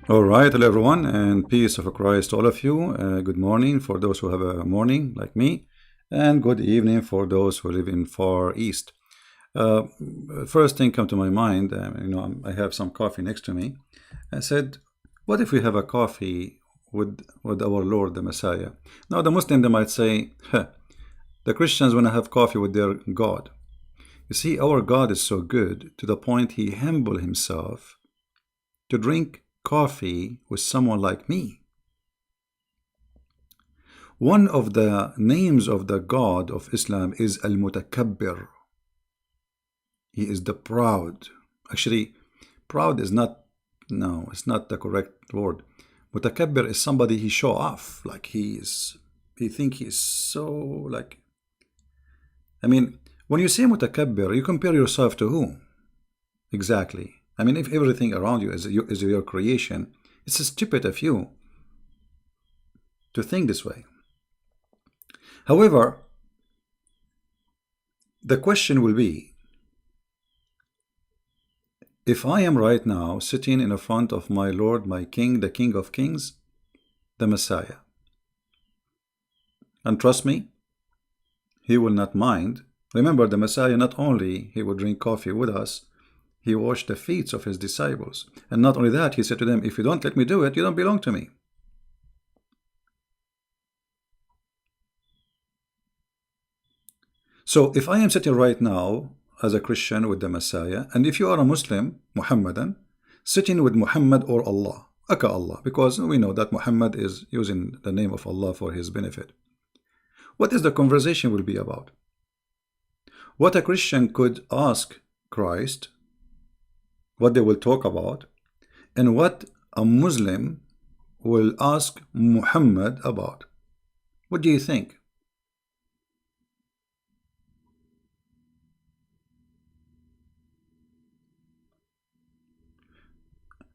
All right, hello everyone, and peace of Christ to all of you. Good morning for those who have a morning like me, and good evening for those who live in Far East. Uh, First thing come to my mind, I have some coffee next to me. I said, what if we have a coffee with our Lord, the Messiah? Now, the Muslim, they might say, huh, the Christians want to have coffee with their God. You see, our God is so good to the point he humbled himself to drink coffee with someone like me. One of the names of the God of Islam is Al-Mutakabbir. He is the proud. Actually, proud is not, no, it's not the correct word. Mutakabbir is somebody he show off, like he think he's so, like, I mean, when you say Mutakabbir, you compare yourself to who? Exactly. I mean, if everything around you is your creation, it's stupid of you to think this way. However, the question will be, if I am right now sitting in front of my Lord, my King, the King of Kings, the Messiah, and trust me, he will not mind. Remember, the Messiah, not only he would drink coffee with us, he washed the feet of his disciples. And not only that, he said to them, if you don't let me do it, you don't belong to me. So if I am sitting right now as a Christian with the Messiah, and if you are a Muslim, Muhammadan, sitting with Muhammad or Allah, aka Allah, because we know that Muhammad is using the name of Allah for his benefit. What is the conversation will be about? What a Christian could ask Christ, what they will talk about, and what a Muslim will ask Muhammad about. What do you think?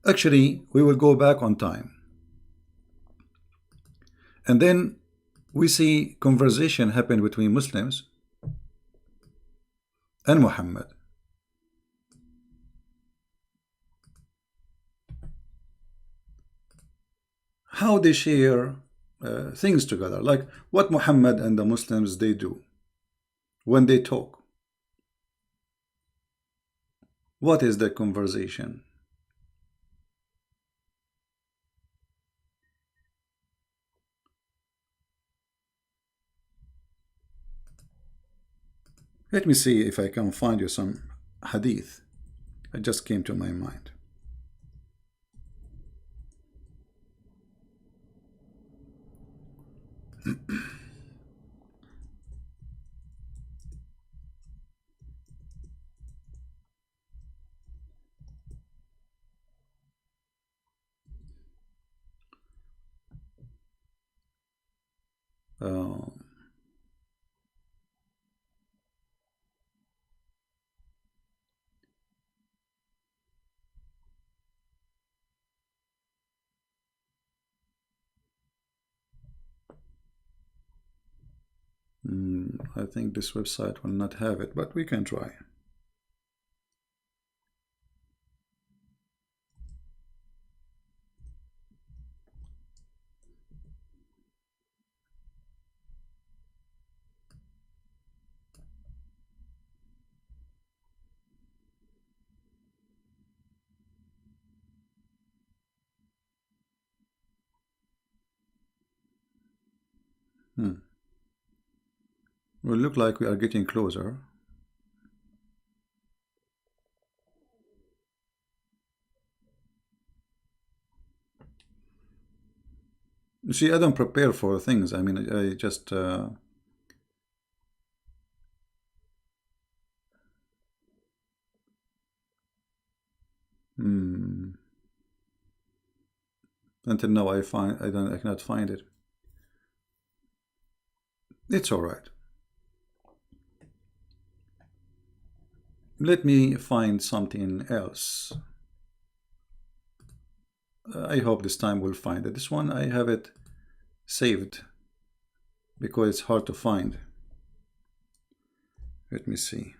Actually, we will go back on time. And then we see conversation happen between Muslims and Muhammad. How they share things together, like what Muhammad and the Muslims they do when they talk. What is the conversation? Let me see if I can find you some hadith. It just came to my mind. Uh, I think this website will not have it, but we can try. Will look like we are getting closer. You see, I don't prepare for things. I mean, I just until now I cannot find it. It's all right. Let me find something else. I hope this time we'll find it. This one I have it saved because it's hard to find. Let me see.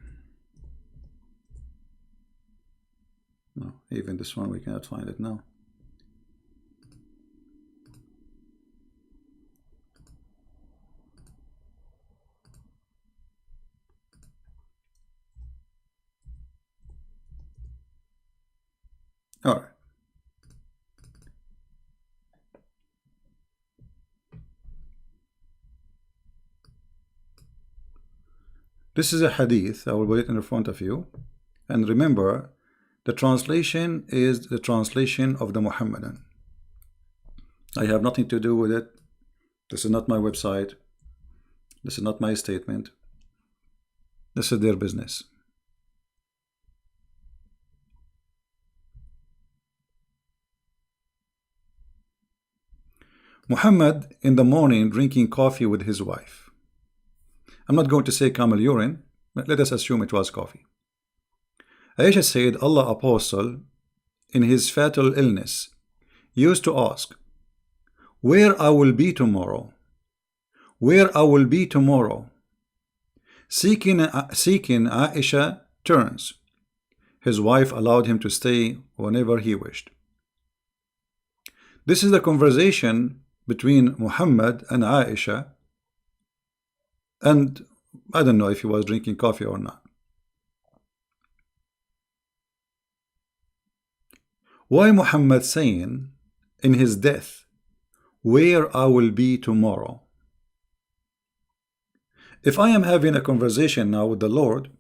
No, even this one we cannot find it now. All right. This is a hadith. I will put it in front of you. And remember, the translation is the translation of the Muhammadan. I have nothing to do with it. This is not my website. This is not my statement. This is their business. Muhammad in the morning drinking coffee with his wife. I'm not going to say camel urine, but let us assume it was coffee. Aisha said Allah Apostle in his fatal illness used to ask, where I will be tomorrow, where I will be tomorrow. Seeking Aisha turns. His wife allowed him to stay whenever he wished. This is the conversation between Muhammad and Aisha, and I don't know if he was drinking coffee or not. Why Muhammad saying in his death, where I will be tomorrow? If I am having a conversation now with the Lord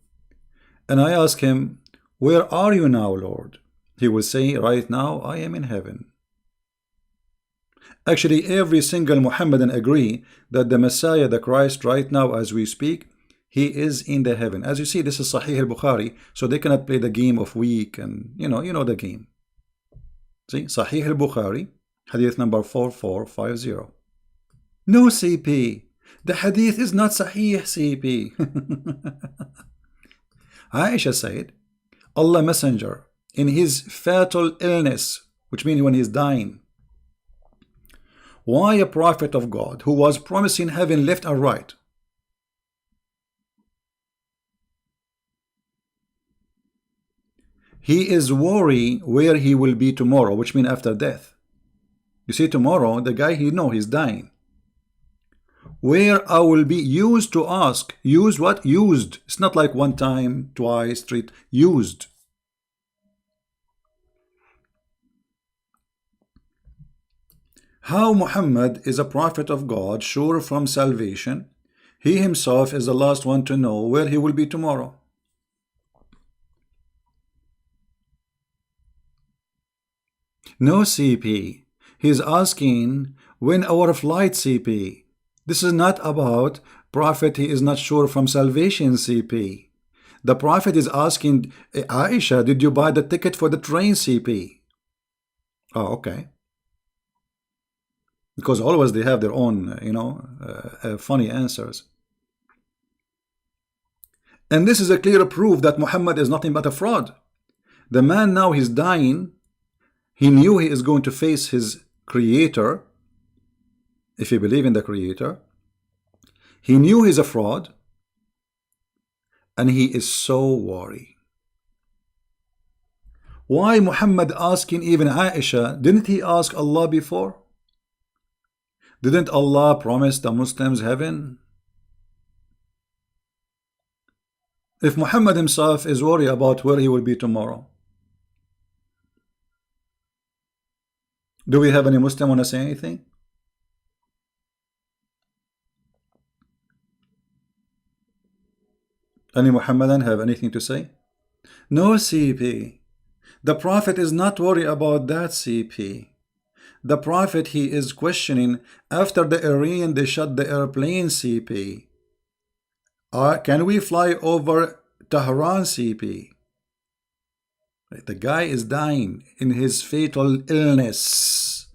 and I ask him, where are you now, Lord? He will say, right now I am in heaven. Actually, every single Muhammadan agree that the Messiah, the Christ, right now as we speak, he is in the heaven. As you see, this is Sahih al-Bukhari, so they cannot play the game of weak and you know the game. See, Sahih al-Bukhari, hadith number 4450. No CP. The hadith is not Sahih CP. Aisha said, Allah Messenger, in his fatal illness, which means when he's dying, why a prophet of God who was promising heaven left and right, he is worried where he will be tomorrow, which means after death. You see, tomorrow, the guy he know he's dying. Where I will be, used to ask. Used what? Used. It's not like one time, twice, three. Used. How Muhammad is a prophet of God, sure from salvation. He himself is the last one to know where he will be tomorrow. No CP. He's asking when our flight CP. This is not about prophet, he is not sure from salvation CP. The prophet is asking Aisha, did you buy the ticket for the train CP? Oh, okay. Because always they have their own, funny answers. And this is a clear proof that Muhammad is nothing but a fraud. The man now he's dying. He knew he is going to face his creator. If you believe in the creator, he knew he's a fraud, and he is so worried. Why Muhammad asking even Aisha? Didn't he ask Allah before? Didn't Allah promise the Muslims heaven? If Muhammad himself is worried about where he will be tomorrow, do we have any Muslim want to say anything? Any Muhammadan have anything to say? No CP. The Prophet is not worried about that CP. The Prophet, he is questioning after the Iran they shut the airplane CP. Can we fly over Tehran CP? The guy is dying in his fatal illness.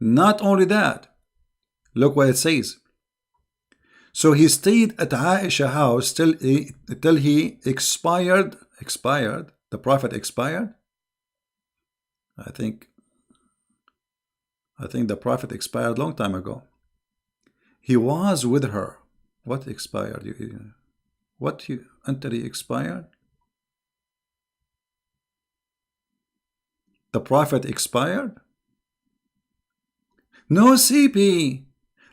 Not only that, look what it says. So he stayed at Aisha house till he expired. Expired? The Prophet expired? I think the Prophet expired long time ago. He was with her. What expired? What until he expired? The Prophet expired? No CP.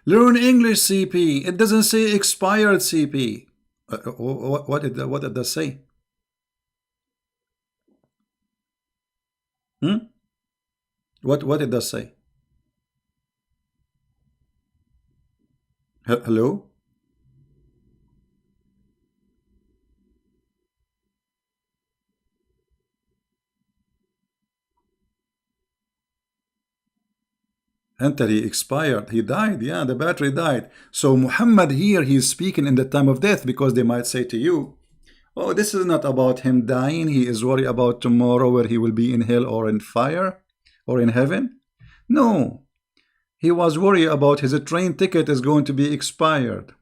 Learn English CP. It doesn't say expired CP. What did that say? Hmm? What it does say? Hello? Until he expired, he died. Yeah, the battery died. So Muhammad here, he's speaking in the time of death, because they might say to you, oh, this is not about him dying. He is worried about tomorrow, where he will be in hell or in fire or in heaven. No, he was worried about his train ticket is going to be expired.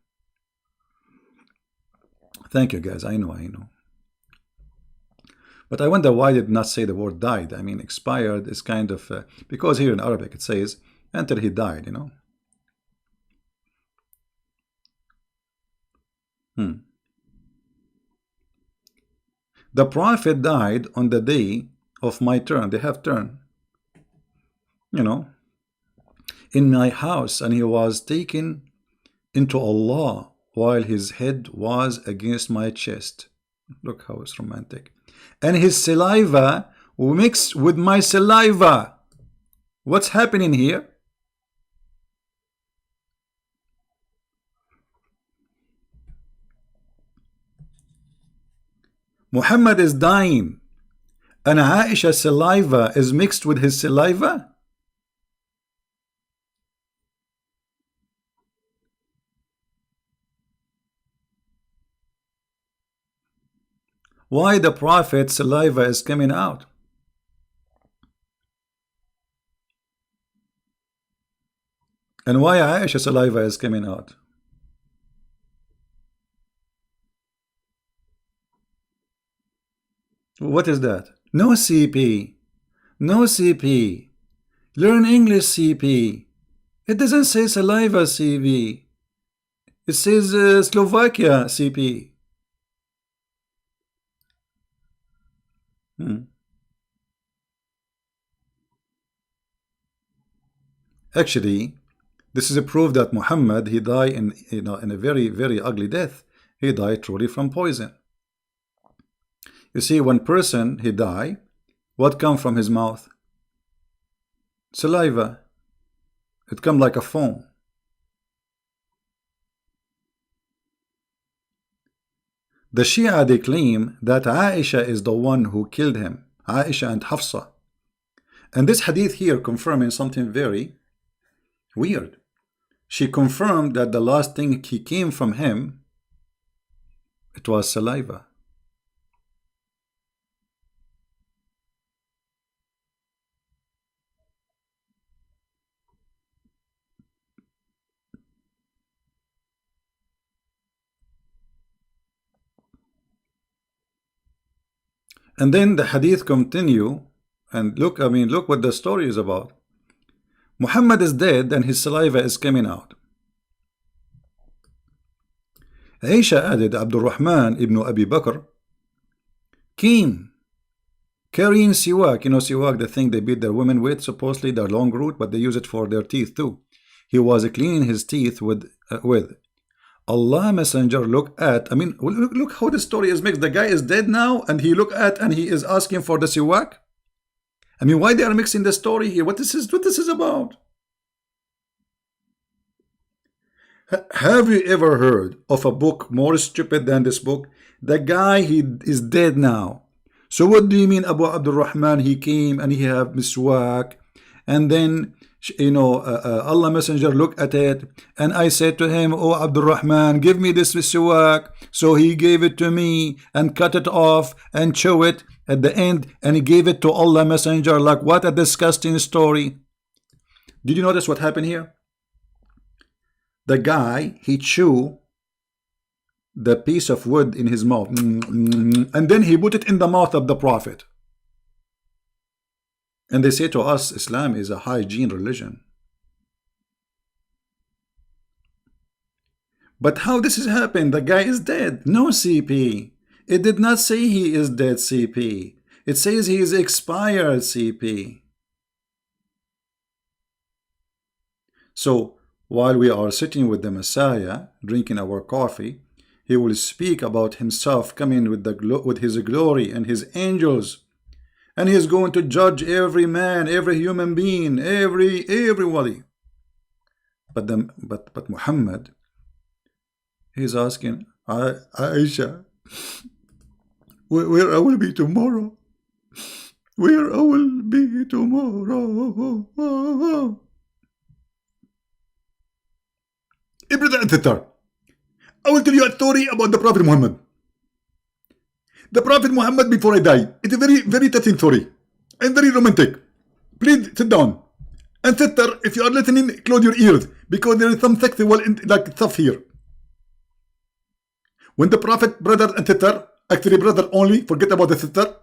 Thank you, guys. I know, I know. But I wonder why did not say the word died. I mean, expired is kind of, because here in Arabic it says until he died, you know. Hmm. The prophet died on the day of my turn. They have turn, you know, in my house, and he was taken into Allah while his head was against my chest. Look how it's romantic. And his saliva mixed with my saliva. What's happening here? Muhammad is dying, and Aisha's saliva is mixed with his saliva? Why the prophet's saliva is coming out? And why Aisha's saliva is coming out? What is that? No CP. No CP. Learn English CP. It doesn't say saliva CP. It says Slovakia CP. Actually, this is a proof that Muhammad, he died in, in a very ugly death. He died truly from poison. You see, one person he died, what come from his mouth? Saliva. It come like a foam. The Shia, they claim that Aisha is the one who killed him, Aisha and Hafsa. And this hadith here confirming something very weird. She confirmed that the last thing he came from him, it was saliva. And then the hadith continue, and look, I mean, look what the story is about. Muhammad is dead and his saliva is coming out. Aisha added, Abdul Rahman ibn Abi Bakr came carrying siwak. You know, siwak, the thing they beat their women with, supposedly their long root, but they use it for their teeth too. He was cleaning his teeth with. Allah Messenger look at, I mean, look how the story is mixed. The guy is dead now, and he look at, and he is asking for the siwak. I mean, why they are mixing the story here? What this is about? Have you ever heard of a book more stupid than this book? The guy, he is dead now. So what do you mean, Abu Abdul Rahman? He came and he have miswak, and then, you know, Allah Messenger look at it, and I said to him, oh Abdul Rahman, give me this miswak. So he gave it to me and cut it off and chew it at the end, and he gave it to Allah Messenger. Like, what a disgusting story. Did you notice what happened here? The guy, he chew the piece of wood in his mouth, and then he put it in the mouth of the prophet. And they say to us, Islam is a hygiene religion. But how this has happened? The guy is dead. No CP. It did not say he is dead, CP. It says he is expired, CP. So, while we are sitting with the Messiah, drinking our coffee, he will speak about himself coming with his glory and his angels, and he's going to judge every man, every human being, everybody. But Muhammad, he's asking Aisha, where I will be tomorrow? Where I will be tomorrow? Brother and sister, I will tell you a story about the Prophet Muhammad. The Prophet Muhammad before I die. It's a very, very touching story and very romantic. Please sit down. And sister, if you are listening, close your ears because there is some sexual like stuff here. When the Prophet, brother and sister, actually brother only, forget about the sister,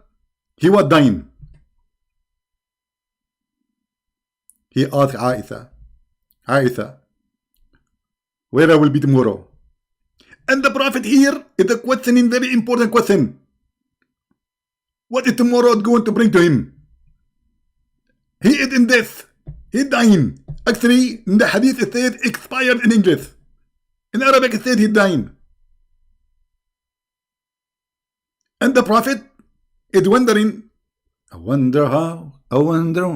he was dying. He asked Aisha, where I will be tomorrow? And the Prophet here is a questioning, very important question. What is tomorrow going to bring to him? He is in death. He is dying. Actually, in the hadith it says expired in English. In Arabic it says he dying. And the Prophet is wondering, I wonder how, I wonder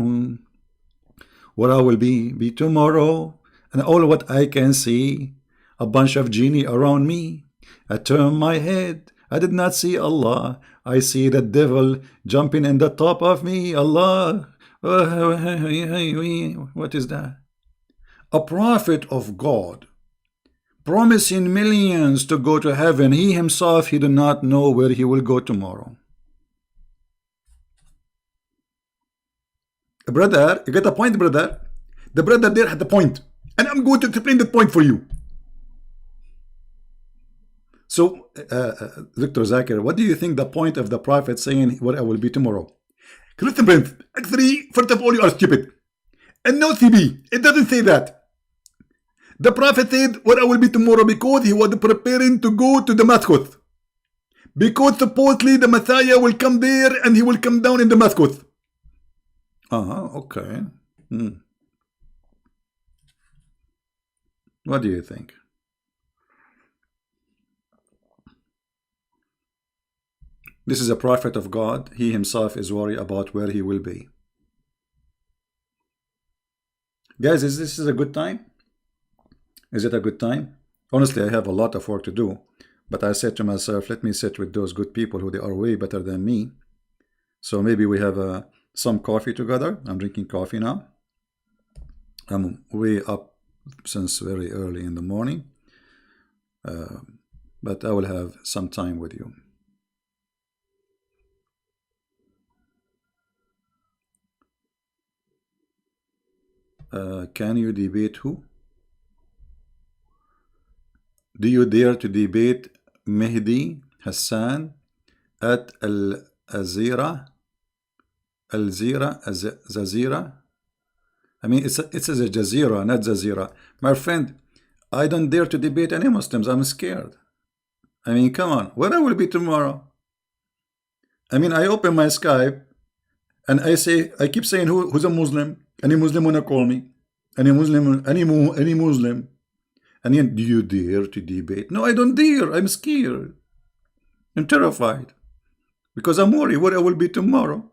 what I will be tomorrow, and all what I can see, a bunch of genie around me. I turn my head, I did not see Allah. I see the devil jumping in the top of me. Allah. What is that? A prophet of God promising millions to go to heaven. He himself, he do not know where he will go tomorrow. Brother, you get a point, brother? The brother there had the point. And I'm going to explain the point for you. So, Dr. Zakir, what do you think the point of the Prophet saying what I will be tomorrow? Listen, friends, actually, first of all, you are stupid. And no CB, it doesn't say that. The Prophet said what I will be tomorrow because he was preparing to go to Damascus. Because supposedly the Messiah will come there and he will come down in Damascus. Okay. What do you think? This is a prophet of God. He himself is worried about where he will be. Guys, is this a good time? Is it a good time? Honestly, I have a lot of work to do. But I said to myself, let me sit with those good people who they are way better than me. So maybe we have some coffee together. I'm drinking coffee now. I'm way up since very early in the morning. But I will have some time with you. Can you debate who? Do you dare to debate Mehdi Hassan at Al-Azira? Al-Zazira? I mean, it's a Jazeera, not Zazira. My friend, I don't dare to debate any Muslims. I'm scared. I mean, come on. Where I will be tomorrow? I mean, I open my Skype and I keep saying who's a Muslim. Any Muslim wanna call me? Any Muslim? And yet, do you dare to debate? No, I don't dare. I'm scared. I'm terrified. Because I'm worried where I will be tomorrow.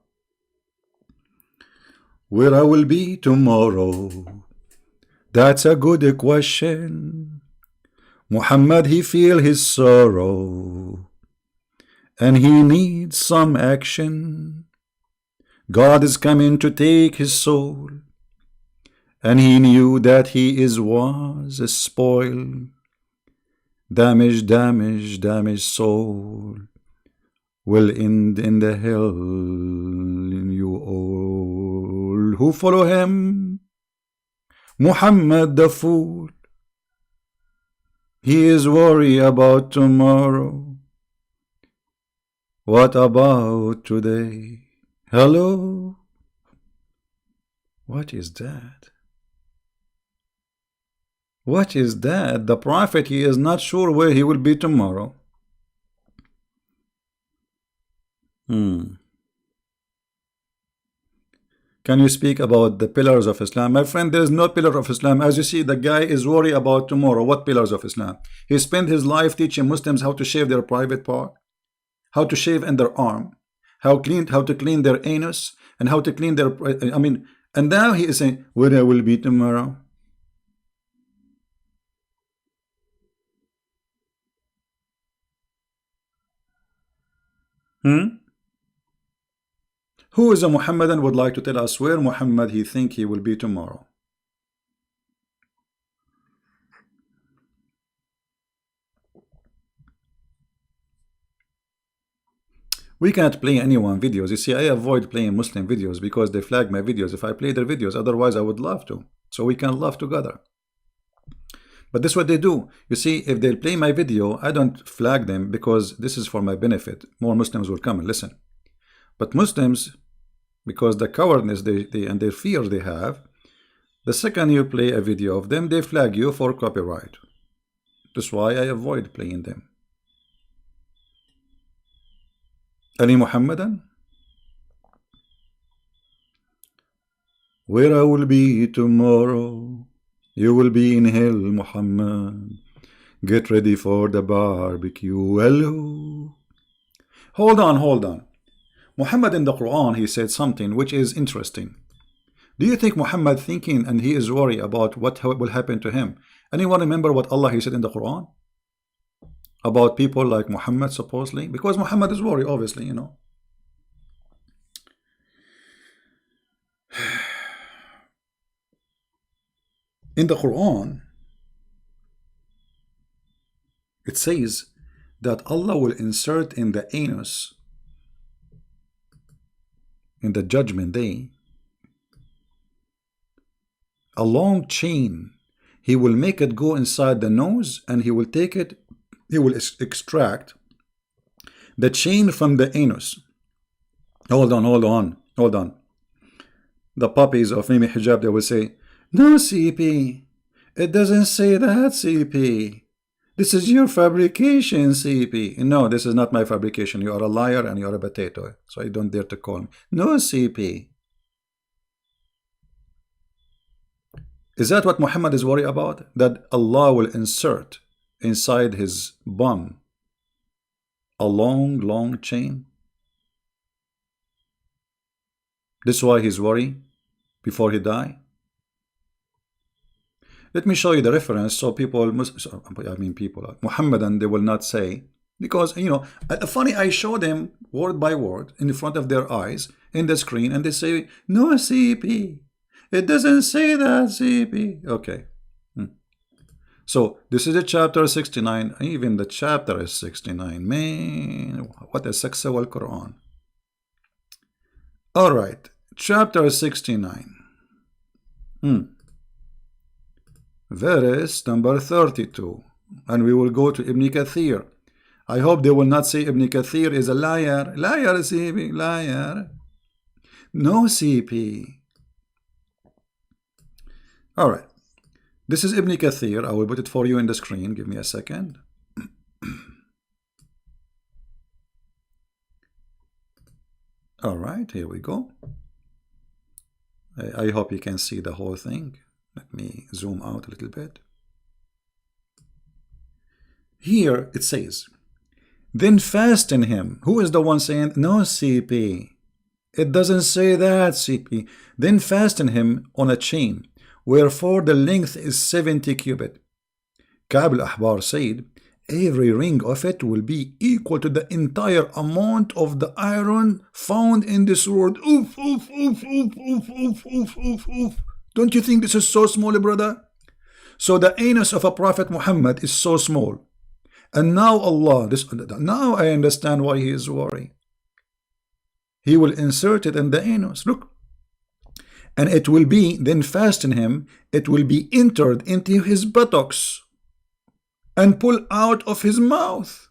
Where I will be tomorrow? That's a good question. Muhammad, he feel his sorrow. And he needs some action. God is coming to take his soul. And he knew that he was a spoiled, damaged soul will end in the hell in you all who follow him. Muhammad the fool, he is worried about tomorrow. What about today? Hello? What is that? What is that? The prophet, he is not sure where he will be tomorrow. Can you speak about the pillars of Islam? My friend, there is no pillar of Islam. As you see, the guy is worried about tomorrow. What pillars of Islam? He spent his life teaching Muslims how to shave their private part, how to shave in their arm, how to clean their anus and how to clean their, I mean, and now he is saying, where I will be tomorrow. Who is a Muhammadan would like to tell us where Muhammad he think he will be tomorrow? We can't play anyone videos. You see, I avoid playing Muslim videos because they flag my videos if I play their videos. Otherwise, I would love to. So we can laugh together. But this is what they do. You see, if they play my video, I don't flag them because this is for my benefit. More Muslims will come and listen. But Muslims, because the cowardness and their fear they have, the second you play a video of them, they flag you for copyright. That's why I avoid playing them. Any Muhammadan? Where I will be tomorrow, you will be in hell, Muhammad. Get ready for the barbecue. Hello. Hold on. Muhammad in the Quran, he said something which is interesting. Do you think Muhammad thinking and he is worried about what will happen to him? Anyone remember what Allah he said in the Quran? About people like Muhammad supposedly? Because Muhammad is worried, obviously, you know. In the Quran, it says that Allah will insert in the anus in the judgment day a long chain. He will make it go inside the nose and he will take it, he will extract the chain from the anus. Hold on. The puppies of Mimi Hijab, they will say, no, CP, it doesn't say that, CP. This is your fabrication, CP. No, this is not my fabrication. You are a liar and you are a potato. So you don't dare to call me. No, CP. Is that what Muhammad is worried about? That Allah will insert inside his bum a long chain? This is why he's worried before he die? Let me show you the reference so Muhammadan, they will not say, because, you know, funny, I show them word by word in front of their eyes in the screen and they say, no, CP. It doesn't say that, CP. Okay. So this is the chapter 69. Even the chapter is 69. Man, what a sexual Quran. All right. Chapter 69. Verse number 32. And we will go to Ibn Kathir. I hope they will not say Ibn Kathir is a liar. Liar, CP. Liar. No, CP. All right. This is Ibn Kathir. I will put it for you in the screen. Give me a second. All right, here we go. I hope you can see the whole thing. Let me zoom out a little bit. Here it says, then fasten him. Who is the one saying, no, CP? It doesn't say that, CP. Then fasten him on a chain, wherefore the length is 70 cubit. Ka'b al-Ahbar said, every ring of it will be equal to the entire amount of the iron found in this world. Oof, oof, oof, oof, oof, oof, oof, oof, oof. Don't you think this is so small, brother? So the anus of a Prophet Muhammad is so small. And now Allah, now I understand why he is worried. He will insert it in the anus. Look. And it will be, then fasten him, it will be entered into his buttocks and pull out of his mouth.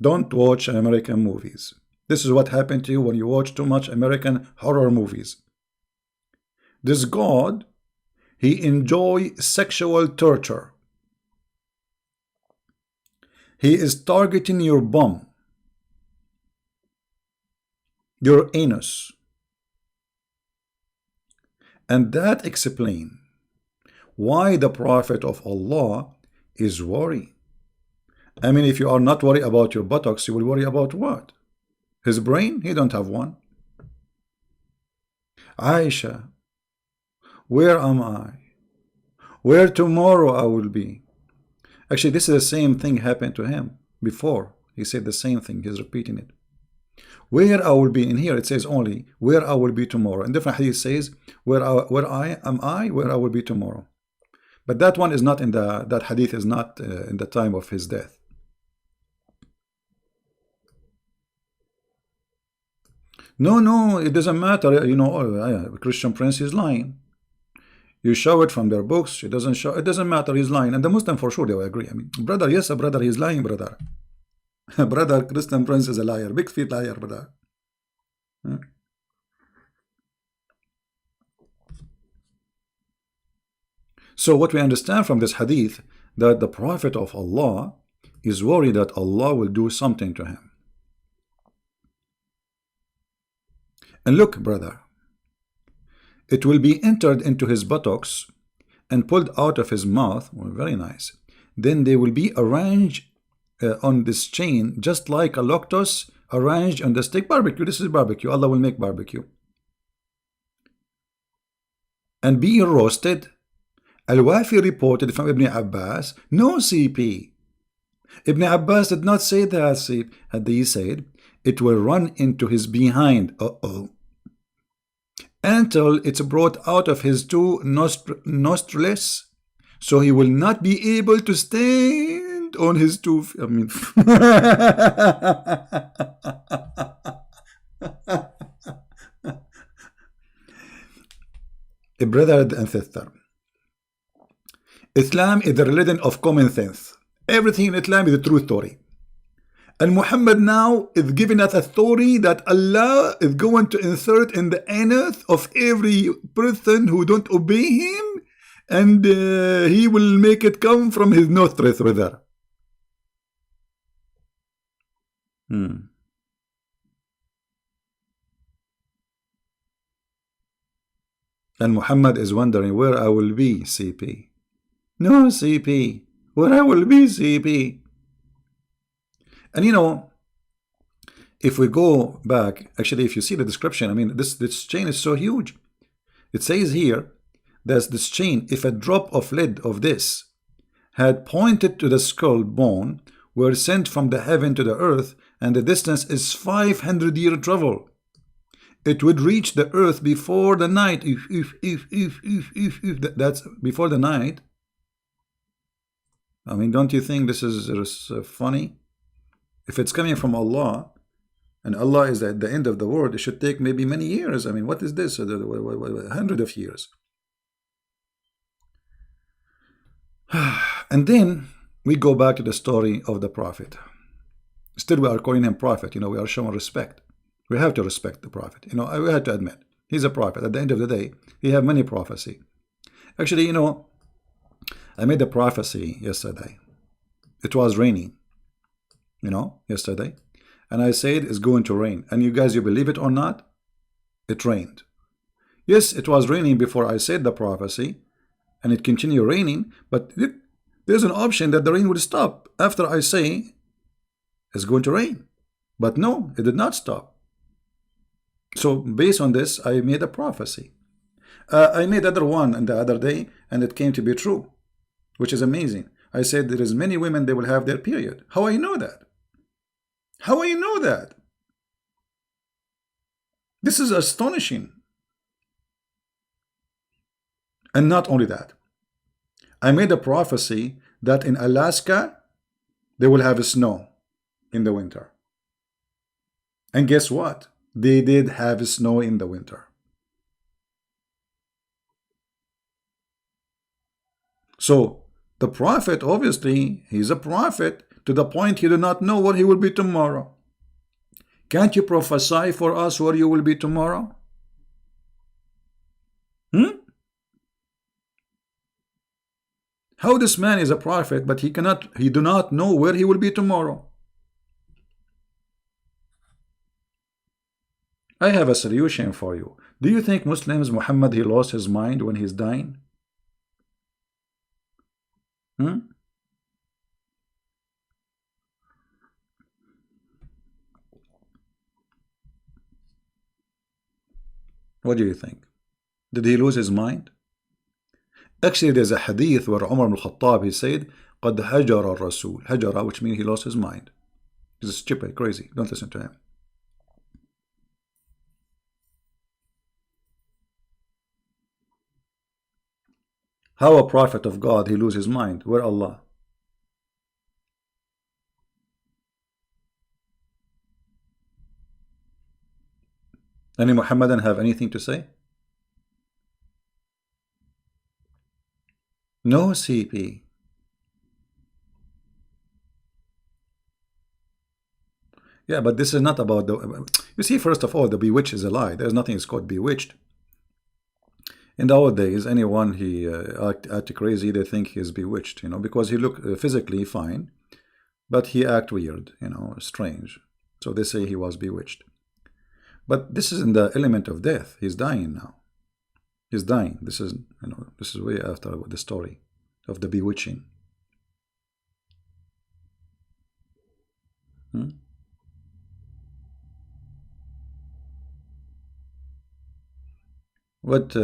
Don't watch American movies. This is what happened to you when you watch too much American horror movies. This God, he enjoys sexual torture. He is targeting your bum, your anus. And that explains why the Prophet of Allah is worried. I mean, if you are not worried about your buttocks, you will worry about what? His brain? He don't have one. Aisha, where am I? Where tomorrow I will be? Actually, this is the same thing happened to him before. He said the same thing. He's repeating it. Where I will be. In here it says only where I will be tomorrow. In different hadith says where I will be tomorrow. But that one is not in that hadith is not in the time of his death. No, it doesn't matter. You know, Christian Prince is lying. You show it from their books. It doesn't show. It doesn't matter. He's lying, and the Muslim for sure they will agree. I mean, brother, yes, brother, he's lying, brother. Brother, Christian Prince is a liar, big feet liar, brother. So what we understand from this hadith, that the Prophet of Allah is worried that Allah will do something to him. And look, brother, it will be entered into his buttocks and pulled out of his mouth. Well, very nice. Then they will be arranged on this chain, just like a loctus arranged on the stick. Barbecue. This is barbecue. Allah will make barbecue. And be roasted. Al-Wafi reported from Ibn Abbas, no CP. Ibn Abbas did not say that. He said, it will run into his behind. Until it's brought out of his two nostrils, so he will not be able to stand on his two. I mean, a brother and sister, Islam is the religion of common sense. Everything in Islam is a true story. And Muhammad now is giving us a story that Allah is going to insert in the anus of every person who don't obey him, and he will make it come from his nostrils, brother. And Muhammad is wondering where I will be, CP. No, CP. Where I will be, CP. And you know, if we go back, actually, if you see the description, I mean, this chain is so huge. It says here, there's this chain, if a drop of lead of this had pointed to the skull bone, were sent from the heaven to the earth, and the distance is 500-year travel. It would reach the earth before the night. If that's before the night. I mean, don't you think this is funny? If it's coming from Allah, and Allah is at the end of the world, it should take maybe many years. I mean, what is this? 100 of years. And then we go back to the story of the Prophet. Still, we are calling him Prophet. You know, we are showing respect. We have to respect the Prophet. You know, we have to admit, he's a prophet. At the end of the day, he have many prophecy. Actually, you know, I made a prophecy yesterday. It was raining. You know, yesterday, and I said it's going to rain, and you guys, you believe it or not, it rained. Yes, it was raining before I said the prophecy, and it continued raining, but there's an option that the rain would stop after I say it's going to rain. But no, it did not stop. So based on this, I made a prophecy. I made other one and the other day, and it came to be true, which is amazing. I said there is many women, they will have their period. How I know that? How do you know that? This is astonishing. And not only that, I made a prophecy that in Alaska, they will have snow in the winter. And guess what? They did have snow in the winter. So, the prophet, obviously, he's a prophet. To the point he do not know what he will be tomorrow. Can't you prophesy for us where you will be tomorrow? How this man is a prophet, but he do not know where he will be tomorrow? I have a solution for you. Do you think Muslims, Muhammad, he lost his mind when he's dying? Hmm? What do you think? Did he lose his mind? Actually, there's a hadith where Umar ibn al-Khattab, he said, قَدْ هَجَرَ الرَّسُولِ. Hajara, which means he lost his mind. He's stupid, crazy. Don't listen to him. How a prophet of God, he lose his mind? Where Allah? Any Muhammadan have anything to say? No CP. Yeah, but this is not about the... You see, first of all, the bewitched is a lie. There's nothing is called bewitched. In our days, anyone he act crazy, they think he is bewitched, because he look physically fine, but he act weird, strange. So they say he was bewitched. But this is in the element of death. He's dying now. He's dying. This is, this is way after the story of the bewitching. Hmm? What?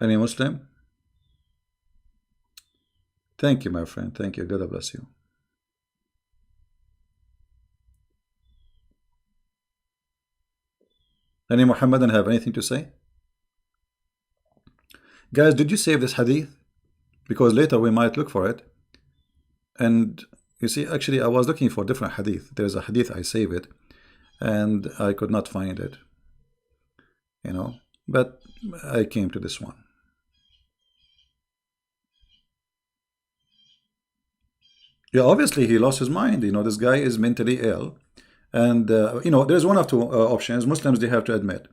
Any Muslim? Thank you, my friend. Thank you. God bless you. Any Muhammadan have anything to say? Guys, did you save this hadith? Because later we might look for it. And you see, actually, I was looking for different hadith. There's a hadith, I save it, and I could not find it. But I came to this one. Yeah, obviously he lost his mind. This guy is mentally ill. And, there's one of two options. Muslims, they have to admit.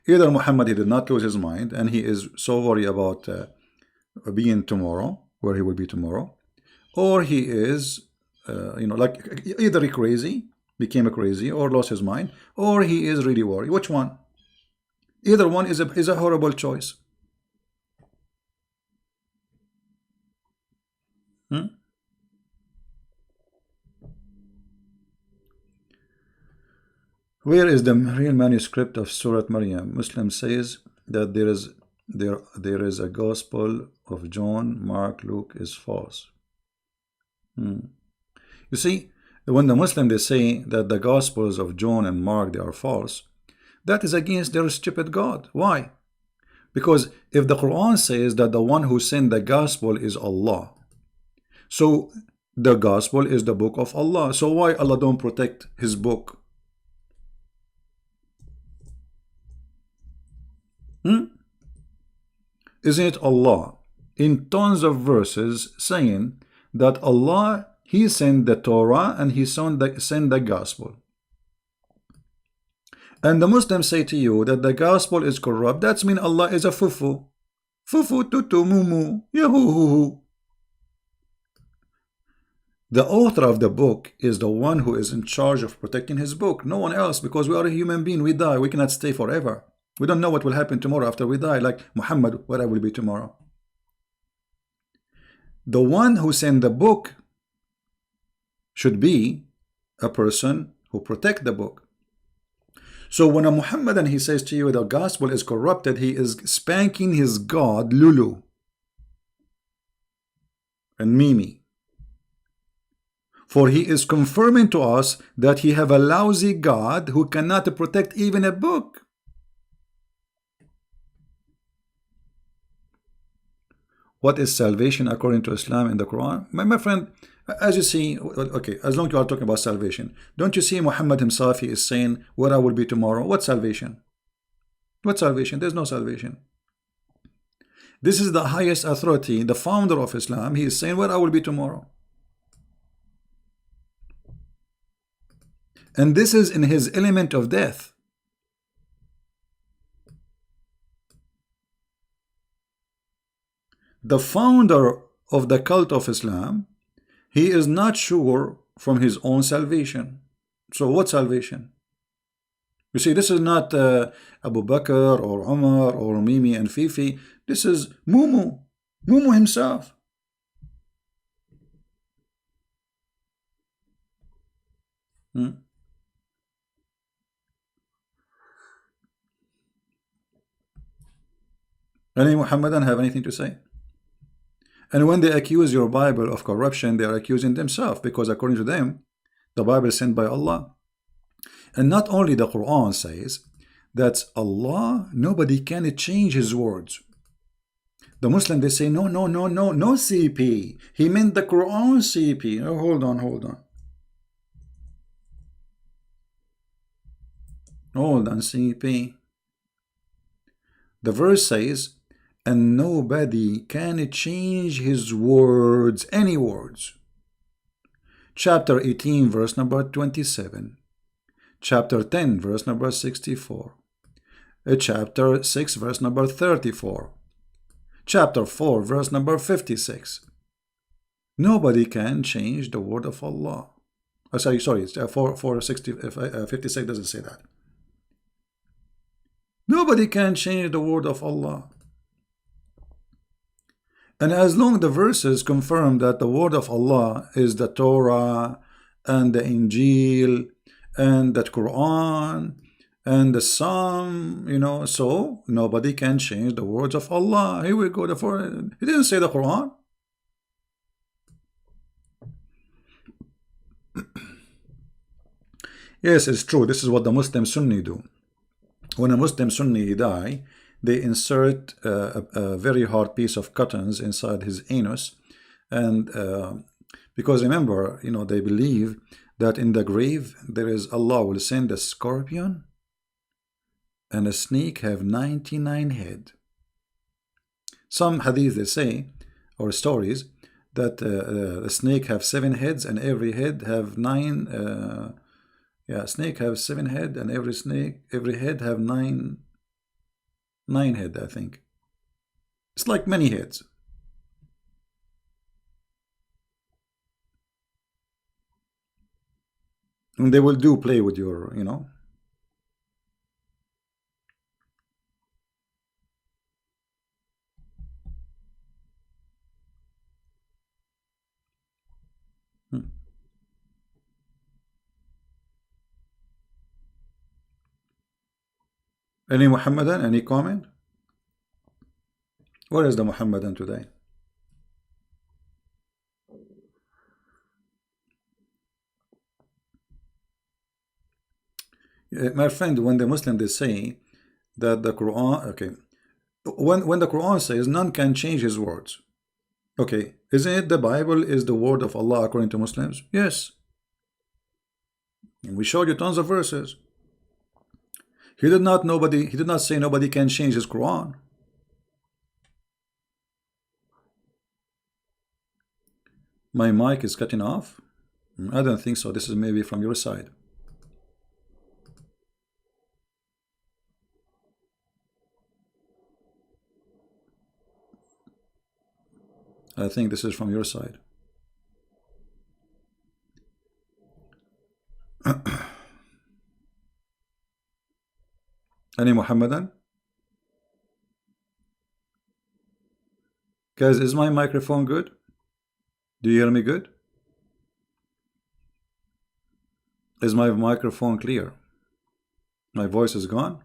Either Muhammad, he did not lose his mind, and he is so worried about being tomorrow, where he will be tomorrow. Or he is, like either he crazy, became a crazy, or lost his mind, or he is really worried. Which one? Either one is a horrible choice. Hmm? Where is the real manuscript of Surah Maryam? Muslim says that there is a gospel of John, Mark, Luke is false. You see, when the Muslim they say that the gospels of John and Mark they are false, that is against their stupid God. Why? Because if the Quran says that the one who sent the gospel is Allah, so the gospel is the book of Allah. So why Allah don't protect his book? Isn't it Allah in tons of verses saying that Allah, he sent the Torah and he sent the gospel? And the Muslims say to you that the gospel is corrupt. That means Allah is a fufu. Fufu tutu mumu. Yahoo. The author of the book is the one who is in charge of protecting his book. No one else, because we are a human being. We die. We cannot stay forever. We don't know what will happen tomorrow after we die. Like Muhammad, where I will be tomorrow. The one who sent the book should be a person who protect the book. So when a Muhammadan he says to you the gospel is corrupted, he is spanking his God Lulu and Mimi. For he is confirming to us that he have a lousy God who cannot protect even a book. What is salvation according to Islam in the Quran? My friend, as you see, okay, as long as you are talking about salvation, don't you see Muhammad himself, he is saying, where I will be tomorrow? What salvation? What salvation? There's no salvation. This is the highest authority, the founder of Islam. He is saying, where I will be tomorrow. And this is in his element of death. The founder of the cult of Islam, he is not sure from his own salvation. So what salvation? You see, this is not Abu Bakr or Umar or Mimi and Fifi. This is Mumu. Mumu himself. Hmm? Any Muhammadan have anything to say? And when they accuse your Bible of corruption, they are accusing themselves, because according to them, the Bible is sent by Allah. And not only the Quran says that Allah, nobody can change his words. The Muslim, they say, no, no, no, no, no CP. He meant the Quran CP. Oh, hold on, hold on. Hold on, CP. The verse says, and nobody can change his words, any words. Chapter 18, verse number 27. Chapter 10, verse number 64. Chapter 6, verse number 34. Chapter 4, verse number 56. Nobody can change the word of Allah. Oh, sorry, 56 doesn't say that. Nobody can change the word of Allah. And as long the verses confirm that the word of Allah is the Torah and the Injil and the Quran and the Psalm, you know, so nobody can change the words of Allah. Here we go. He didn't say the Quran. Yes, it's true. This is what the Muslim Sunni do. When a Muslim Sunni die, they insert a very hard piece of cottons inside his anus, and because remember, you know, they believe that in the grave there is Allah will send a scorpion and a snake have 99 head. Some hadith they say, or stories, that a snake have 7 heads and every head have 9. Snake have 7 head and every head have 9 head, I think. It's like many heads. And they will do play with your, you know. Any Muhammadan? Any comment? Where is the Muhammadan today? My friend, when the Muslim they say that the Quran, okay, when the Quran says none can change his words, okay, isn't it the Bible is the word of Allah according to Muslims? Yes. And we showed you tons of verses. He did not say nobody can change his Quran. My mic is cutting off? I don't think so. This is maybe from your side. I think this is from your side. Any Muhammadan? Guys, is my microphone good? Do you hear me good? Is my microphone clear? My voice is gone?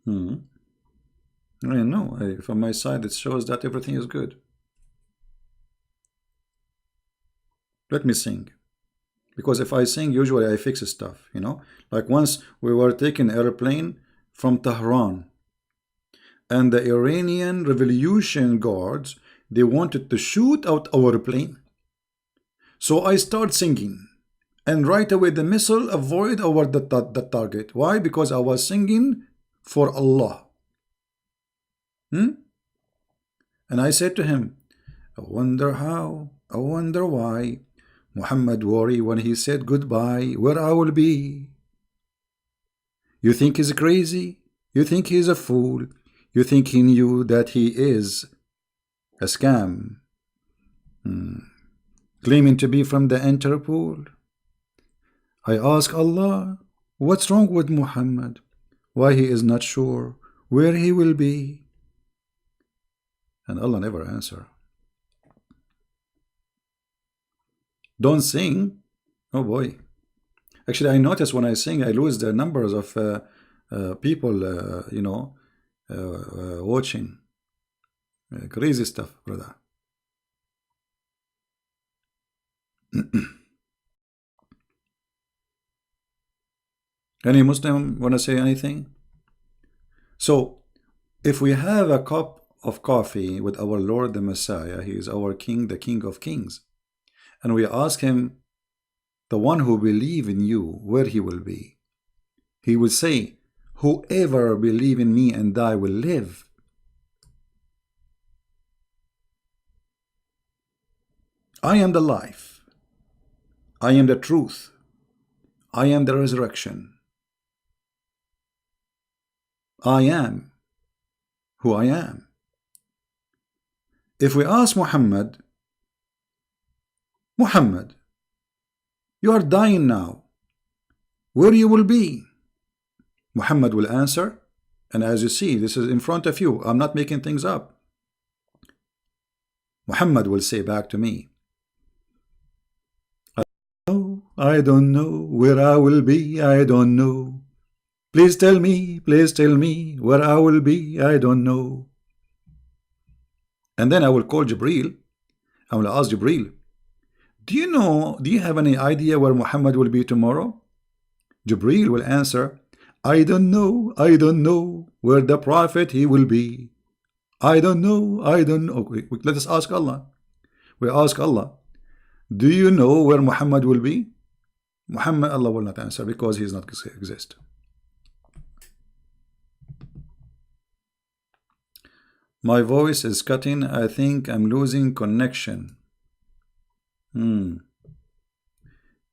I don't know. From my side, it shows that everything is good. Let me sing. Because if I sing, usually I fix stuff, you know. Like once we were taking an airplane from Tehran, and the Iranian Revolution Guards, they wanted to shoot out our plane. So I start singing, and right away the missile avoid the target. Why? Because I was singing for Allah. And I said to him, I wonder how, I wonder why Muhammad worry when he said goodbye, where I will be. You think he's crazy? You think he's a fool? You think he knew that he is a scam? claiming to be from the Interpol. I ask Allah, what's wrong with Muhammad? Why he is not sure where he will be? And Allah never answer. Don't sing. Oh boy. Actually, I notice when I sing, I lose the numbers of people, watching. Crazy stuff, brother. Any Muslim want to say anything? So, if we have a cup of coffee with our Lord the Messiah, he is our King, the King of Kings, and we ask him, the one who believe in you, where he will be, he will say, whoever believe in me and die will live. I am the life. I am the truth. I am the resurrection. I am who I am. If we ask Muhammad, Muhammad, you are dying now, where you will be? Muhammad will answer, and as you see, this is in front of you. I'm not making things up. Muhammad will say back to me, I don't know where I will be. I don't know. Please tell me where I will be. I don't know. And then I will call Jibreel. I will ask Jibreel, do you have any idea where Muhammad will be tomorrow? Jibreel will answer, I don't know where the prophet he will be. I don't know. Okay, let us ask Allah. We ask Allah, do you know where Muhammad will be? Muhammad, Allah will not answer because he does not exist. My voice is cutting. I think I'm losing connection.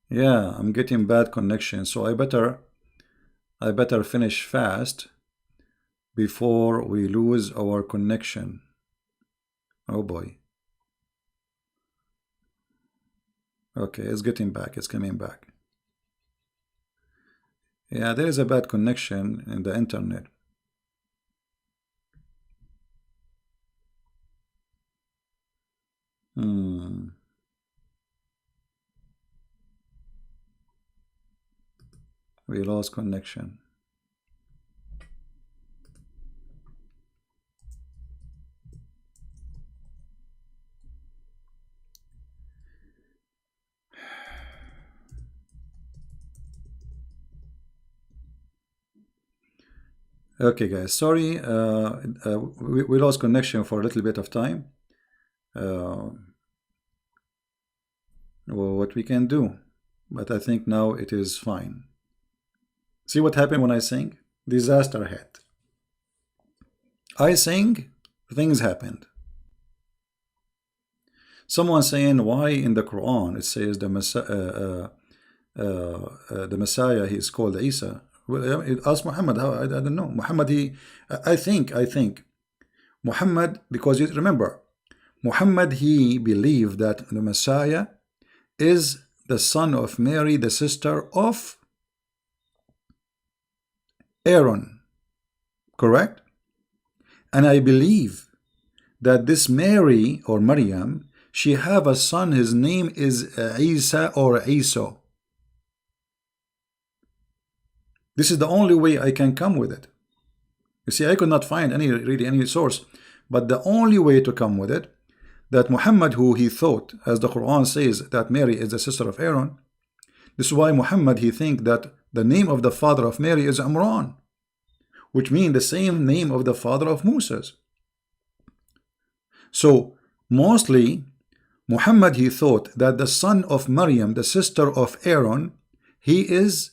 Yeah, I'm getting bad connection, so I better finish fast before we lose our connection. Oh boy. Okay, it's getting back. It's coming back. Yeah, there is a bad connection in the internet. We lost connection. Okay, guys, sorry, we lost connection for a little bit of time. What we can do, but I think now it is fine. See what happened when I sing? Disaster hit. I sing, things happened. Someone saying, why in the Quran it says the Messiah he is called Isa? Well, ask Muhammad. How I don't know. Muhammad, I think Muhammad, because you remember, Muhammad he believed that the Messiah is the son of Mary, the sister of Aaron, correct? And I believe that this Mary or Maryam, she have a son, his name is Isa or Isa. This is the only way I can come with it. You see, I could not find really any source, but the only way to come with it, that Muhammad, who he thought, as the Quran says, that Mary is the sister of Aaron, this is why Muhammad, he think that the name of the father of Mary is Imran, which means the same name of the father of Moses. So, mostly, Muhammad, he thought that the son of Maryam, the sister of Aaron, he is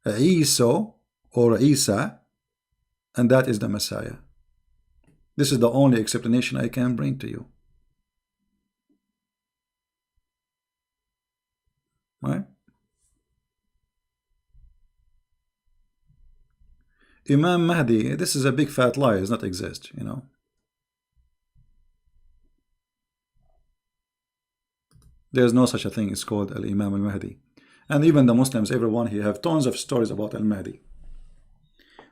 Isa or Isa, and that is the Messiah. This is the only explanation I can bring to you. Right? Imam Mahdi, this is a big fat lie, does not exist, you know. There's no such a thing. It's called Al-Imam al-Mahdi. And even the Muslims, everyone here, have tons of stories about Al-Mahdi.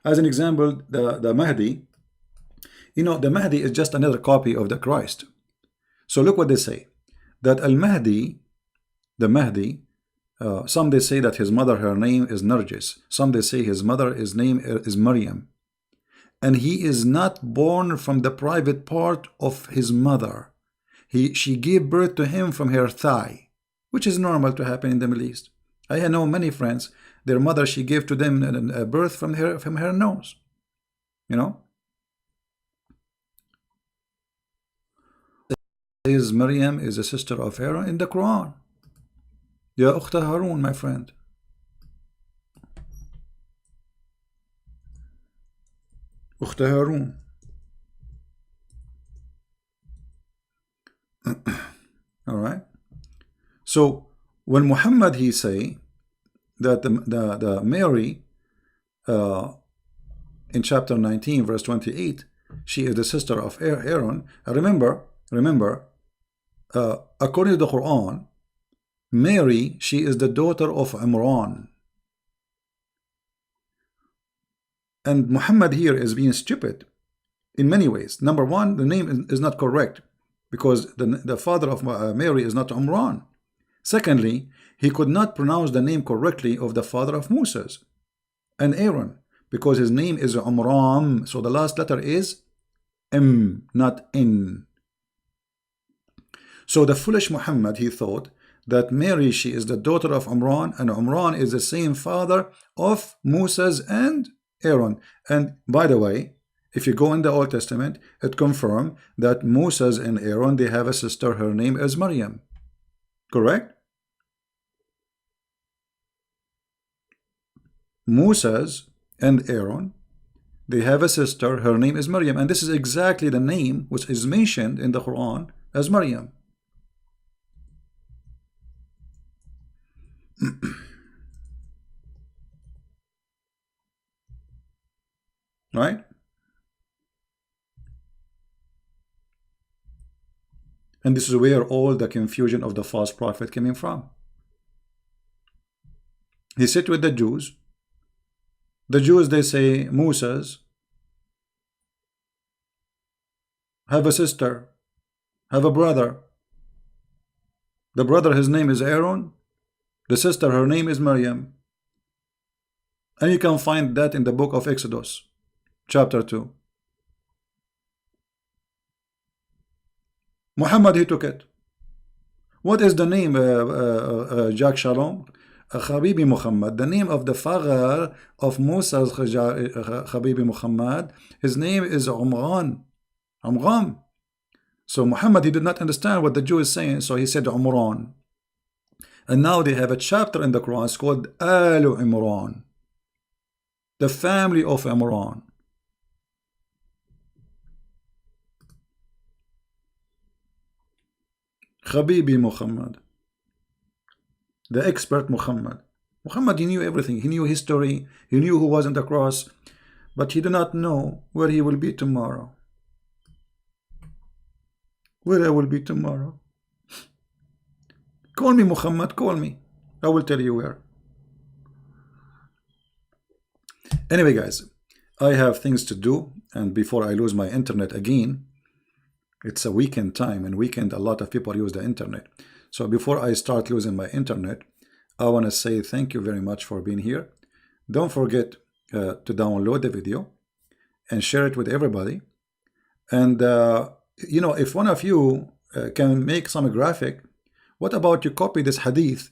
As an example, the Mahdi, the Mahdi is just another copy of the Christ. So look what they say, that Al-Mahdi, the Mahdi, some they say that his mother, her name is Nargis. Some they say his mother, his name is Maryam. And he is not born from the private part of his mother. She gave birth to him from her thigh, which is normal to happen in the Middle East. I know many friends, their mother, she gave to them a birth from her nose. Is Maryam is a sister of Aaron in the Quran. Ya Ukhta Harun, my friend. Ukhta Harun. All right. So when Muhammad he say that the Mary in chapter 19 verse 28, she is the sister of Aaron. Remember, according to the Quran, Mary, she is the daughter of Imran. And Muhammad here is being stupid in many ways. Number one, the name is not correct, because the father of Mary is not Imran. Secondly, he could not pronounce the name correctly of the father of Moses and Aaron, because his name is Amram. So the last letter is M, not N. So the foolish Muhammad, he thought that Mary, she is the daughter of Imran, and Imran is the same father of Moses and Aaron. And by the way, if you go in the Old Testament, it confirms that Moses and Aaron, they have a sister, her name is Maryam. Correct? Moses and Aaron, they have a sister, her name is Maryam, and this is exactly the name which is mentioned in the Quran as Maryam. Right? And this is where all the confusion of the false prophet coming from. He sit with the Jews. The Jews, they say, Moses have a sister, have a brother. The brother, his name is Aaron. The sister, her name is Maryam. And you can find that in the book of Exodus, chapter 2. Muhammad, he took it. What is the name, Jack Shalom? Habibi Muhammad. The name of the father of Musa's Habibi Muhammad, his name is Umran. Umran. So Muhammad, he did not understand what the Jew is saying, so he said Umran. And now they have a chapter in the Quran, it's called Al Imran, the family of Imran. Habibi Muhammad, the expert Muhammad. Muhammad, he knew everything. He knew history. He knew who was on the cross. But he did not know where he will be tomorrow. Where I will be tomorrow. Call me, Muhammad, call me. I will tell you where. Anyway, guys, I have things to do. And before I lose my internet again, it's a weekend time, and weekend a lot of people use the internet. So before I start losing my internet, I want to say thank you very much for being here. Don't forget to download the video and share it with everybody. And if one of you can make some graphic, what about you copy this hadith?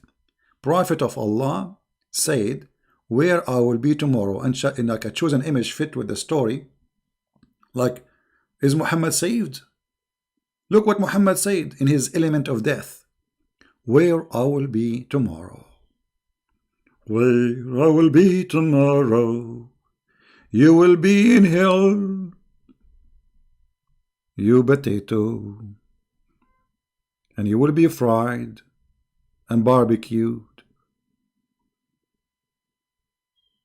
Prophet of Allah said, where I will be tomorrow, and like I choose an image fit with the story. Like, is Muhammad saved? Look what Muhammad said in his element of death. Where I will be tomorrow. Where I will be tomorrow. You will be in hell. You potato. And you will be fried and barbecued.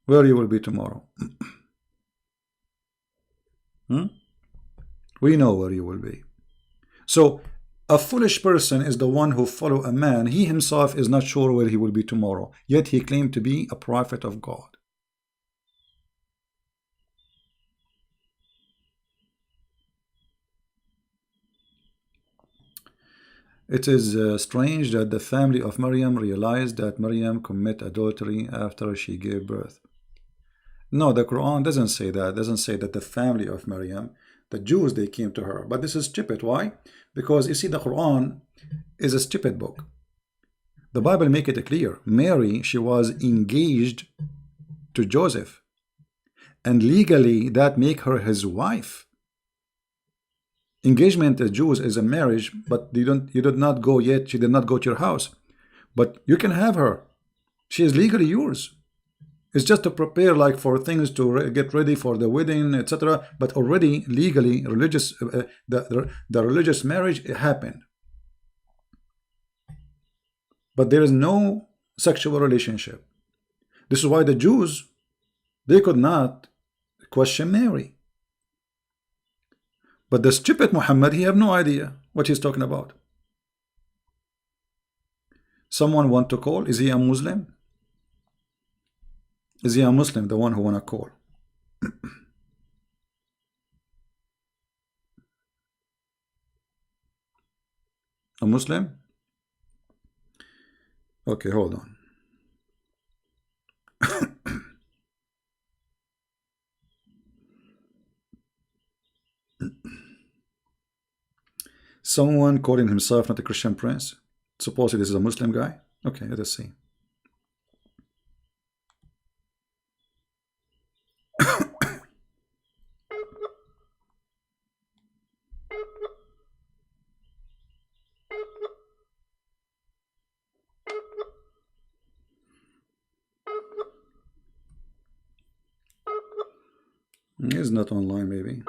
Where you will be tomorrow. We know where you will be. So A foolish person is the one who follow a man. He himself is not sure where he will be tomorrow, yet he claimed to be a prophet of God. It is strange that the family of Maryam realized that Maryam commit adultery after she gave birth. No, the Quran doesn't say that. It doesn't say that the family of Maryam, the Jews, they came to her. But this is stupid. Why? Because you see, the Quran is a stupid book. The Bible make it clear. Mary, she was engaged to Joseph, and legally that make her his wife. Engagement to Jews is a marriage, but you did not go yet. She did not go to your house, but you can have her. She is legally yours. It's just to prepare, like, for things to get ready for the wedding, etc. But already legally, the religious marriage happened. But there is no sexual relationship. This is why the Jews, they could not question Mary. But the stupid Muhammad, he have no idea what he's talking about. Someone want to call? Is he a Muslim? Is he a Muslim, the one who want to call? A Muslim? Okay, hold on. Someone calling himself not a Christian prince. Supposedly this is a Muslim guy. Okay, let us see. He's not online, maybe.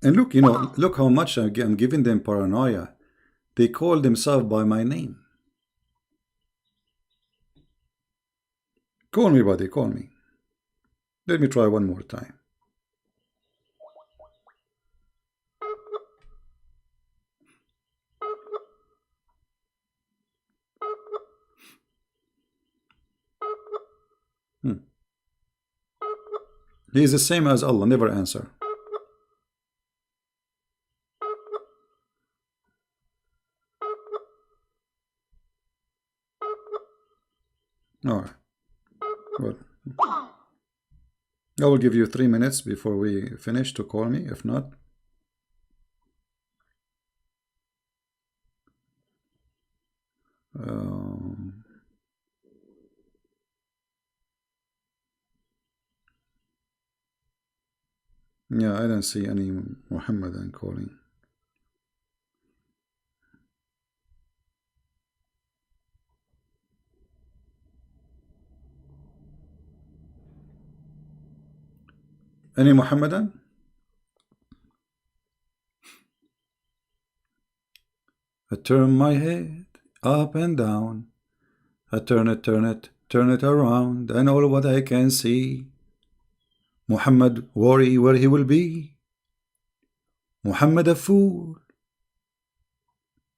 And look, look how much I'm giving them paranoia. They call themselves by my name. Call me, buddy, call me. Let me try one more time. He is the same as Allah, never answer. All right. Well, I will give you 3 minutes before we finish to call me. If not, yeah, I don't see any Muhammadan calling. Any Muhammadan? I turn my head up and down. I turn it around, and all what I can see. Muhammad worry where he will be. Muhammad a fool.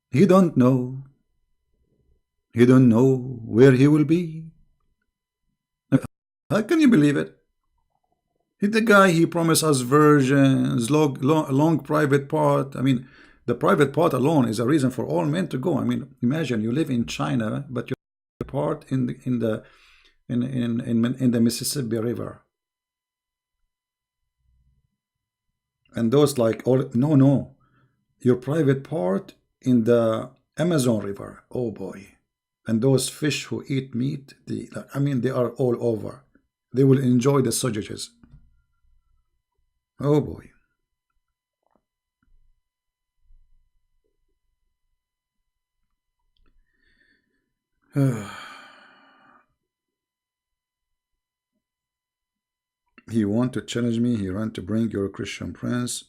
He don't know. He don't know where he will be. How can you believe it? The guy, he promised us virgins, long private part. I mean, the private part alone is a reason for all men to go. I mean, imagine you live in China, but your part in the Mississippi River, and those like all no, your private part in the Amazon River. Oh boy, and those fish who eat meat, I mean, they are all over. They will enjoy the sausages. Oh boy. He want to challenge me. He want to bring your Christian prince.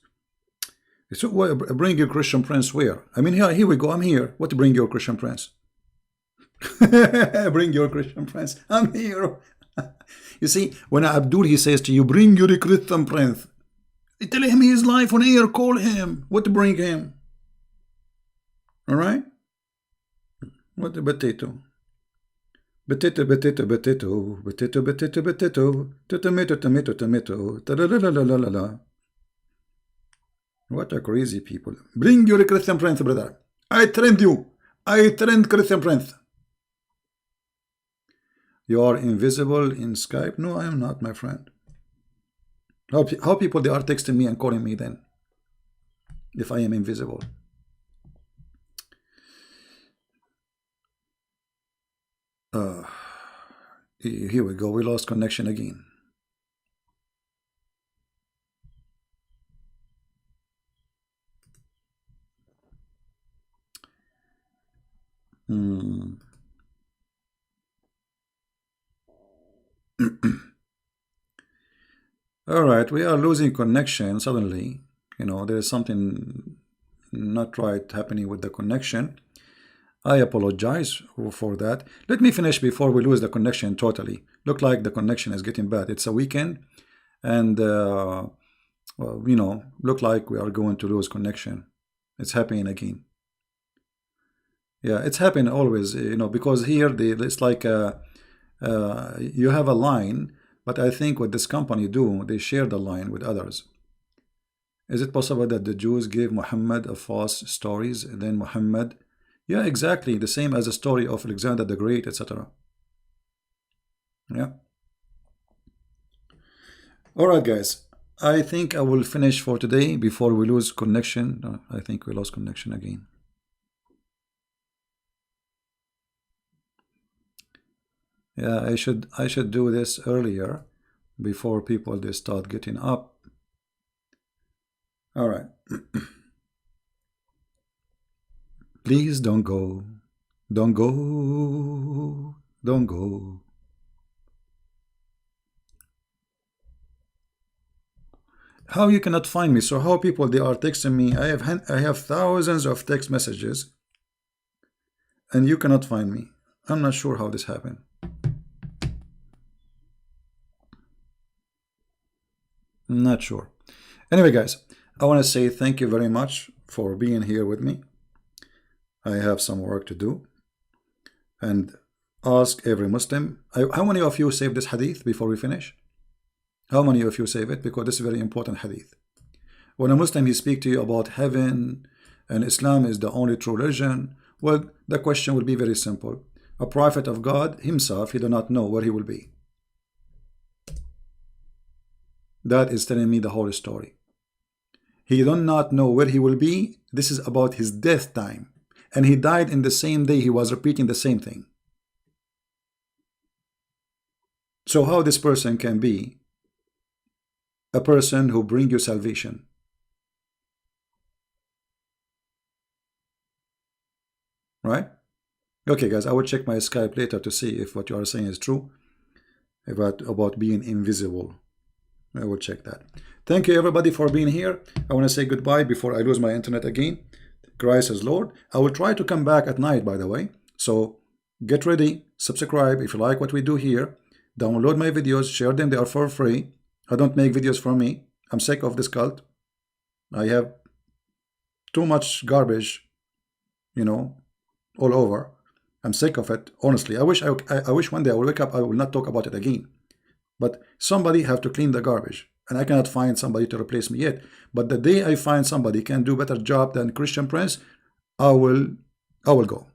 So bring your Christian prince where? I mean, here we go. I'm here. What to bring your Christian prince? Bring your Christian prince. I'm here. You see, when Abdul, he says to you, bring your Christian prince. Tell him his life on air. Call him. What to bring him? All right. What the potato? Potato, potato, potato, potato, potato, potato, tomato, tomato, tomato, ta la la la la la la. What a crazy people. Bring your Christian Prince, brother. I trained you. I trained Christian Prince. You are invisible in Skype? No, I am not, my friend. How people they are texting me and calling me then? If I am invisible. Here we go. We lost connection again. All right, we are losing connection suddenly. You know, there's something not right happening with the connection. I apologize for that. Let me finish before we lose the connection totally. Look like the connection is getting bad. It's a weekend, and you know, look like we are going to lose connection. It's happening again. Yeah, it's happening always. You know, because here it's like you have a line, but I think what this company do, they share the line with others. Is it possible that the Jews gave Muhammad a false stories, and then Muhammad? Yeah, exactly. The same as the story of Alexander the Great, etc. Yeah. All right, guys. I think I will finish for today before we lose connection. I think we lost connection again. Yeah, I should do this earlier before people they start getting up. All right. Please don't go. Don't go. Don't go. How you cannot find me? So how people they are texting me? I have thousands of text messages, and you cannot find me. I'm not sure how this happened. I'm not sure. Anyway, guys, I want to say thank you very much for being here with me. I have some work to do, and ask every Muslim. How many of you save this hadith before we finish? How many of you save it? Because this is a very important hadith. When a Muslim he speak to you about heaven and Islam is the only true religion, well, the question will be very simple. A prophet of God himself, he do not know where he will be. That is telling me the whole story. He do not know where he will be. This is about his death time. And he died in the same day. He was repeating the same thing. So how this person can be a person who bring you salvation? Right? Okay, guys, I will check my Skype later to see if what you are saying is true about being invisible. I will check that. Thank you, everybody, for being here. I want to say goodbye before I lose my internet again. Christ is Lord. I will try to come back at night, by the way. So get ready, subscribe if you like what we do here. Download my videos, share them. They are for free. I don't make videos for me. I'm sick of this cult. I have too much garbage, you know, all over. I'm sick of it. Honestly, I wish one day I will wake up. I will not talk about it again. But somebody have to clean the garbage, and I cannot find somebody to replace me yet. But the day I find somebody can do better job than Christian Prince, I will go.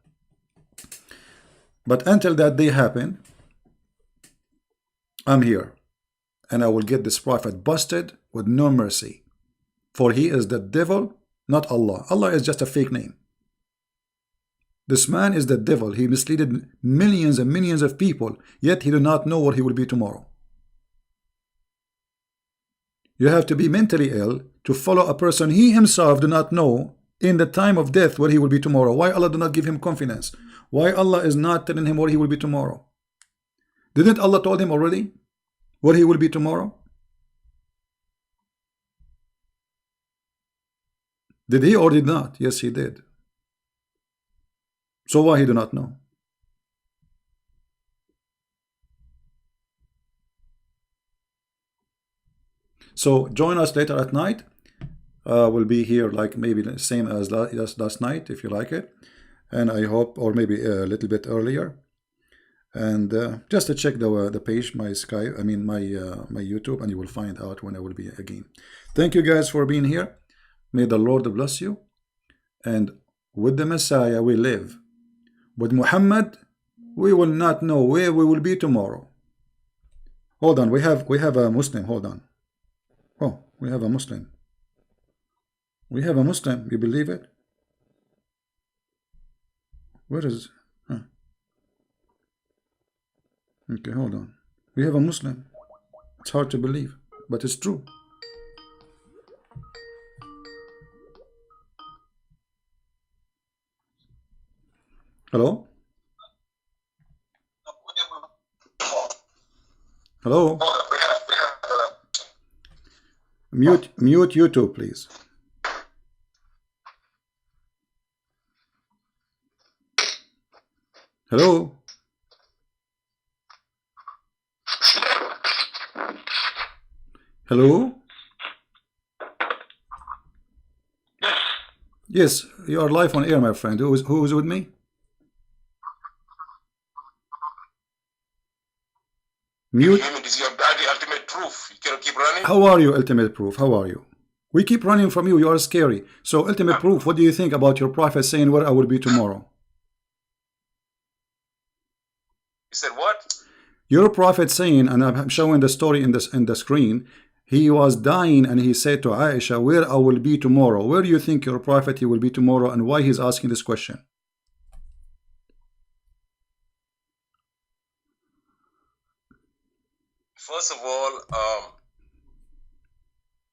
But until that day happen, I'm here, and I will get this prophet busted with no mercy, for he is the devil, not Allah. Allah is just a fake name. This man is the devil. He misled millions and millions of people, yet he do not know what he will be tomorrow. You have to be mentally ill to follow a person he himself do not know in the time of death where he will be tomorrow. Why Allah do not give him confidence? Why Allah is not telling him where he will be tomorrow? Didn't Allah told him already where he will be tomorrow? Did he or did not? Yes, he did. So why he do not know? So join us later at night. We'll be here like maybe the same as last night if you like it, and I hope, or maybe a little bit earlier. And just to check the page, my Skype, I mean my YouTube, and you will find out when I will be again. Thank you guys for being here. May the Lord bless you. And with the Messiah we live. With Muhammad we will not know where we will be tomorrow. Hold on, we have a Muslim. Hold on. Oh, we have a Muslim. We have a Muslim. You believe it? Where is? Huh. Okay, hold on. We have a Muslim. It's hard to believe, but it's true. Hello? Hello? Mute YouTube, please. Hello? Hello? Yes, you are live on air, my friend. Who is with me? Mute. It is your daddy, ultimate proof. You cannot keep running. How are you, ultimate proof? How are you? We keep running from you. You are scary. So, ultimate proof, what do you think about your prophet saying where I will be tomorrow? You said what? Your prophet saying, and I'm showing the story in the screen. He was dying and he said to Aisha, where I will be tomorrow. Where do you think your prophet he will be tomorrow, and why he's asking this question? First of all,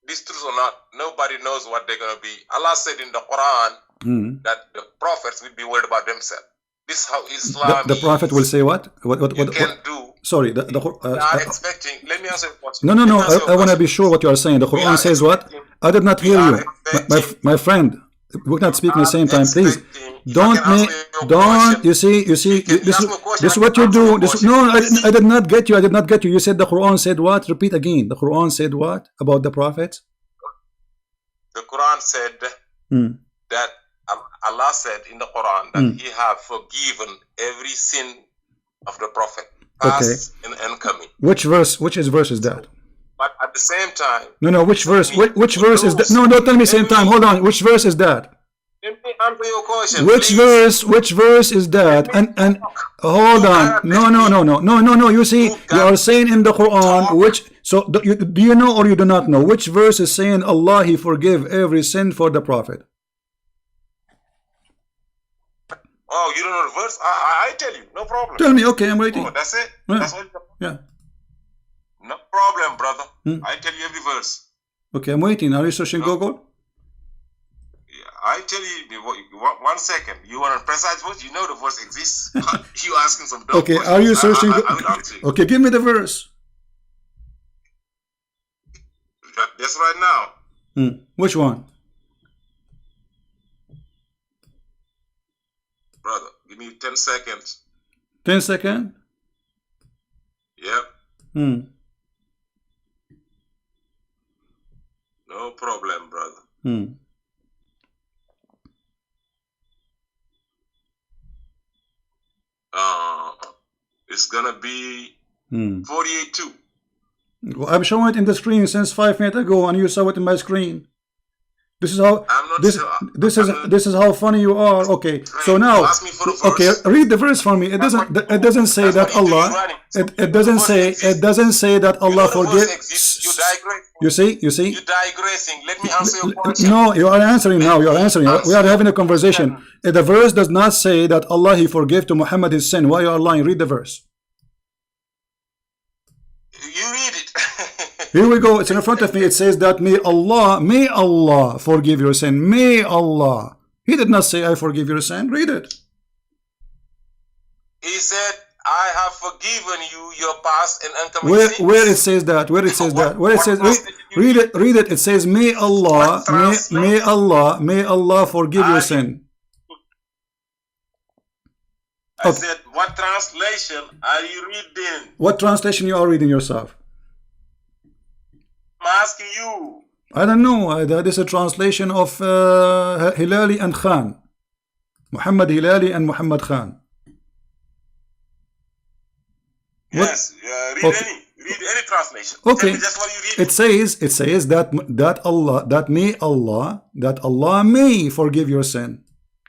this truth or not, nobody knows what they're going to be. Allah said in the Quran that the prophets will be worried about themselves. This is how Islam the prophet will say what? What can do. Sorry, expecting. Let me answer your question. No. I want to be sure what you are saying. The Quran says what? I did not hear you, my friend. We're not speaking at the same time. Please don't. You see. This is what you do. I did not get you. I did not get you. You said the Quran said what? Repeat again. The Quran said what about the prophets? The Quran said that Allah said in the Quran that He have forgiven every sin of the prophet, past and coming. Which verse is that? But at the same time, no. Which verse? Which verse is that? No, don't tell me same time. Hold on. Which verse is that? Let me answer your question. Which verse is that? And hold on. No. You see, you are saying in the Quran which. So do you know or you do not know which verse is saying Allah He forgive every sin for the prophet? Oh, you don't know the verse? I tell you, no problem. Tell me. Okay, I'm waiting. Oh, that's it. Yeah. That's all. Yeah. No problem, brother. I tell you every verse. Okay, I'm waiting. Are you searching Google? Yeah, I tell you, 1 second. You want a precise verse? You know the verse exists. You asking some dumb questions. Are you searching? I will answer you. Okay, give me the verse. That's right now. Which one? Brother, give me 10 seconds. 10 seconds? Yep. No problem, brother. It's gonna be 48:2. Well, I'm showing it in the screen since 5 minutes ago, and you saw it in my screen. This is how this is how funny you are. Okay, so now read the verse for me. It doesn't say that Allah. It doesn't say that Allah forgives. You see. You're digressing. Let me answer your question. No, you are answering now. You are answering. We are having a conversation. The verse does not say that Allah He forgave to Muhammad his sin. Why you are lying? Read the verse. You read it. Here we go. It's in front of me. It says that may Allah forgive your sin. May Allah. He did not say I forgive your sin. Read it. He said I have forgiven you your past and uncommitted sins. Where it says that? Where it says that? Where it says read it. Read it. It says may Allah may Allah forgive your sin. I said, what translation are you reading? What translation you are reading yourself? asking you. I don't know. That is a translation of Hilali and Khan. Muhammad Hilali and Muhammad Khan. Yes, read any translation. Okay. Just what you read. It says that Allah may forgive your sin.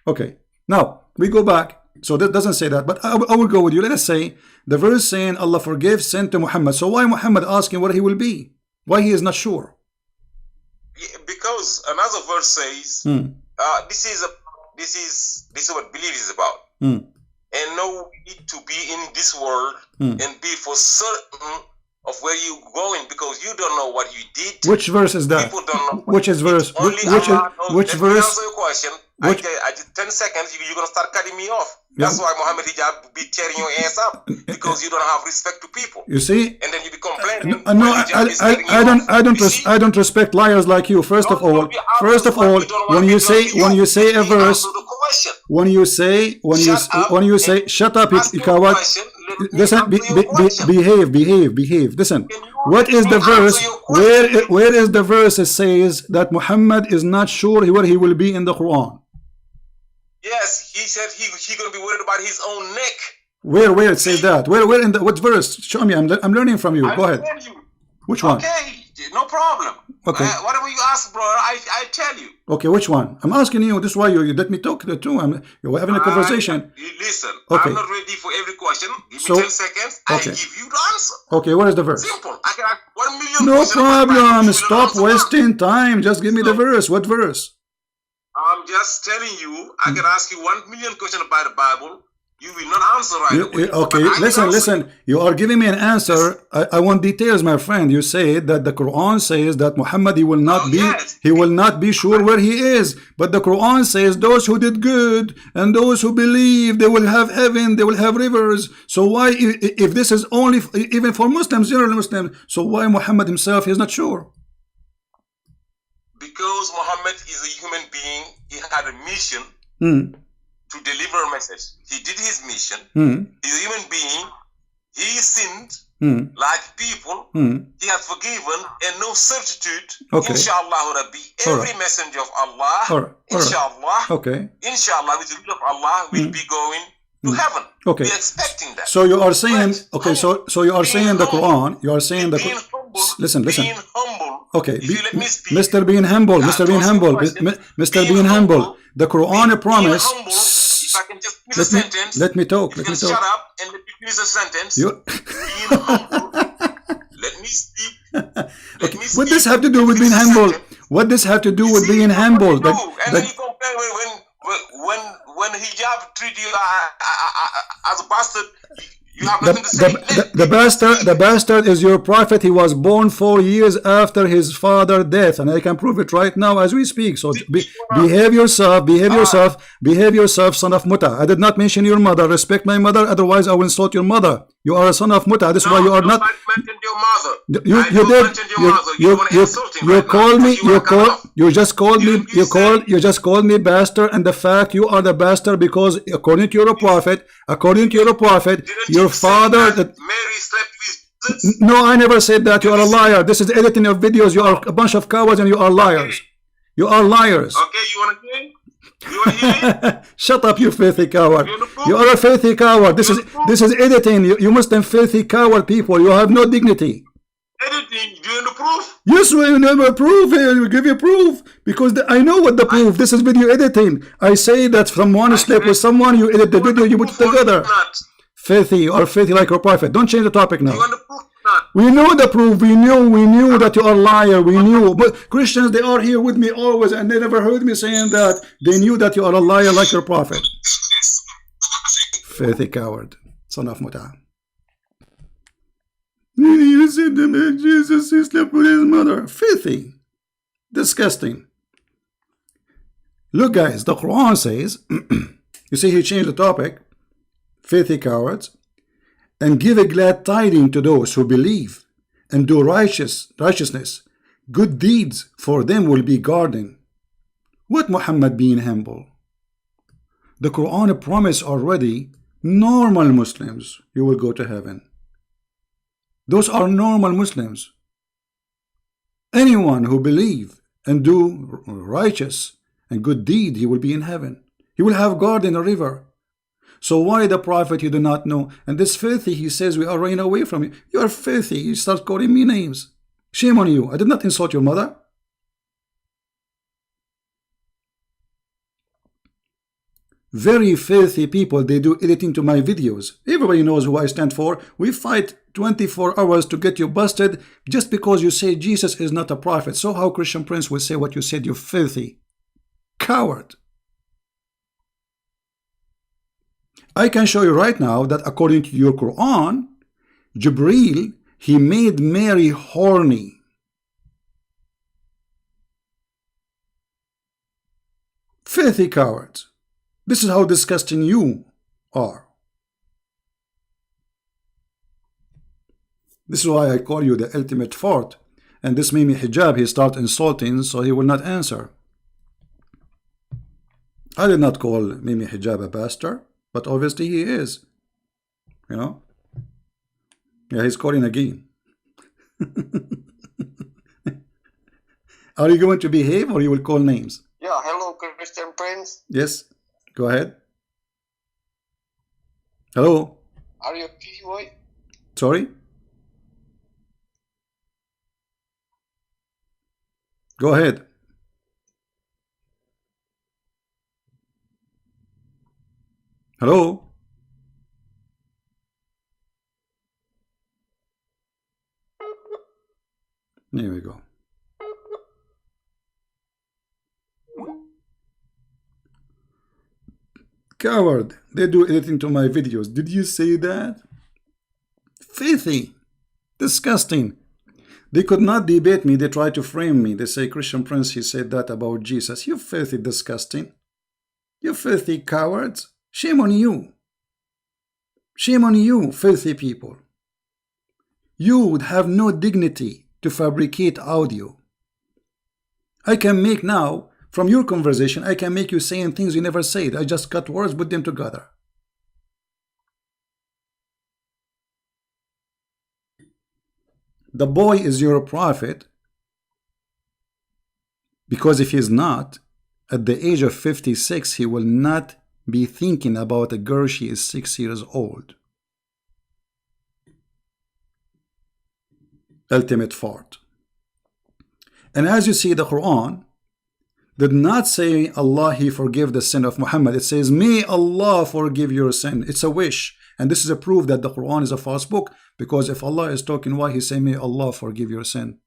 Okay. Now we go back. So that doesn't say that, but I will go with you. Let us say the verse saying Allah forgives sin to Muhammad. So why Muhammad asking what he will be? Why he is not sure? Because another verse says, this is what belief is about. And no need to be in this world and be for certain of where you going, because you don't know what you did. Which verse is that? People don't know. Which is verse? Which verse? Answer your question. I did 10 seconds. You're gonna start cutting me off. That's why Muhammad Hijab be tearing your ass up, because you don't have respect to people. You see? And then you be complaining. No, I don't respect liars like you. First of all, when you say a verse, when you say shut up, you coward. Listen, behave. Listen, what is the verse? Where is the verse that says that Muhammad is not sure where he will be in the Quran? Yes, he said he gonna be worried about his own neck. Where it says that? Where in the what verse? Show me. I'm learning from you. Go ahead. Which one? Okay, no problem. Okay. Whatever you ask, bro, I tell you. Okay, which one? I'm asking you. This is why you let me talk to you're having a conversation. Listen, okay. I'm not ready for every question. Give me 10 seconds. I give you the answer. Okay, what is the verse? Simple. I can ask 1 million no questions. problem. Stop wasting time. Just give me the verse. What verse? I'm just telling you, I can ask you 1 million questions about the Bible. You will not answer right away. Okay, listen. You are giving me an answer. I want details, my friend. You say that the Quran says that Muhammad he will not be sure where he is. But the Quran says those who did good and those who believe, they will have heaven, they will have rivers. So why, if this is only even for Muslims, general Muslims, so why Muhammad himself is not sure? Because Muhammad is a human being. He had a mission. To deliver a message. He did his mission. He's a human being. He sinned like people. He has forgiven and no substitute. Inshallah Rabbi. Every messenger of Allah, inshallah, inshallah, with the will of Allah, will be going to heaven. Okay. We're expecting that. So you are saying, okay, so you are saying the Quran, you are saying the Quran. Listen. Being humble. Okay, let me speak. Mr. Being humble, Mr. Being humble, Mr. Being humble. The Quran promise. If I can just finish a sentence. Let me talk. Shut up and let me finish a sentence. Being humble. Let me speak. Okay. What does have to do with being humble? What does have to do with being humble? And then you compare when hijab treat you as a bastard. You have nothing to say. The bastard is your prophet. He was born 4 years after his father's death, and I can prove it right now as we speak. So behave yourself, son of Muta. I did not mention your mother. Respect my mother, otherwise I will insult your mother. You are a son of Muta. This is why you are not. Mentioned your mother. You did. You just called me bastard, and the fact you are the bastard because according to your prophet, your father that Mary slept with. No, I never said that. You are a liar. This is editing of videos. You are a bunch of cowards and you are liars. You are liars. Okay, you want to hear? You want to hear? Shut up, you filthy coward. You are a filthy coward. This is editing. You Muslim filthy coward people. You have no dignity. Editing? Do you know proof? Yes, we never proof. We give you proof because I know what the proof. This is video editing. I say that someone slept with someone. You edit the video. You put it together. Filthy or filthy like your prophet. Don't change the topic now. You want the proof? We know the proof. We knew that you are a liar. We knew. But Christians, they are here with me always, and they never heard me saying that. They knew that you are a liar like your prophet. Filthy coward, son of Muta. You said that Jesus he slept with his mother. Filthy, disgusting. Look, guys, the Quran says. You see, he changed the topic. Filthy cowards. And give a glad tidings to those who believe and do righteousness. Good deeds for them will be guarding. What Muhammad being humble? The Quran promised already normal Muslims you will go to heaven. Those are normal Muslims. Anyone who believe and do righteous and good deed, he will be in heaven. He will have garden, a river. So why the prophet you do not know? And this filthy, he says, we are running away from you. You are filthy. You start calling me names. Shame on you. I did not insult your mother. Very filthy people, they do editing to my videos. Everybody knows who I stand for. We fight 24 hours to get you busted just because you say Jesus is not a prophet. So how Christian Prince will say what you said, you filthy coward? I can show you right now that according to your Quran, Jibreel, he made Mary horny. Filthy cowards. This is how disgusting you are. This is why I call you the ultimate fart. And this Mimi Hijab, he start insulting, so he will not answer. I did not call Mimi Hijab a bastard, but obviously he is. You know? Yeah, he's calling again. Are you going to behave or you will call names? Yeah, hello, Christian Prince. Yes, go ahead. Hello. Are you Pinoy? Sorry? Go ahead. Hello? There we go. Coward, they do editing to my videos. Did you say that? Filthy. Disgusting. They could not debate me. They try to frame me. They say, Christian Prince, he said that about Jesus. You filthy disgusting. You filthy cowards. Shame on you. Shame on you, filthy people. You would have no dignity to fabricate audio. I can make now, from your conversation, I can make you saying things you never said. I just cut words, put them together. The boy is your prophet, because if he's not, at the age of 56, he will not be thinking about a girl she is 6 years old. Ultimate fart. And as you see, the Quran did not say Allah he forgive the sin of Muhammad. It says may Allah forgive your sin. It's a wish, and this is a proof that the Quran is a false book, because if Allah is talking, why he say may Allah forgive your sin?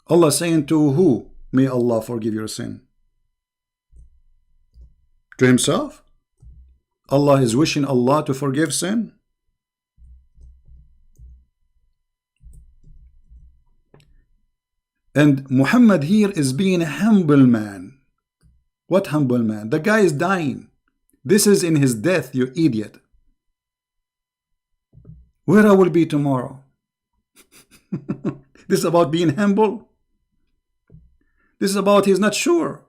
Allah saying to who may Allah forgive your sin? To himself? Allah is wishing Allah to forgive sin? And Muhammad here is being a humble man. What humble man? The guy is dying. This is in his death, you idiot. Where I will be tomorrow? This is about being humble. This is about he's not sure.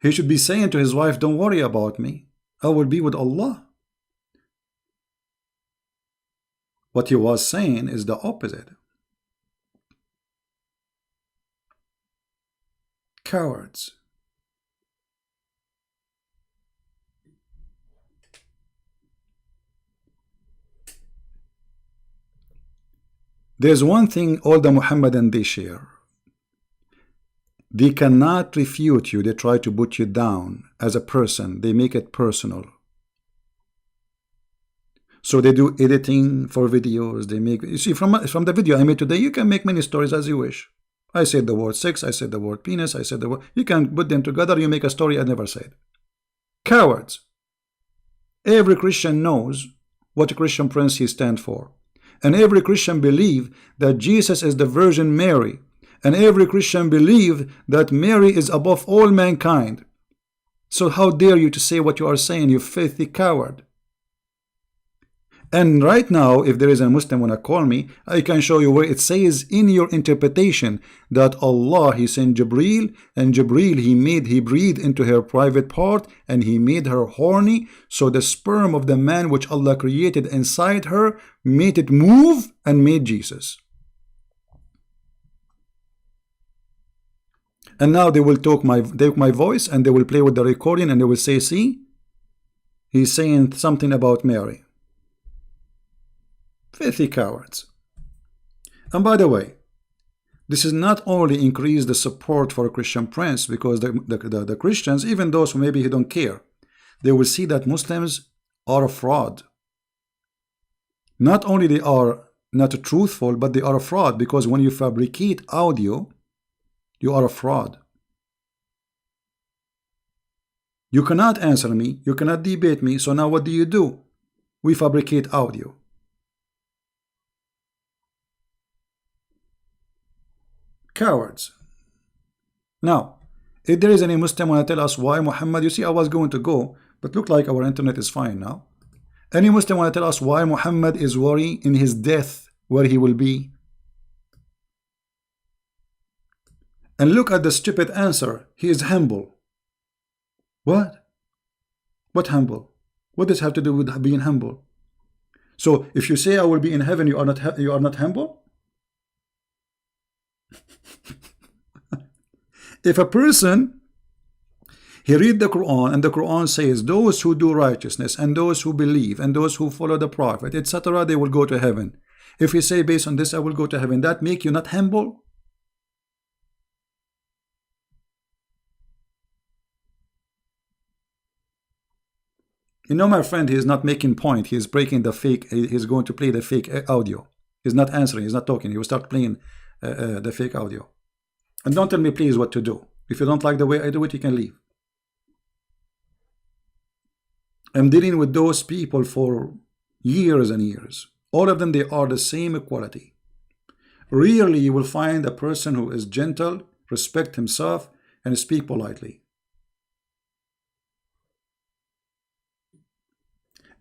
He should be saying to his wife, don't worry about me. I will be with Allah. What he was saying is the opposite. Cowards. There's one thing all the Muhammadan they share. They cannot refute you. They try to put you down as a person. They make it personal. So they do editing for videos. They make, you see, from the video I made today, you can make many stories as you wish. I said the word sex, I said the word penis, I said the word, you can put them together, you make a story I never said. Cowards. Every Christian knows what Christian Prince he stands for. And every Christian believe that Jesus is the Virgin Mary. And every Christian believe that Mary is above all mankind. So how dare you to say what you are saying, you filthy coward? And right now, if there is a Muslim wanna call me, I can show you where it says in your interpretation that Allah, He sent Jibreel, and Jibreel, He breathed into her private part, and He made her horny, so the sperm of the man which Allah created inside her made it move and made Jesus. And now they will take my voice and they will play with the recording and they will say, see, he's saying something about Mary. Filthy cowards. And by the way, this is not only increase the support for a Christian Prince, because the Christians, even those who maybe don't care, they will see that Muslims are a fraud. Not only they are not truthful, but they are a fraud, because when you fabricate audio, you are a fraud. You cannot answer me, you cannot debate me, so now what do? We fabricate audio. Cowards. Now, if there is any Muslim want to tell us why Muhammad, you see I was going to go, but look like our internet is fine now. Any Muslim want to tell us why Muhammad is worried in his death where he will be? And look at the stupid answer. He is humble. What? What humble? What does it have to do with being humble? So if you say I will be in heaven, you are not humble? If a person, he read the Quran and the Quran says those who do righteousness and those who believe and those who follow the Prophet, etc., they will go to heaven. If you say based on this I will go to heaven, that make you not humble? You know, my friend, he is not making point. He is breaking the fake. He is going to play the fake audio. He's not answering. He's not talking. He will start playing the fake audio. And don't tell me, please, what to do. If you don't like the way I do it, you can leave. I'm dealing with those people for years and years. All of them, they are the same quality. Rarely you will find a person who is gentle, respect himself, and speak politely.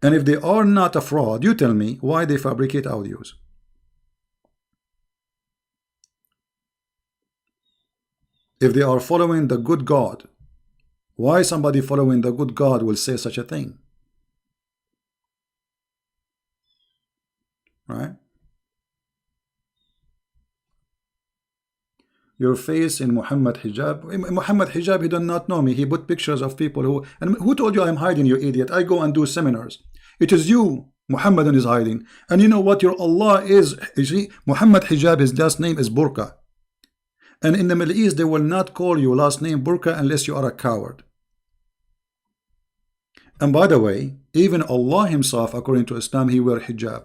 And if they are not a fraud, you tell me why they fabricate audios. If they are following the good God, why somebody following the good God will say such a thing? Right? Your face in Muhammad hijab. Muhammad hijab, he does not know me. He put pictures of people who... And who told you I'm hiding, you idiot? I go and do seminars. It is you, Muhammadan, is hiding. And you know what your Allah is? You see, Muhammad hijab, his last name is burqa. And in the Middle East, they will not call you last name burqa unless you are a coward. And by the way, even Allah himself, according to Islam, he wear hijab.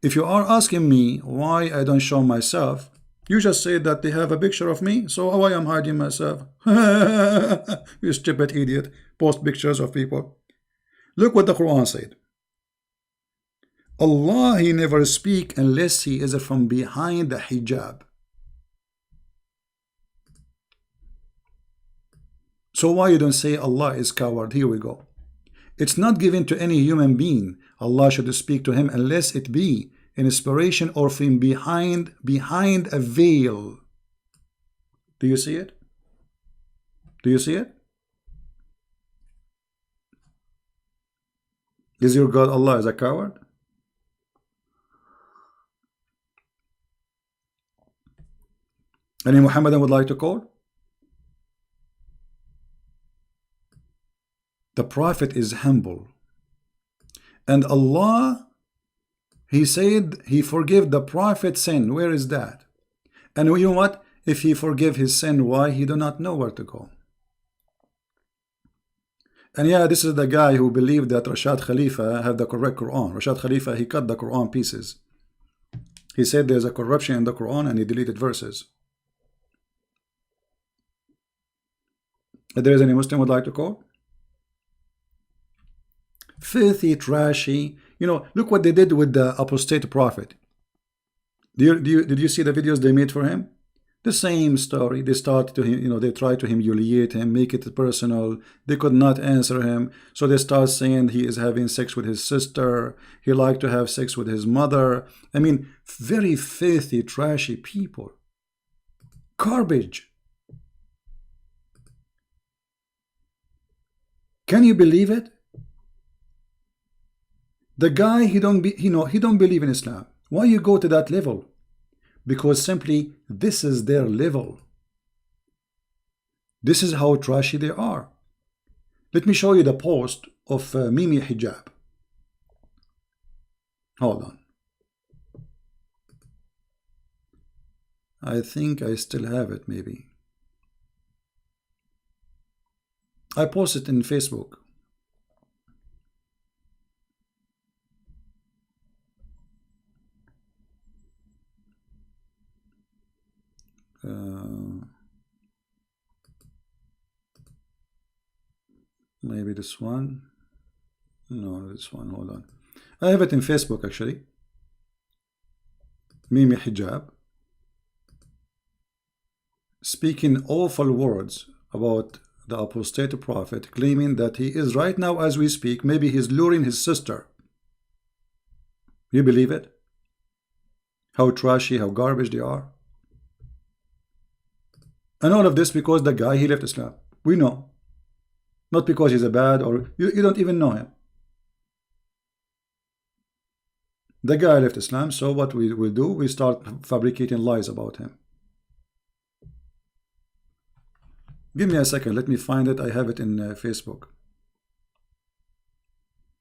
If you are asking me why I don't show myself, you just say that they have a picture of me, so why I'm hiding myself? You stupid idiot. Post pictures of people. Look what the Quran said. Allah, he never speak unless he is from behind the hijab. So why you don't say Allah is coward? Here we go. It's not given to any human being. Allah should speak to him unless it be an inspiration or from behind a veil. Do you see it? Do you see it? Is your God Allah is a coward? Any Muhammadan would like to call? The Prophet is humble. And Allah, he said he forgive the Prophet's sin. Where is that? And you know what? If he forgive his sin, why he do not know where to go? And yeah, this is the guy who believed that Rashad Khalifa had the correct Quran. Rashad Khalifa, he cut the Quran pieces. He said there's a corruption in the Quran and he deleted verses. If there is any Muslim would like to call? Filthy, trashy. You know, look what they did with the apostate prophet. Did you see the videos they made for him? The same story. They start to, they try to humiliate him, make it personal. They could not answer him, so they start saying he is having sex with his sister. He liked to have sex with his mother. I mean, very filthy, trashy people. Garbage. Can you believe it? The guy, he don't believe in Islam. Why you go to that level? Because simply this is their level. This is how trashy they are. Let me show you the post of Mimi Hijab. Hold on. I think I still have it, maybe. I posted in Facebook. Maybe this one. No, this one. Hold on. I have it in Facebook actually. Mimi Hijab speaking awful words about the apostate prophet, claiming that he is right now as we speak, maybe he's luring his sister. You believe it? How trashy, how garbage they are. And all of this because the guy, he left Islam. We know. Not because he's a bad, or you don't even know him. The guy left Islam, so what we will do, we start fabricating lies about him. Give me a second, let me find it. I have it in Facebook.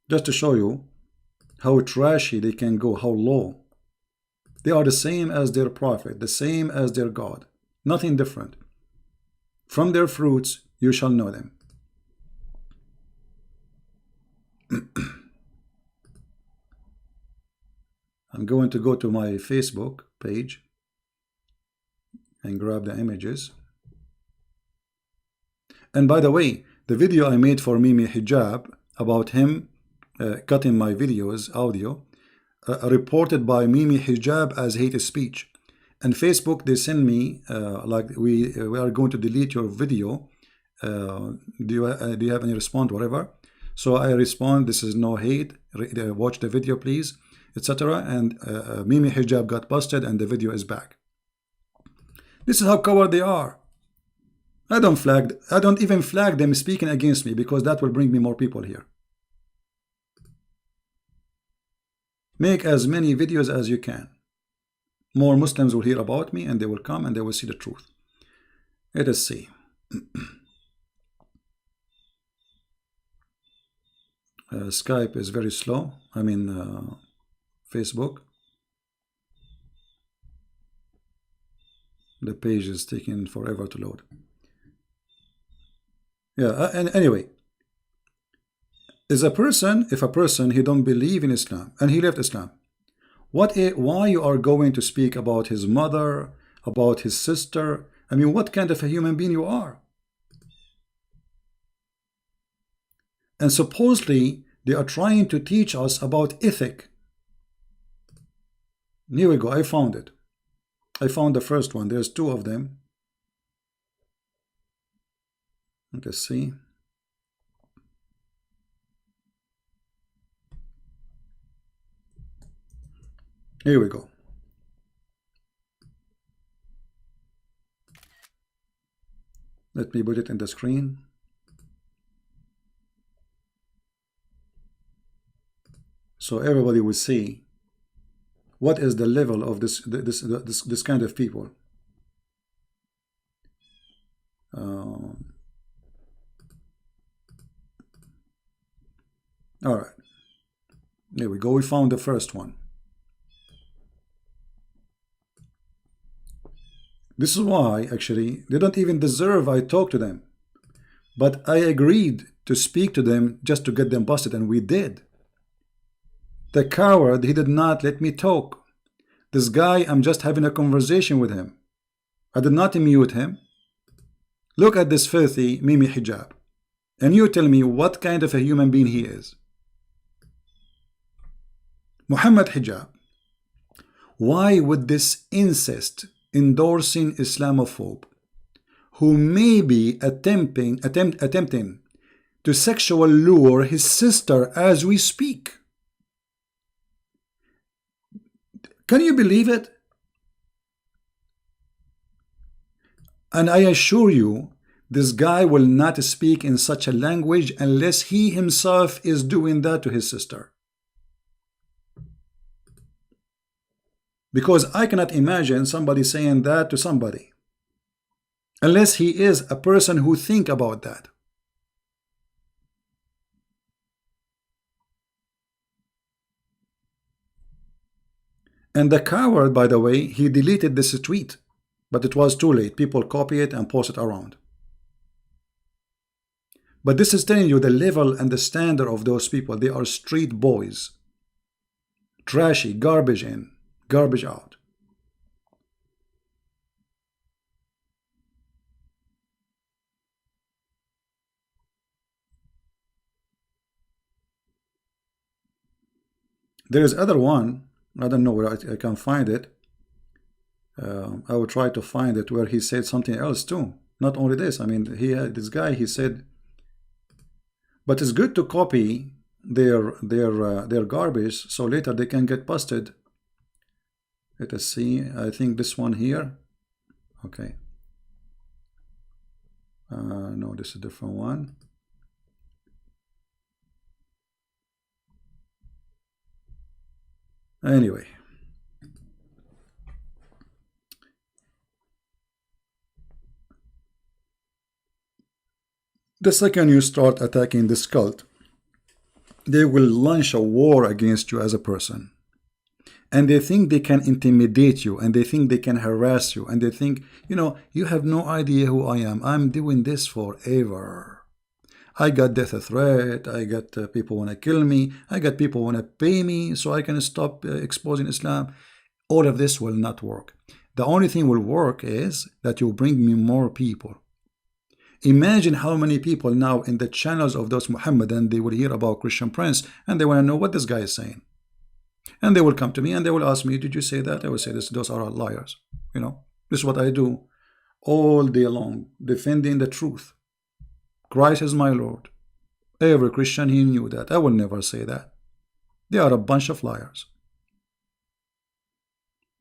Just to show you how trashy they can go, how low. They are the same as their prophet, the same as their God. Nothing different. From their fruits you shall know them. I'm going to go to my Facebook page and grab the images. And by the way, the video I made for Mimi Hijab about him cutting my videos, audio, reported by Mimi Hijab as hate speech. And Facebook, they send me like we are going to delete your video. Do you have any response, whatever? So I respond, this is no hate, watch the video please, etc. And Mimi Hijab got busted and the video is back. This is how coward they are. I don't even flag them speaking against me, because that will bring me more people here. Make as many videos as you can. More Muslims will hear about me and they will come and they will see the truth. Let us see. Skype is very slow. I mean Facebook. The page is taking forever to load. Yeah, and anyway, if a person he don't believe in Islam and he left Islam, why you are going to speak about his mother, about his sister? I mean, what kind of a human being you are? And supposedly they are trying to teach us about ethic. Here we go. I found it. I found the first one. There's two of them. Let's see. Here we go. Let me put it in the screen. So everybody will see what is the level of this kind of people. All right, there we go. We found the first one. This is why actually they don't even deserve I talk to them, but I agreed to speak to them just to get them busted, and we did. The coward, he did not let me talk. This guy, I'm just having a conversation with him. I did not mute him. Look at this filthy Mimi Hijab, and you tell me what kind of a human being he is. Muhammad Hijab. Why would this incest endorsing Islamophobe who may be attempting to sexual lure his sister as we speak. Can you believe it? And I assure you, this guy will not speak in such a language unless he himself is doing that to his sister. Because I cannot imagine somebody saying that to somebody unless he is a person who think about that. And the coward, by the way, he deleted this tweet, but it was too late. People copy it and post it around. But this is telling you the level and the standard of those people. They are street boys. Trashy, garbage in, garbage out. There is other one. I don't know where I can find it. I will try to find it where he said something else too. Not only this. I mean, this guy, he said, but it's good to copy their garbage so later they can get busted. Let us see. I think this one here. Okay. No, this is a different one. Anyway, the second you start attacking this cult, they will launch a war against you as a person. And they think they can intimidate you, and they think they can harass you, and they think, you know, you have no idea who I am. I'm doing this forever. I got death threat, I got people want to kill me, I got people want to pay me so I can stop exposing Islam. All of this will not work. The only thing will work is that you bring me more people. Imagine how many people now in the channels of those Muhammadan, they will hear about Christian Prince and they want to know what this guy is saying. And they will come to me and they will ask me, did you say that? I will say, those are all liars. You know, this is what I do all day long, defending the truth. Christ is my Lord. Every Christian, he knew that. I will never say that. They are a bunch of liars.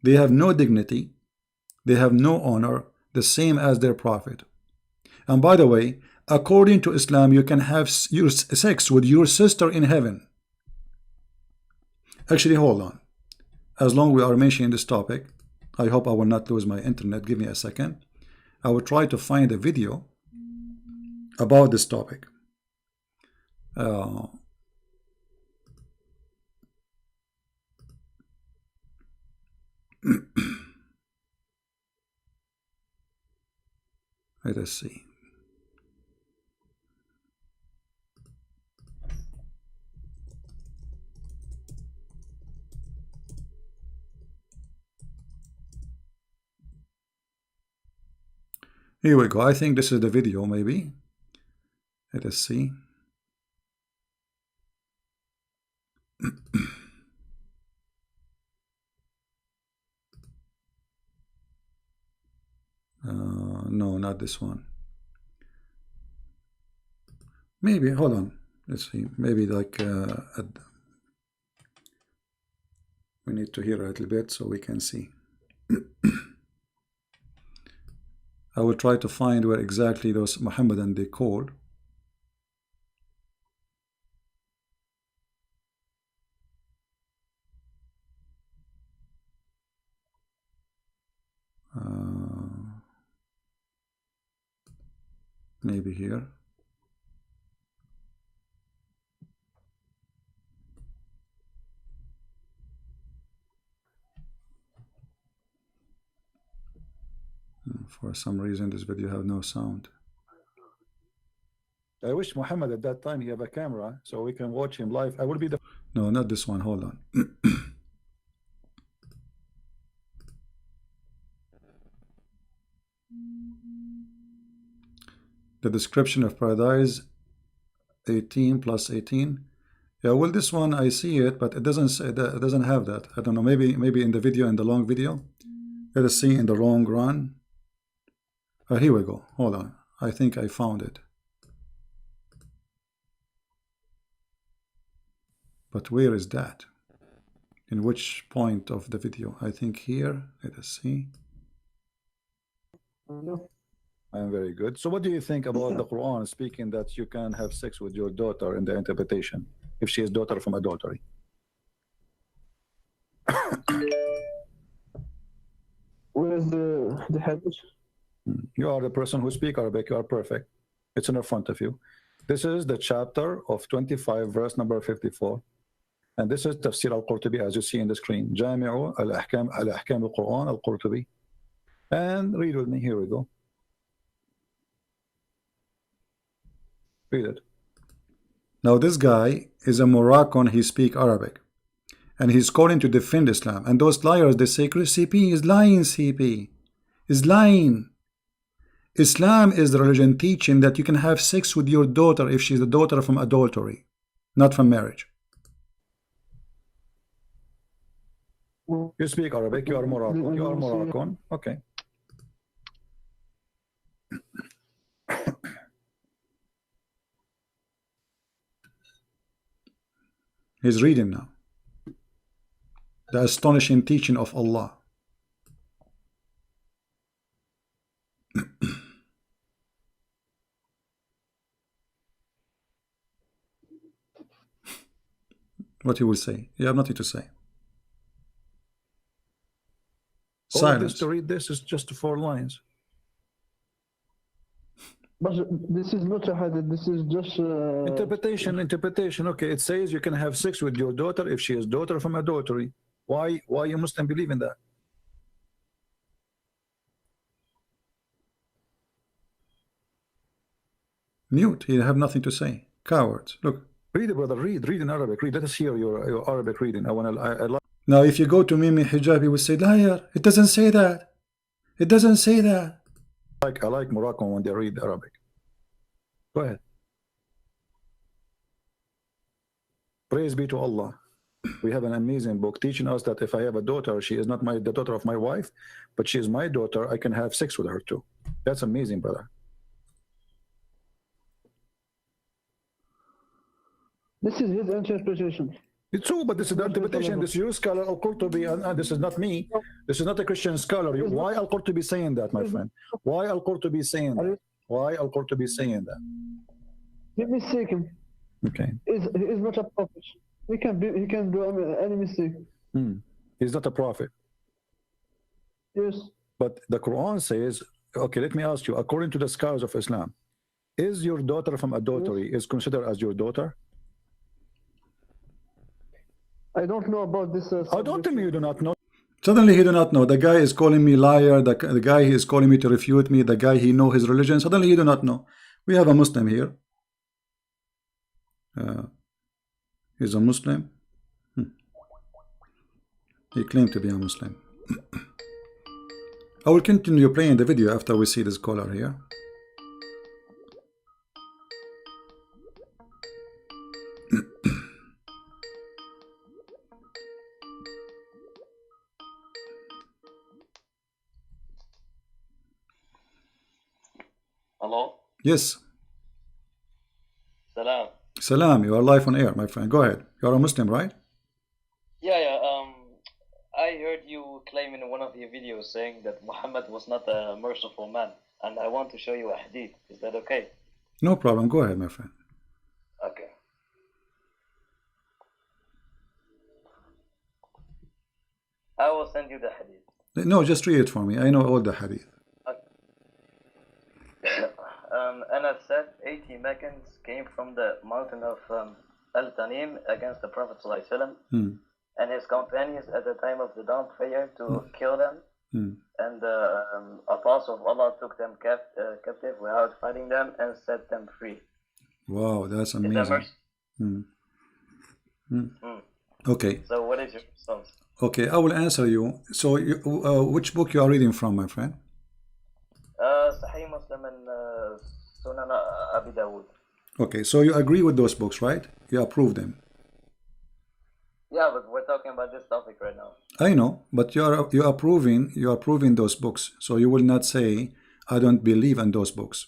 They have no dignity. They have no honor, the same as their prophet. And by the way, according to Islam, you can have your sex with your sister in heaven. Actually, hold on. As long as we are mentioning this topic, I hope I will not lose my internet. Give me a second. I will try to find a video about this topic. Let us see. Here we go. I think this is the video, maybe. Let us see. No, not this one. Maybe, hold on. Let's see. Maybe like we need to hear a little bit so we can see. I will try to find where exactly those Muhammadan they called. Maybe here. For some reason, this video have no sound. I wish Muhammad at that time he have a camera so we can watch him live. I will be the... No, not this one. Hold on. The description of paradise 18 plus 18. Yeah, well, this one I see it, but it doesn't say that. It doesn't have that. I don't know. Maybe in the video, in the long video, Let us see in the long run. Here we go. Hold on. I think I found it. But where is that? In which point of the video? I think here. Let us see. I am very good. So what do you think about the Quran speaking that you can have sex with your daughter in the interpretation if she is daughter from adultery? Where's the hadith? You are the person who speaks Arabic. You are perfect. It's in front of you. This is the chapter of 25, verse number 54. And this is Tafsir al-Qurtubi, as you see in the screen. Jami'u al-Ahkam al-Quran al-Qurtubi. And read with me. Here we go. Read it. Now this guy is a Moroccan. He speaks Arabic. And he's calling to defend Islam. And those liars, they say, CP is lying, CP. Is lying. Islam is the religion teaching that you can have sex with your daughter if she's a daughter from adultery, not from marriage. You speak Arabic, you are Moroccan. You are Moroccan. Okay. He's reading now. The astonishing teaching of Allah. What he will say? You have nothing to say. Silence. To read this is just 4 lines. But this is not a hadith. This is just interpretation. Interpretation. Okay, it says you can have sex with your daughter if she is daughter from adultery. Why you Muslim believe in that? Mute. You have nothing to say. Cowards. Look. Read it, brother. Read in Arabic. Read. Let us hear your Arabic reading. I like. Now, if you go to Mimi Hijab, he will say, liar. It doesn't say that. It doesn't say that. I like Moroccan when they read Arabic. Go ahead. Praise be to Allah. We have an amazing book teaching us that if I have a daughter, she is not the daughter of my wife, but she is my daughter, I can have sex with her too. That's amazing, brother. This is his interpretation. It's true, but this is the interpretation. This is your scholar Al-Qurtubi, and this is not me. This is not a Christian scholar. Why Al-Qurtubi saying that, my friend? Why Al-Qurtubi saying that? Why Al-Qurtubi saying that? He mistaken. Okay. He is not a prophet. He can do any mistake. He's not a prophet. Yes. But the Quran says, okay, let me ask you, according to the scholars of Islam, is your daughter from adultery is considered as your daughter? I don't know about this. Don't tell me you do not know. Suddenly he do not know. The guy is calling me liar. The guy he is calling me to refute me. The guy he know his religion. Suddenly he do not know. We have a Muslim here. He's a Muslim. He claimed to be a Muslim. I will continue playing the video after we see this caller here. Hello? Yes. Salam. Salam, you are live on air, my friend. Go ahead. You are a Muslim, right? Yeah. I heard you claim in one of your videos saying that Muhammad was not a merciful man, and I want to show you a hadith. Is that okay? No problem. Go ahead, my friend. Okay. I will send you the hadith. No, just read it for me. I know all the hadith. Anas said 80 Meccans came from the mountain of Al-Tanim against the Prophet ﷺ and his companions at the time of the dawn prayer to kill them. And the apostle of Allah took them captive without fighting them and set them free. Wow, that's amazing. Okay. So what is your response? Okay, I will answer you. So which book you are reading from, my friend? Sahih Muslim and Sunan Abi Dawud. Okay, so you agree with those books, right? You approve them. Yeah, but we're talking about this topic right now. I know, but you are proving those books. So you will not say I don't believe in those books.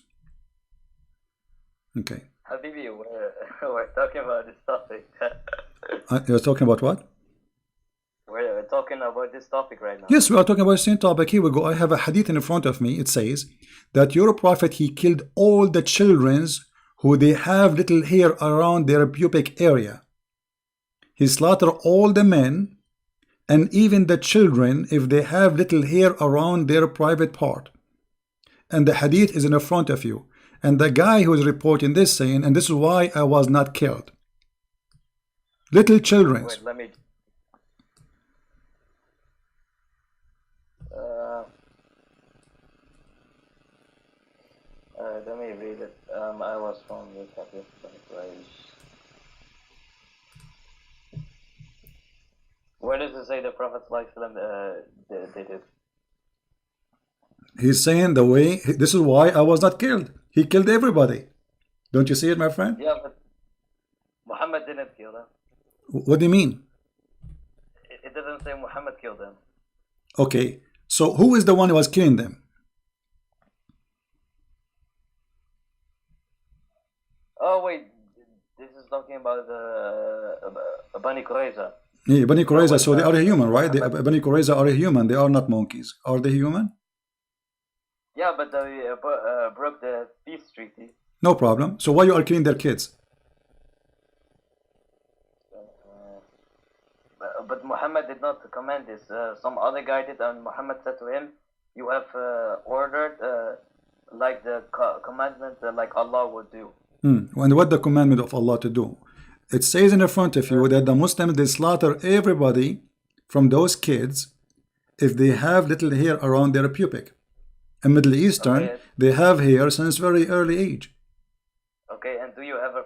Okay. Habibi, we're talking about this topic. You're talking about what? We're talking about this topic right now. Yes, we are talking about the same topic. Here we go. I have a hadith in front of me. It says that your prophet, he killed all the children who they have little hair around their pubic area. He slaughtered all the men and even the children if they have little hair around their private part. And the hadith is in the front of you. And the guy who is reporting this saying, and this is why I was not killed. Little children. Wait, let me read it. I was from the topic. Where does it say the Prophet did it? He's saying the way, this is why I was not killed. He killed everybody. Don't you see it, my friend? Yeah, but Muhammad didn't kill them. What do you mean? It doesn't say Muhammad killed them. Okay, so who is the one who was killing them? Oh wait, this is talking about Bani Qurayza. Yeah, Bani Qurayza, so they are a human, right? Bani Qurayza are a human. They are not monkeys. Are they human? Yeah, but they broke the peace treaty. No problem. So why you are killing their kids? But Muhammad did not command this. Some other guy did, and Muhammad said to him, "You have ordered like the commandment like Allah would do." And what the commandment of Allah to do? It says in the front of you that the Muslims, they slaughter everybody from those kids if they have little hair around their pubic. In Middle Eastern, okay, they have hair since very early age. Okay, and do you have a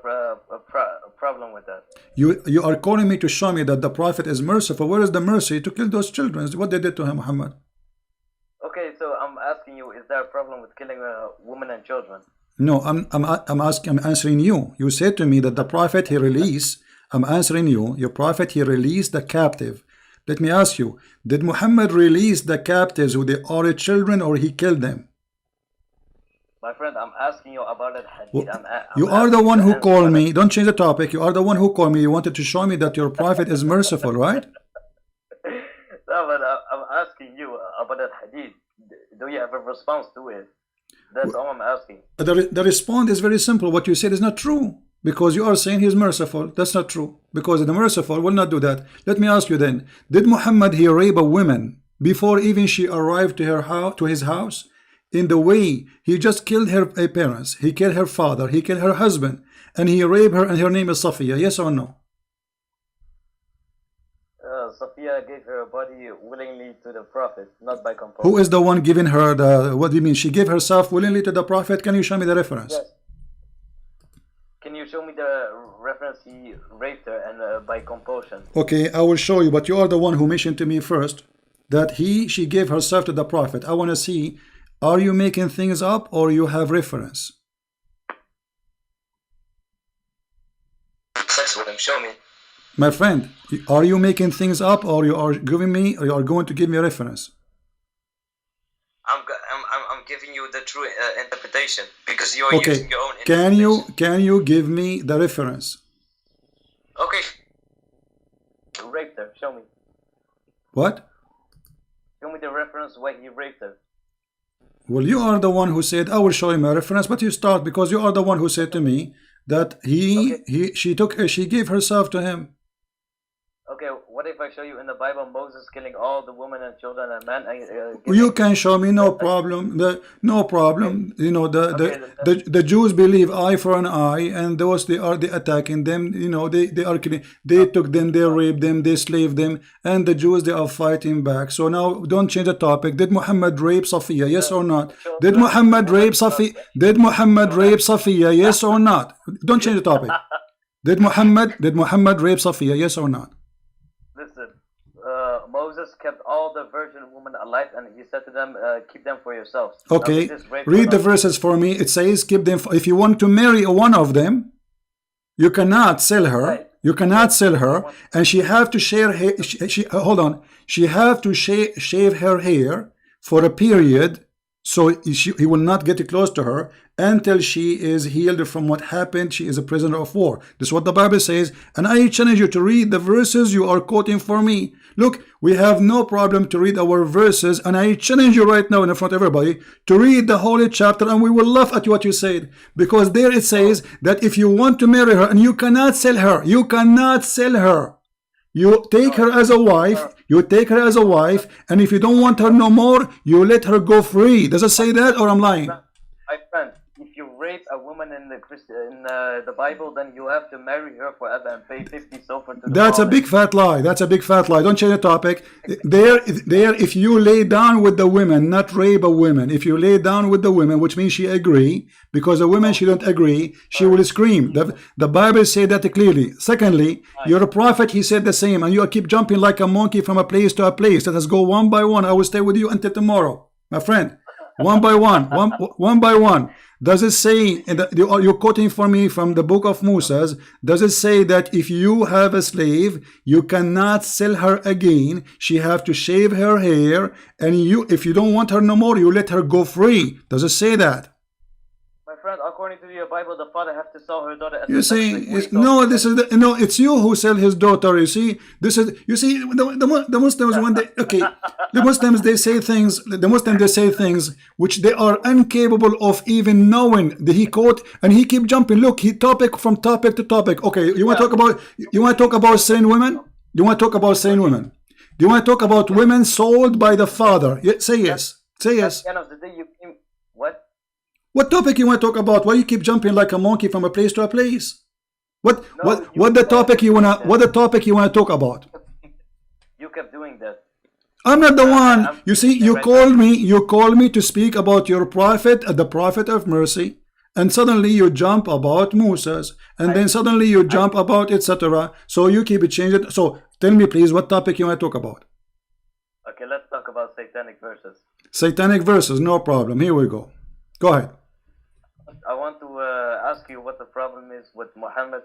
problem with that? You are calling me to show me that the Prophet is merciful. Where is the mercy to kill those children? What they did to him, Muhammad? Okay, so I'm asking you, is there a problem with killing women and children? No, I'm answering you. You said to me that the Prophet, he released. I'm answering you. Your Prophet, he released the captive. Let me ask you, did Muhammad release the captives who they are children, or he killed them? My friend, I'm asking you about that hadith. You are the one who called me. Don't change the topic. You are the one who called me. You wanted to show me that your Prophet is merciful, right? No, but I'm asking you about that hadith. Do you have a response to it? That's all I'm asking. The response is very simple. What you said is not true. Because you are saying he's merciful. That's not true. Because the merciful will not do that. Let me ask you then. Did Muhammad, he rape a woman before even she arrived to her house, to his house? In the way he just killed her parents. He killed her father. He killed her husband. And he raped her, and her name is Safiya. Yes or no? Safiya gave her body willingly to the Prophet, not by compulsion. Who is the one giving her the, what do you mean? She gave herself willingly to the Prophet? Can you show me the reference? Yes. Can you show me the reference he raped her and by compulsion? Okay, I will show you, but you are the one who mentioned to me first that she gave herself to the Prophet. I want to see, are you making things up or you have reference? Sex with him, show me. My friend, are you making things up or you are giving me, or you are going to give me a reference? I'm giving you the true interpretation because you are using your own interpretation. Can you give me the reference? Okay. Raped her. Show me. What? Show me the reference where he raped her. Well, you are the one who said I will show him a reference, but you start because you are the one who said to me that she gave herself to him. Okay, what if I show you in the Bible Moses killing all the women and children and men? You can show me, no problem. No problem. You know, the Jews believe eye for an eye, and those they attacking them. You know, they are killing. They took them, they raped them, they slaved them, and the Jews, they are fighting back. So now don't change the topic. Did Muhammad rape Safiya? Yes or not? Did Muhammad rape Safiya? Did Muhammad rape Safiya? Yes or not? Don't change the topic. Did Muhammad rape Safiya? Yes or not? Listen, Moses kept all the virgin women alive, and he said to them, keep them for yourselves. Okay, read the verses for me. It says, keep them, if you want to marry one of them, you cannot sell her. Right. You cannot sell her, and she have to share hold on. She have to shave her hair for a period, so he will not get close to her until she is healed from what happened. She is a prisoner of war. This is what the Bible says, and I challenge you to read the verses you are quoting for me. Look, we have no problem to read our verses, and I challenge you right now in front of everybody to read the holy chapter, and we will laugh at what you said, because there it says that if you want to marry her, and you cannot sell her, you cannot sell her. You take her as a wife, and if you don't want her no more, you let her go free. Does it say that, or I'm lying? My friend, if you rape a woman in the Bible, then you have to marry her forever and pay 50 silver to the That's a big fat lie. That's a big fat lie. Don't change the topic. There, if you lay down with the women, not rape a woman. If you lay down with the women, which means she agree, because the women she don't agree, she will scream. The Bible said that clearly. Secondly, you're a prophet. He said the same, and you keep jumping like a monkey from a place to a place. Let us go one by one. I will stay with you until tomorrow, my friend. One by one, one by one. Does it say, you're quoting for me from the book of Moses, does it say that if you have a slave, you cannot sell her again? She have to shave her hair, and if you don't want her no more, you let her go free. Does it say that? My friend, according to your Bible, the father has to sell her daughter. You see, no, it's you who sell his daughter. You see, the Muslims, when they, okay, the Muslims, they say things which they are incapable of even knowing. He quote, and he keep jumping. Look, he topic from topic to topic. Okay, you want to talk about selling women? You want to talk about selling women? Do you want to talk about women sold by the father? Say yes. Say yes. At the end of the day, you came, what? What topic you want to talk about? Why you keep jumping like a monkey from a place to a place? What the topic you wanna talk about? You kept doing that. I'm not the one. You see, you called me to speak about your prophet, the prophet of mercy, and suddenly you jump about Moses, and then suddenly you jump about etc. So you keep changing. So tell me please, what topic you want to talk about? Okay, let's talk about satanic verses. Satanic verses, no problem. Here we go. Go ahead. I want to ask you what the problem is with Muhammad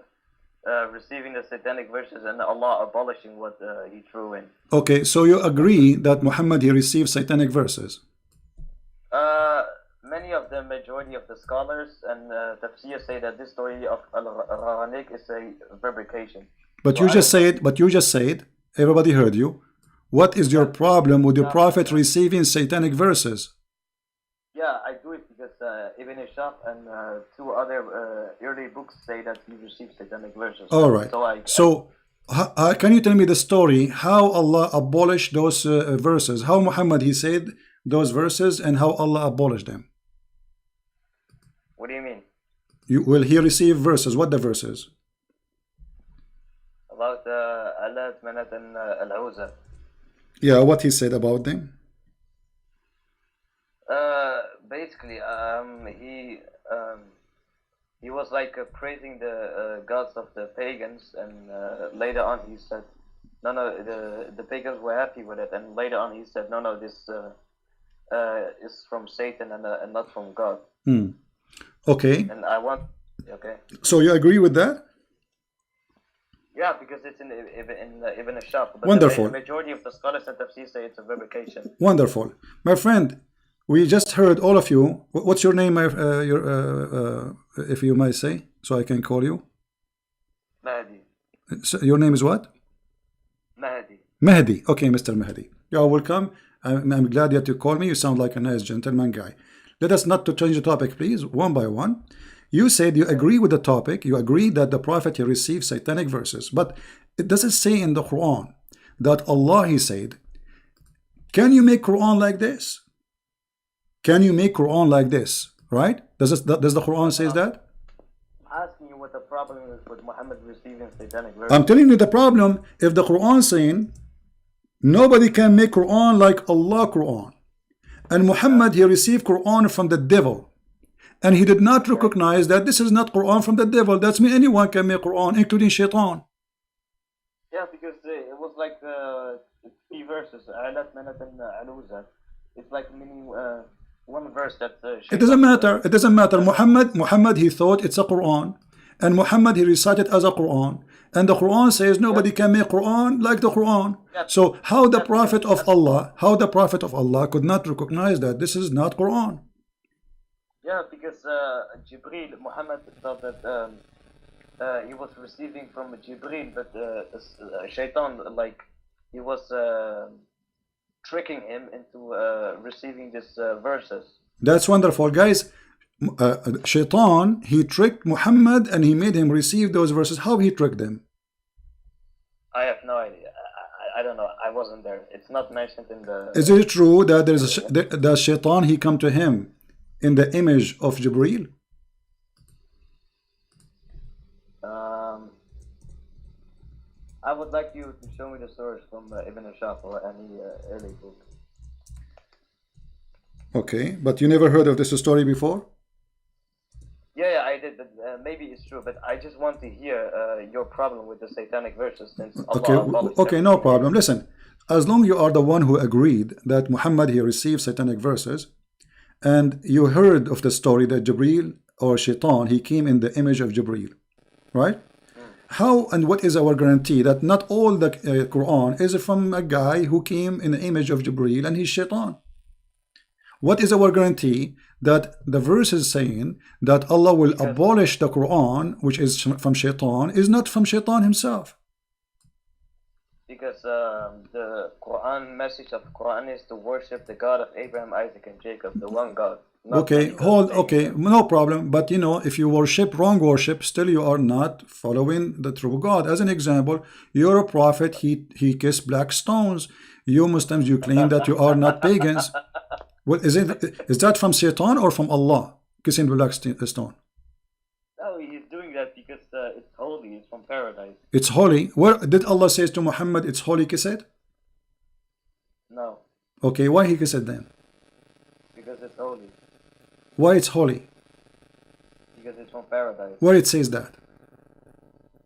receiving the satanic verses and Allah abolishing what he threw in. Okay, so you agree that Muhammad, he received satanic verses? Many of the majority of the scholars and tafsir say that this story of Al-Gharanik is a fabrication. But you just said, everybody heard you. What is your problem with the prophet receiving satanic verses? Yeah, I do it because Ibn Ishaq and two other early books say that he received satanic verses. All right. So can you tell me the story, how Allah abolished those verses? How Muhammad, he said those verses, and how Allah abolished them? What do you mean? Will he receive verses? What the verses? About Alat, Manat, and Al-Uzza. Yeah, what he said about them? Basically, he was like praising the gods of the pagans, and later on he said, no, the pagans were happy with it, and later on he said, no, this is from Satan and not from God. Okay. And I want, okay. So you agree with that? Yeah, because it's in Ibn Ishaq. But wonderful. The majority of the scholars and tafsir say it's a fabrication. Wonderful, my friend. We just heard all of you. What's your name? If you might say, so I can call you. Mahdi. So your name is what? Mahdi. Mahdi. Okay, Mr. Mahdi. You are welcome. I'm glad that you called me. You sound like a nice gentleman guy. Let us not to change the topic, please, one by one. You said you agree with the topic. You agree that the prophet, he received satanic verses, but it doesn't say in the Quran that Allah, he said, can you make Quran like this? Can you make Quran like this? Right? Does the Quran says that? I'm asking you what the problem is with Muhammad receiving satanic verses. I'm telling you the problem. If the Quran saying nobody can make Quran like Allah Quran, and Muhammad, he received Quran from the devil, and he did not recognize that this is not Quran from the devil. That's me. Anyone can make Quran, including Shaitan. Yeah, because it was like 3 verses. Alat, Manat, and Al-Uzza. It's like meaning one verse that. It doesn't matter. It doesn't matter. Muhammad, he thought it's a Quran, and Muhammad, he recited as a Quran, And the Quran says nobody can make Quran like the Quran. So how the Prophet of Allah could not recognize that this is not Quran? Yeah, because Jibril, Muhammad thought that he was receiving from Jibril, but Shaitan, like, he was tricking him into receiving these verses. That's wonderful, guys. Shaitan, he tricked Muhammad and he made him receive those verses. How he tricked them? I have no idea. I don't know. I wasn't there. It's not mentioned in the... Is it true that that Shaitan, he come to him in the image of Jibril? I would like you to show me the source from Ibn Ashaf or any early book. Okay, but you never heard of this story before? Yeah, I did, but maybe it's true. But I just want to hear your problem with the satanic verses, since Allah okay, no problem. Listen, as long you are the one who agreed that Muhammad he received satanic verses, and you heard of the story that Jibril or Shaitan he came in the image of Jibril, right? How and what is our guarantee that not all the Quran is from a guy who came in the image of Jibril and he's Shaitan? What is our guarantee that the verse is saying that Allah will abolish the Quran, which is from Shaitan, is not from Shaitan himself? Because the Quran message of Quran is to worship the God of Abraham, Isaac, and Jacob, the one God. Okay, no problem. But you know, if you worship wrong worship, still you are not following the true God. As an example, you're a prophet, he kissed black stones. You Muslims, you claim that you are not pagans. What is it? Is that from Shaitan or from Allah kissing the black stone? No, he's doing that because it's holy. It's from paradise. It's holy. Where did Allah say to Muhammad, it's holy, kiss it? No. Okay, why he kiss it then? Because it's holy. Why it's holy? Because it's from paradise. Where it says that?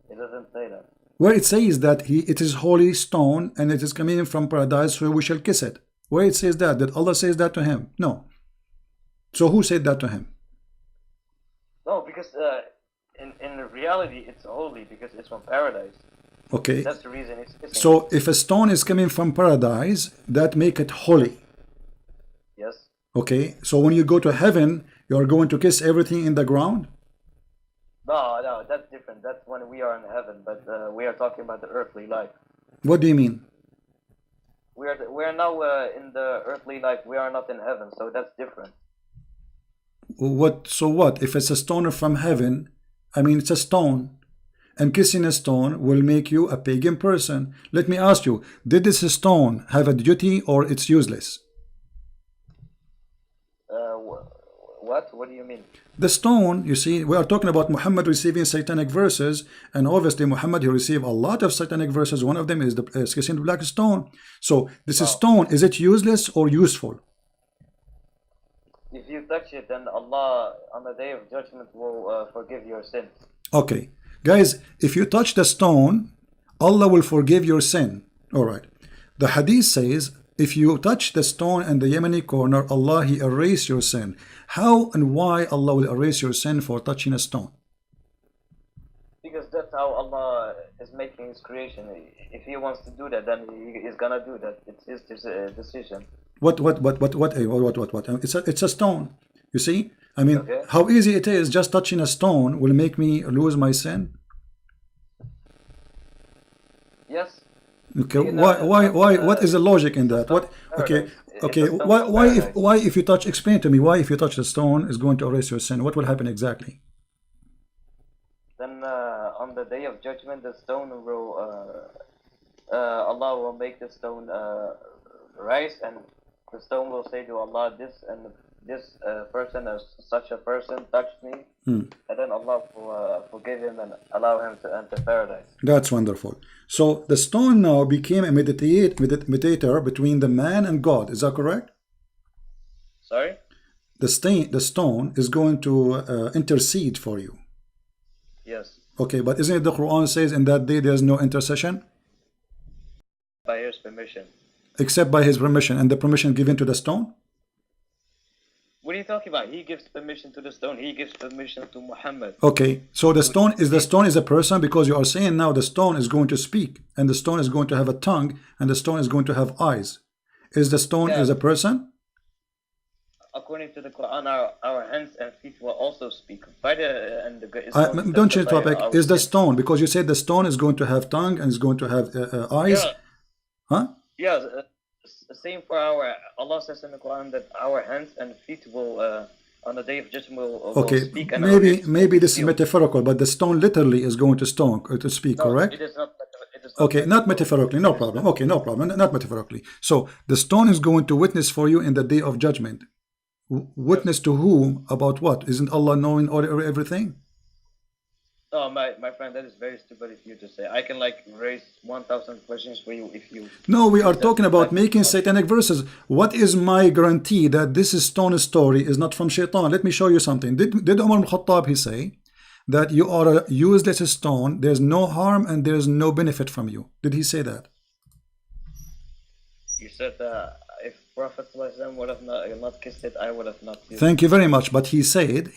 It doesn't say that. Where it says that it is holy stone and it is coming from paradise, so we shall kiss it. Where it says that? Did Allah says that to him? No. So who said that to him? No, because in reality it's holy because it's from paradise. Okay. That's the reason it's kissing. So if a stone is coming from paradise, that make it holy. Yes. Okay. So when you go to heaven, you are going to kiss everything in the ground? No, that's different. That's when we are in heaven, but we are talking about the earthly life. What do you mean? We are now in the earthly life. We are not in heaven, so that's different. So what? If it's a stone from heaven, I mean it's a stone, and kissing a stone will make you a pagan person. Let me ask you, did this stone have a duty or it's useless? What do you mean? The stone, you see, we are talking about Muhammad receiving satanic verses, and obviously Muhammad he received a lot of satanic verses. One of them is the kissing the black stone. So this stone, is it useless or useful? If you touch it, then Allah on the day of judgment will forgive your sins. Okay, guys, if you touch the stone, Allah will forgive your sin. All right. The hadith says, if you touch the stone in the Yemeni corner, Allah he erase your sin. How and why Allah will erase your sin for touching a stone? Because that's how Allah is making His creation. If He wants to do that, then He is gonna do that. It's His decision. What? It's a stone. You see? I mean, how easy it is. Just touching a stone will make me lose my sin. Yes. Okay. Why? What is the logic in that? What? Okay. Why if you touch? Explain to me why if you touch the stone is going to erase your sin. What will happen exactly? Then on the day of judgment, the stone will Allah will make the stone rise, and the stone will say to Allah, this person, as such a person, touched me, and then Allah will forgive him and allow him to enter paradise. That's wonderful. So the stone now became a mediator between the man and God. Is that correct? Sorry? The stone is going to intercede for you. Yes. Okay, but isn't it the Quran says in that day there's no intercession? By His permission. Except by His permission, and the permission given to the stone? What are you talking about? He gives permission to the stone. He gives permission to Muhammad. Okay, so the stone is a person, because you are saying now the stone is going to speak, and the stone is going to have a tongue, and the stone is going to have eyes. Is the stone is a person? According to the Quran, our hands and feet will also speak. Don't change topic. Is the stone, because you said the stone is going to have tongue and is going to have eyes? Yeah. Huh? Yeah. Same for Allah says in the Quran that our hands and feet will on the day of judgment will speak. And maybe this is metaphorical, but the stone literally is going to speak, no, correct? It is not. Okay, not metaphorically, no problem. Okay, no problem, not metaphorically. So the stone is going to witness for you in the day of judgment. Witness to whom? About what? Isn't Allah knowing everything? Oh, my friend, that is very stupid of you to say. I can raise 1,000 questions for you if you. No, we are talking about making satanic verses. What is my guarantee that this stone story is not from Shaitan? Let me show you something. Did Umar al-Khattab he say that you are a useless stone, there's no harm and there's no benefit from you? Did he say that? You said if Prophet would have not kissed it, I would have not. Thank you very much. But he said,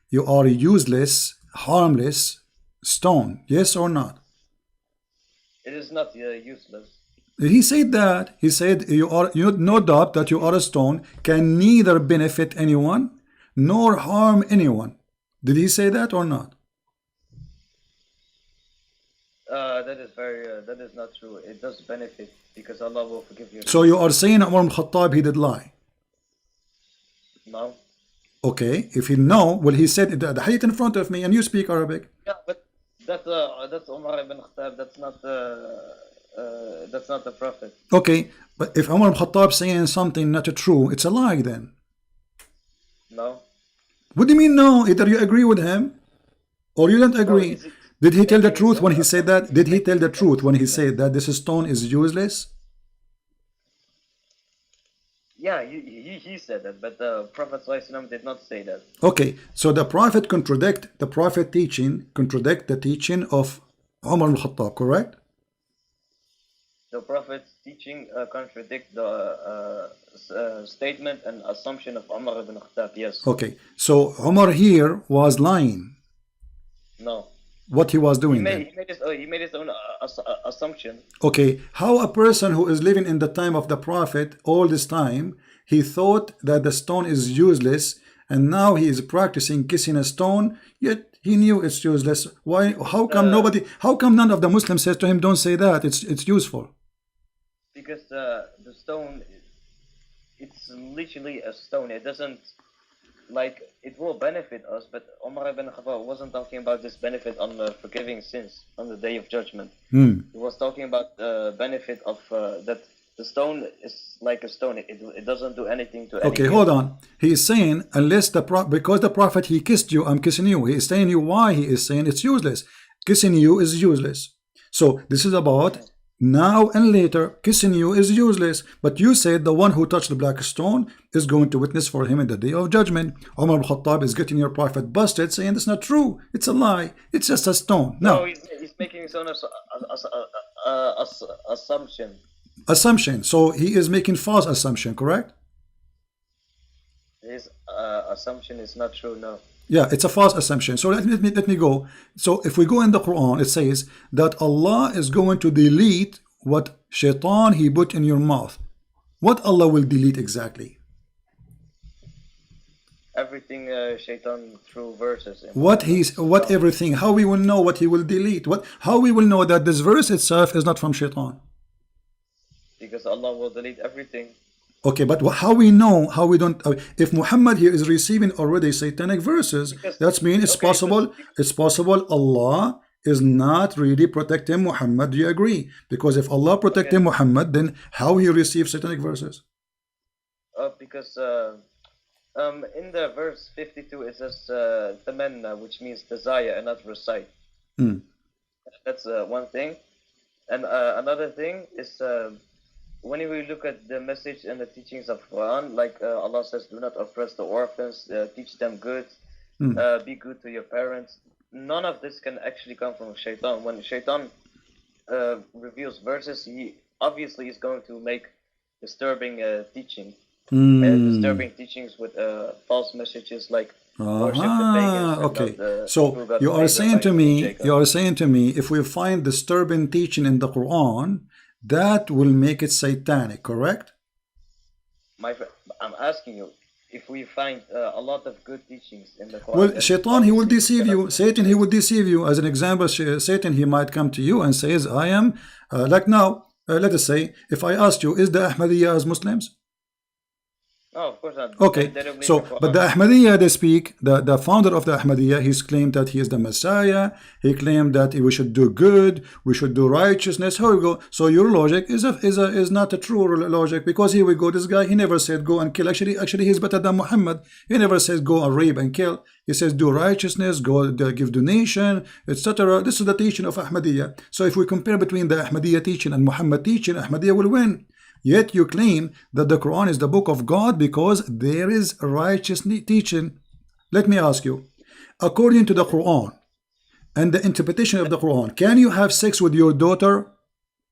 you are a useless, harmless stone. Yes or not? It is not useless. He said that. He said you no doubt that you are a stone, can neither benefit anyone nor harm anyone. Did he say that or not? That is not true. It does benefit because Allah will forgive you. So you are saying Umar al-Khattab he did lie? No. Okay, if he no, well he said the hadith in front of me and you speak Arabic. Yeah, but that's Umar ibn Khattab. That's not the Prophet. Okay, but if Umar al-Khattab saying something not true, it's a lie then. No. What do you mean no? Either you agree with him or you don't agree. No, did he tell the truth when he said that? Did he tell the truth when he said that this stone is useless? Yeah, he said that, but the Prophet ﷺ did not say that. Okay, so the Prophet contradict the teaching of Umar al-Khattab, correct? The Prophet's teaching contradict the statement and assumption of Umar ibn Khattab, yes. Okay, so Umar here was lying. No. What he was doing he made his own assumption. Okay, how a person who is living in the time of the Prophet all this time, he thought that the stone is useless, and now he is practicing kissing a stone, yet he knew it's useless. Why? How come none of the Muslims says to him, don't say that, it's useful? Because the stone, it's literally a stone. It doesn't, it will benefit us, but Umar ibn Khattab wasn't talking about this benefit on forgiving sins on the day of judgment. He was talking about the benefit of that the stone is like a stone. It doesn't do anything to anyone. Okay, hold on. He is saying, because the Prophet, he kissed you, I'm kissing you. He is telling you why he is saying it's useless. Kissing you is useless. So this is about now and later, kissing you is useless. But you said the one who touched the black stone is going to witness for him in the day of judgment. Umar al-Khattab is getting your Prophet busted, saying it's not true. It's a lie. It's just a stone. No, he's making his own assumption. Assumption. So he is making false assumption, correct? His assumption is not true, no. Yeah, it's a false assumption. So let me go. So if we go in the Quran, it says that Allah is going to delete what Shaitan he put in your mouth. What Allah will delete exactly? Everything Shaitan through verses. What everything? How we will know what he will delete? How we will know that this verse itself is not from Shaitan? Because Allah will delete everything. Okay, but how we know, how we don't, if Muhammad here is receiving already satanic verses, that means it's possible Allah is not really protecting Muhammad. Do you agree? Because if Allah protecting Muhammad, then how he receives satanic verses? Because in the verse 52 it says tamanna, which means desire and not recite. That's one thing. And another thing is when we look at the message and the teachings of Quran, Allah says, do not oppress the orphans, teach them good, be good to your parents. None of this can actually come from Shaitan. When Shaitan reveals verses, he obviously is going to make disturbing teaching. disturbing teachings with false messages like worship the pagans and Okay. not the So true God you are favor saying like to me, Jacob. you are saying to me, if we find disturbing teaching in the Quran, that will make it satanic, correct? My friend, I'm asking you, if we find a lot of good teachings in the Quran, Well, then Shaitan, he will obviously we deceive cannot you. Satan, he will deceive you. As an example, Satan, he might come to you and says, I am, like now, let us say, if I asked you, is the Ahmadiyya as Muslims? No, of course not. Okay, They don't believe in so, Quran. but the Ahmadiyya, they speak, the founder of the Ahmadiyya, he's claimed that he is the Messiah. He claimed that we should do good, we should do righteousness. Here we go. So your logic is not a true logic, because here we go. This guy, he never said go and kill. Actually, he's better than Muhammad. He never says go and rape and kill. He says do righteousness, go give donation, etc. This is the teaching of Ahmadiyya. So if we compare between the Ahmadiyya teaching and Muhammad teaching, Ahmadiyya will win. Yet you claim that the Quran is the book of God because there is righteous teaching. Let me ask you, according to the Quran and the interpretation of the Quran, can you have sex with your daughter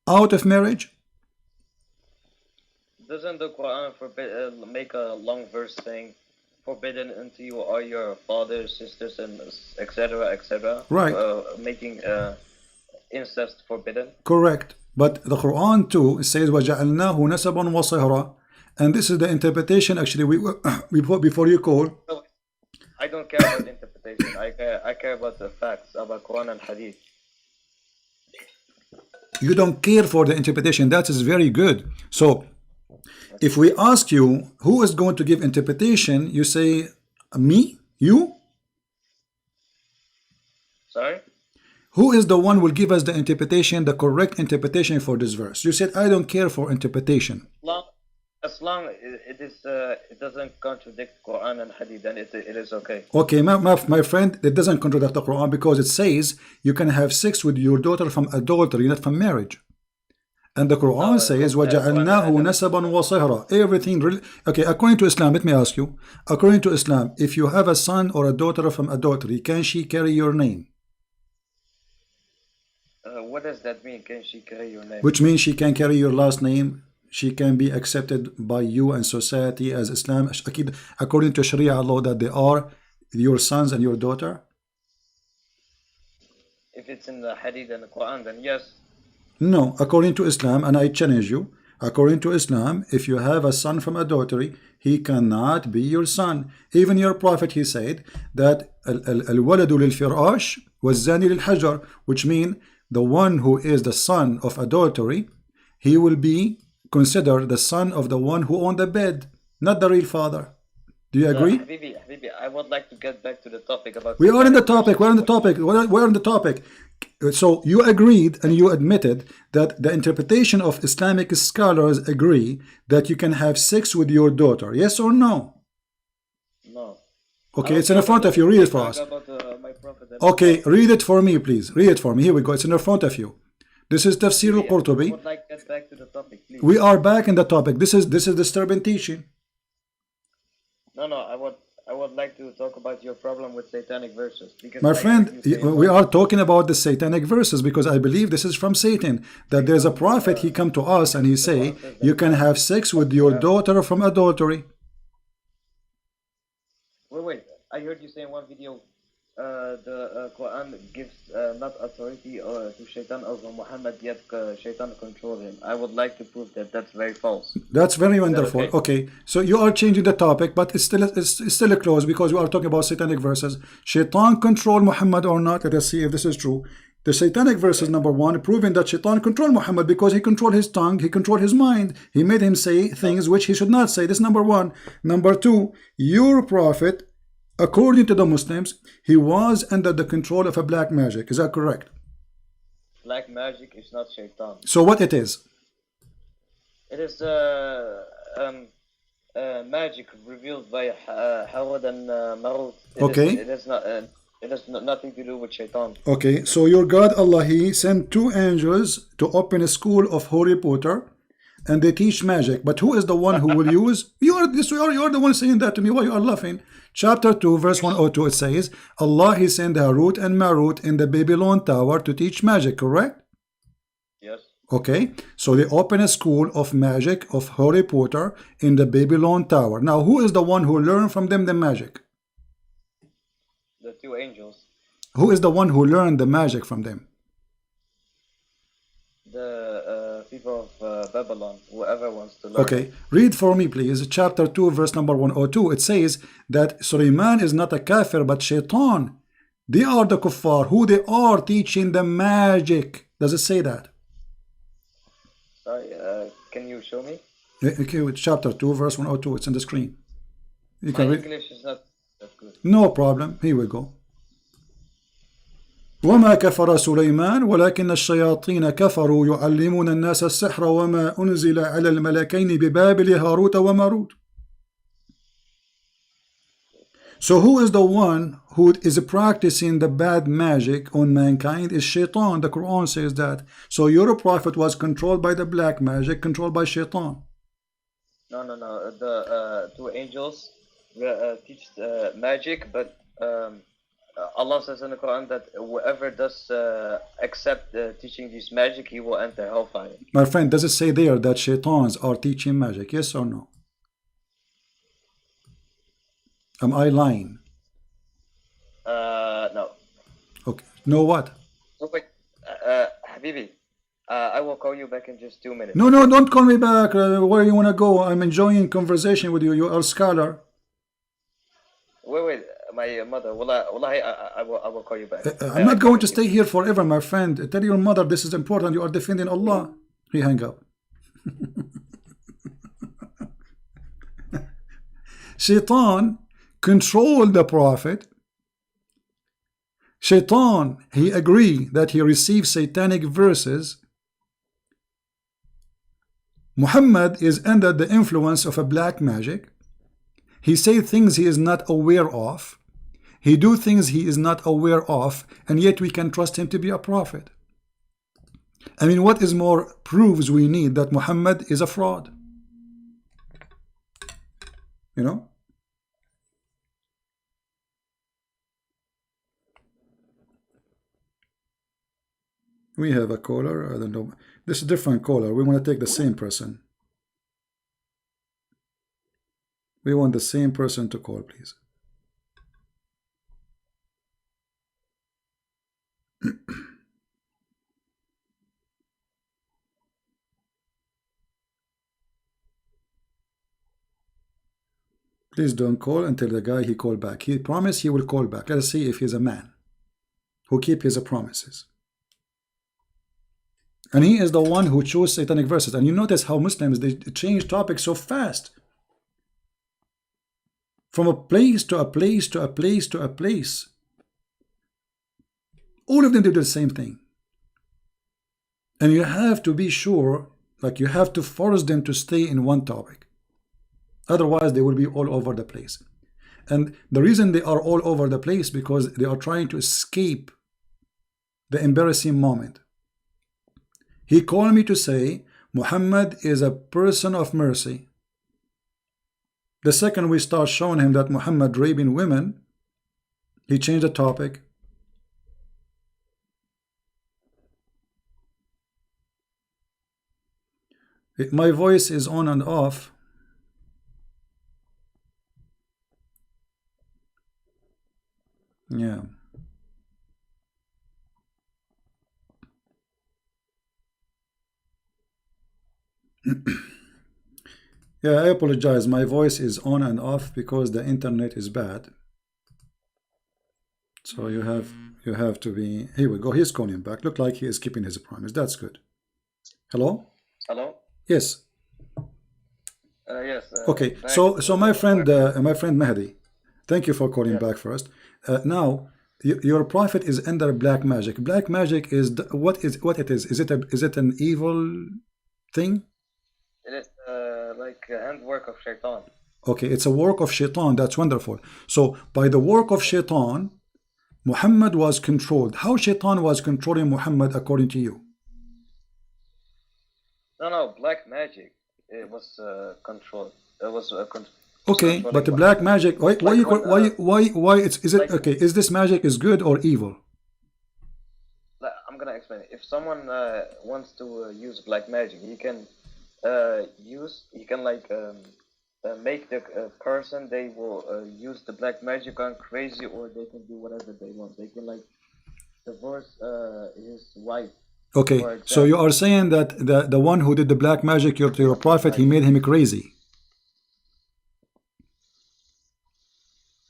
out of marriage? Doesn't the Quran make a long verse saying, forbidden unto you are your fathers, sisters, and etc., etc.? Right. Making incest forbidden. Correct. But the Quran too says وَجَعَلْنَاهُ نَسَبًا وَصِهْرًا, and this is the interpretation. Actually, before you call. I don't care about interpretation. I care about the facts about Quran and Hadith. You don't care for the interpretation. That is very good. So if we ask you who is going to give interpretation, you say me, you. Sorry? Who is the one who will give us the interpretation, the correct interpretation for this verse? You said I don't care for interpretation. As long it doesn't contradict Quran and Hadith, then it is okay. Okay, my friend, it doesn't contradict the Quran, because it says you can have sex with your daughter from adultery, not from marriage. And the Quran says وَجَعَلْنَاهُ نَسَبًا وَصِهْرًا. Everything really. Okay, according to Islam, let me ask you, according to Islam, if you have a son or a daughter from adultery, can she carry your name? What does that mean? Can she carry your name? Which means she can carry your last name. She can be accepted by you and society as Islam, according to Sharia law, that they are your sons and your daughter. If it's in the Hadith and the Quran, then yes. No, according to Islam, and I challenge you, according to Islam, if you have a son from adultery, he cannot be your son. Even your prophet, he said that al-waladu lil-firash waz-zani lil-hajar, which means the one who is the son of adultery, he will be considered the son of the one who owned the bed, not the real father. Do you agree? Habibi, I would like to get back to the topic about. We are in the topic. We're on the topic. We're on the topic. So you agreed and you admitted that the interpretation of Islamic scholars agree that you can have sex with your daughter. Yes or no? No. Okay, it's in front of you. Read it for us. Okay, read it for me, please. Read it for me. Here we go. It's in front of you. This is Tafsir al-Qurtubi. I would like to get back to the topic, please. We are back in the topic. This is disturbing teaching. No, I would like to talk about your problem with satanic verses. Because my friend, we are talking about the satanic verses because I believe this is from Satan. That there's a prophet, he come to us and he say, you can have sex with your daughter from adultery. Wait. I heard you say in one video, the Quran gives not authority to Shaitan over Muhammad, yet Shaitan controls him. I would like to prove that that's very false. That's very wonderful. Okay, so you are changing the topic, but it's still a close because we are talking about satanic verses. Shaitan control Muhammad or not? Let us see if this is true. The satanic verses, number one, proving that Shaitan controlled Muhammad because he controlled his tongue, he controlled his mind. He made him say things which he should not say. This is number one. Number two, your prophet, according to the Muslims, he was under the control of a black magic. Is that correct? Black magic is not Shaitan. So what it is? It is magic revealed by Harud and Marut. Okay. It has nothing to do with Shaitan. Okay, so your God Allah, he sent two angels to open a school of Harry Potter, and they teach magic. But who is the one who will use? You are the one saying that to me. Why you are laughing? Chapter 2, verse 102, it says, Allah, he sent Harut and Marut in the Babylon tower to teach magic, correct? Yes. Okay, so they open a school of magic of Harry Potter in the Babylon Tower. Now, who is the one who learned from them the magic? The two angels. Who is the one who learned the magic from them? The people of Babylon, whoever wants to learn. Okay, read for me please, chapter 2, verse number 102. It says that Sulaiman is not a kafir but shaitan. They are the kuffar, who they are teaching the magic. Does it say that? Sorry, can you show me? Okay, with chapter 2, verse 102. It's on the screen. You can My read. English is not that good. No problem. Here we go. وما كفر سليمان ولكن الشياطين كفروا يعلمون الناس السحر وما أنزل على الملكين ببابل هاروت وماروت. So who is the one who is practicing the bad magic on mankind? Is shaitan. The Quran says that. So your prophet was controlled by the black magic, controlled by shaitan. No. The two angels teach magic, but Allah says in the Quran that whoever does accept teaching this magic, he will enter hellfire. My friend, does it say there that shaitans are teaching magic? Yes or no? Am I lying? No. Okay. No what? So wait, Habibi, I will call you back in just 2 minutes. No, don't call me back. Where you want to go? I'm enjoying conversation with you. You are a scholar. Wait, my mother. Wallahi, I will call you back. I'm not going to stay here forever, my friend. Tell your mother this is important. You are defending Allah. He hang up. Shaitan controlled the prophet. Shaitan, he agreed that he received satanic verses. Muhammad is under the influence of a black magic. He say things he is not aware of. He do things he is not aware of, and yet we can trust him to be a prophet. I mean, what is more proves we need that Muhammad is a fraud? You know? We have a caller. I don't know. This is a different caller. We want to take the same person. We want the same person to call, please. Please don't call until the guy he called back. He promised he will call back. Let us see if he's a man who keep his promises. And he is the one who chose satanic verses. And you notice how Muslims, they change topics so fast. From a place to a place to a place to a place. All of them do the same thing. And you have to be sure, like you have to force them to stay in one topic. Otherwise, they will be all over the place. And the reason they are all over the place because they are trying to escape the embarrassing moment. He called me to say, Muhammad is a person of mercy. The second we start showing him that Muhammad raping women, he changed the topic. My voice is on and off. Yeah. Yeah, I apologize. My voice is on and off because the internet is bad. So you have to be. Here we go. He's calling back. Look like he is keeping his promise. That's good. Hello? Hello? Yes. Yes. Okay. So my friend Mahdi, thank you for calling back first. Now your prophet is under black magic. Black magic is what it is? Is it an evil thing? It is like a handwork of shaitan. Okay, it's a work of shaitan. That's wonderful. So by the work of shaitan, Muhammad was controlled. How shaitan was controlling Muhammad according to you? No, black magic. It was controlled. It was okay, but the black magic. Why is it okay? Is this magic is good or evil? I'm can I explain it? If someone wants to use black magic, he can make the person they will use the black magic on crazy, or they can do whatever they want. They can like divorce his wife. Okay, so you are saying that the one who did the black magic, your prophet, he made him crazy.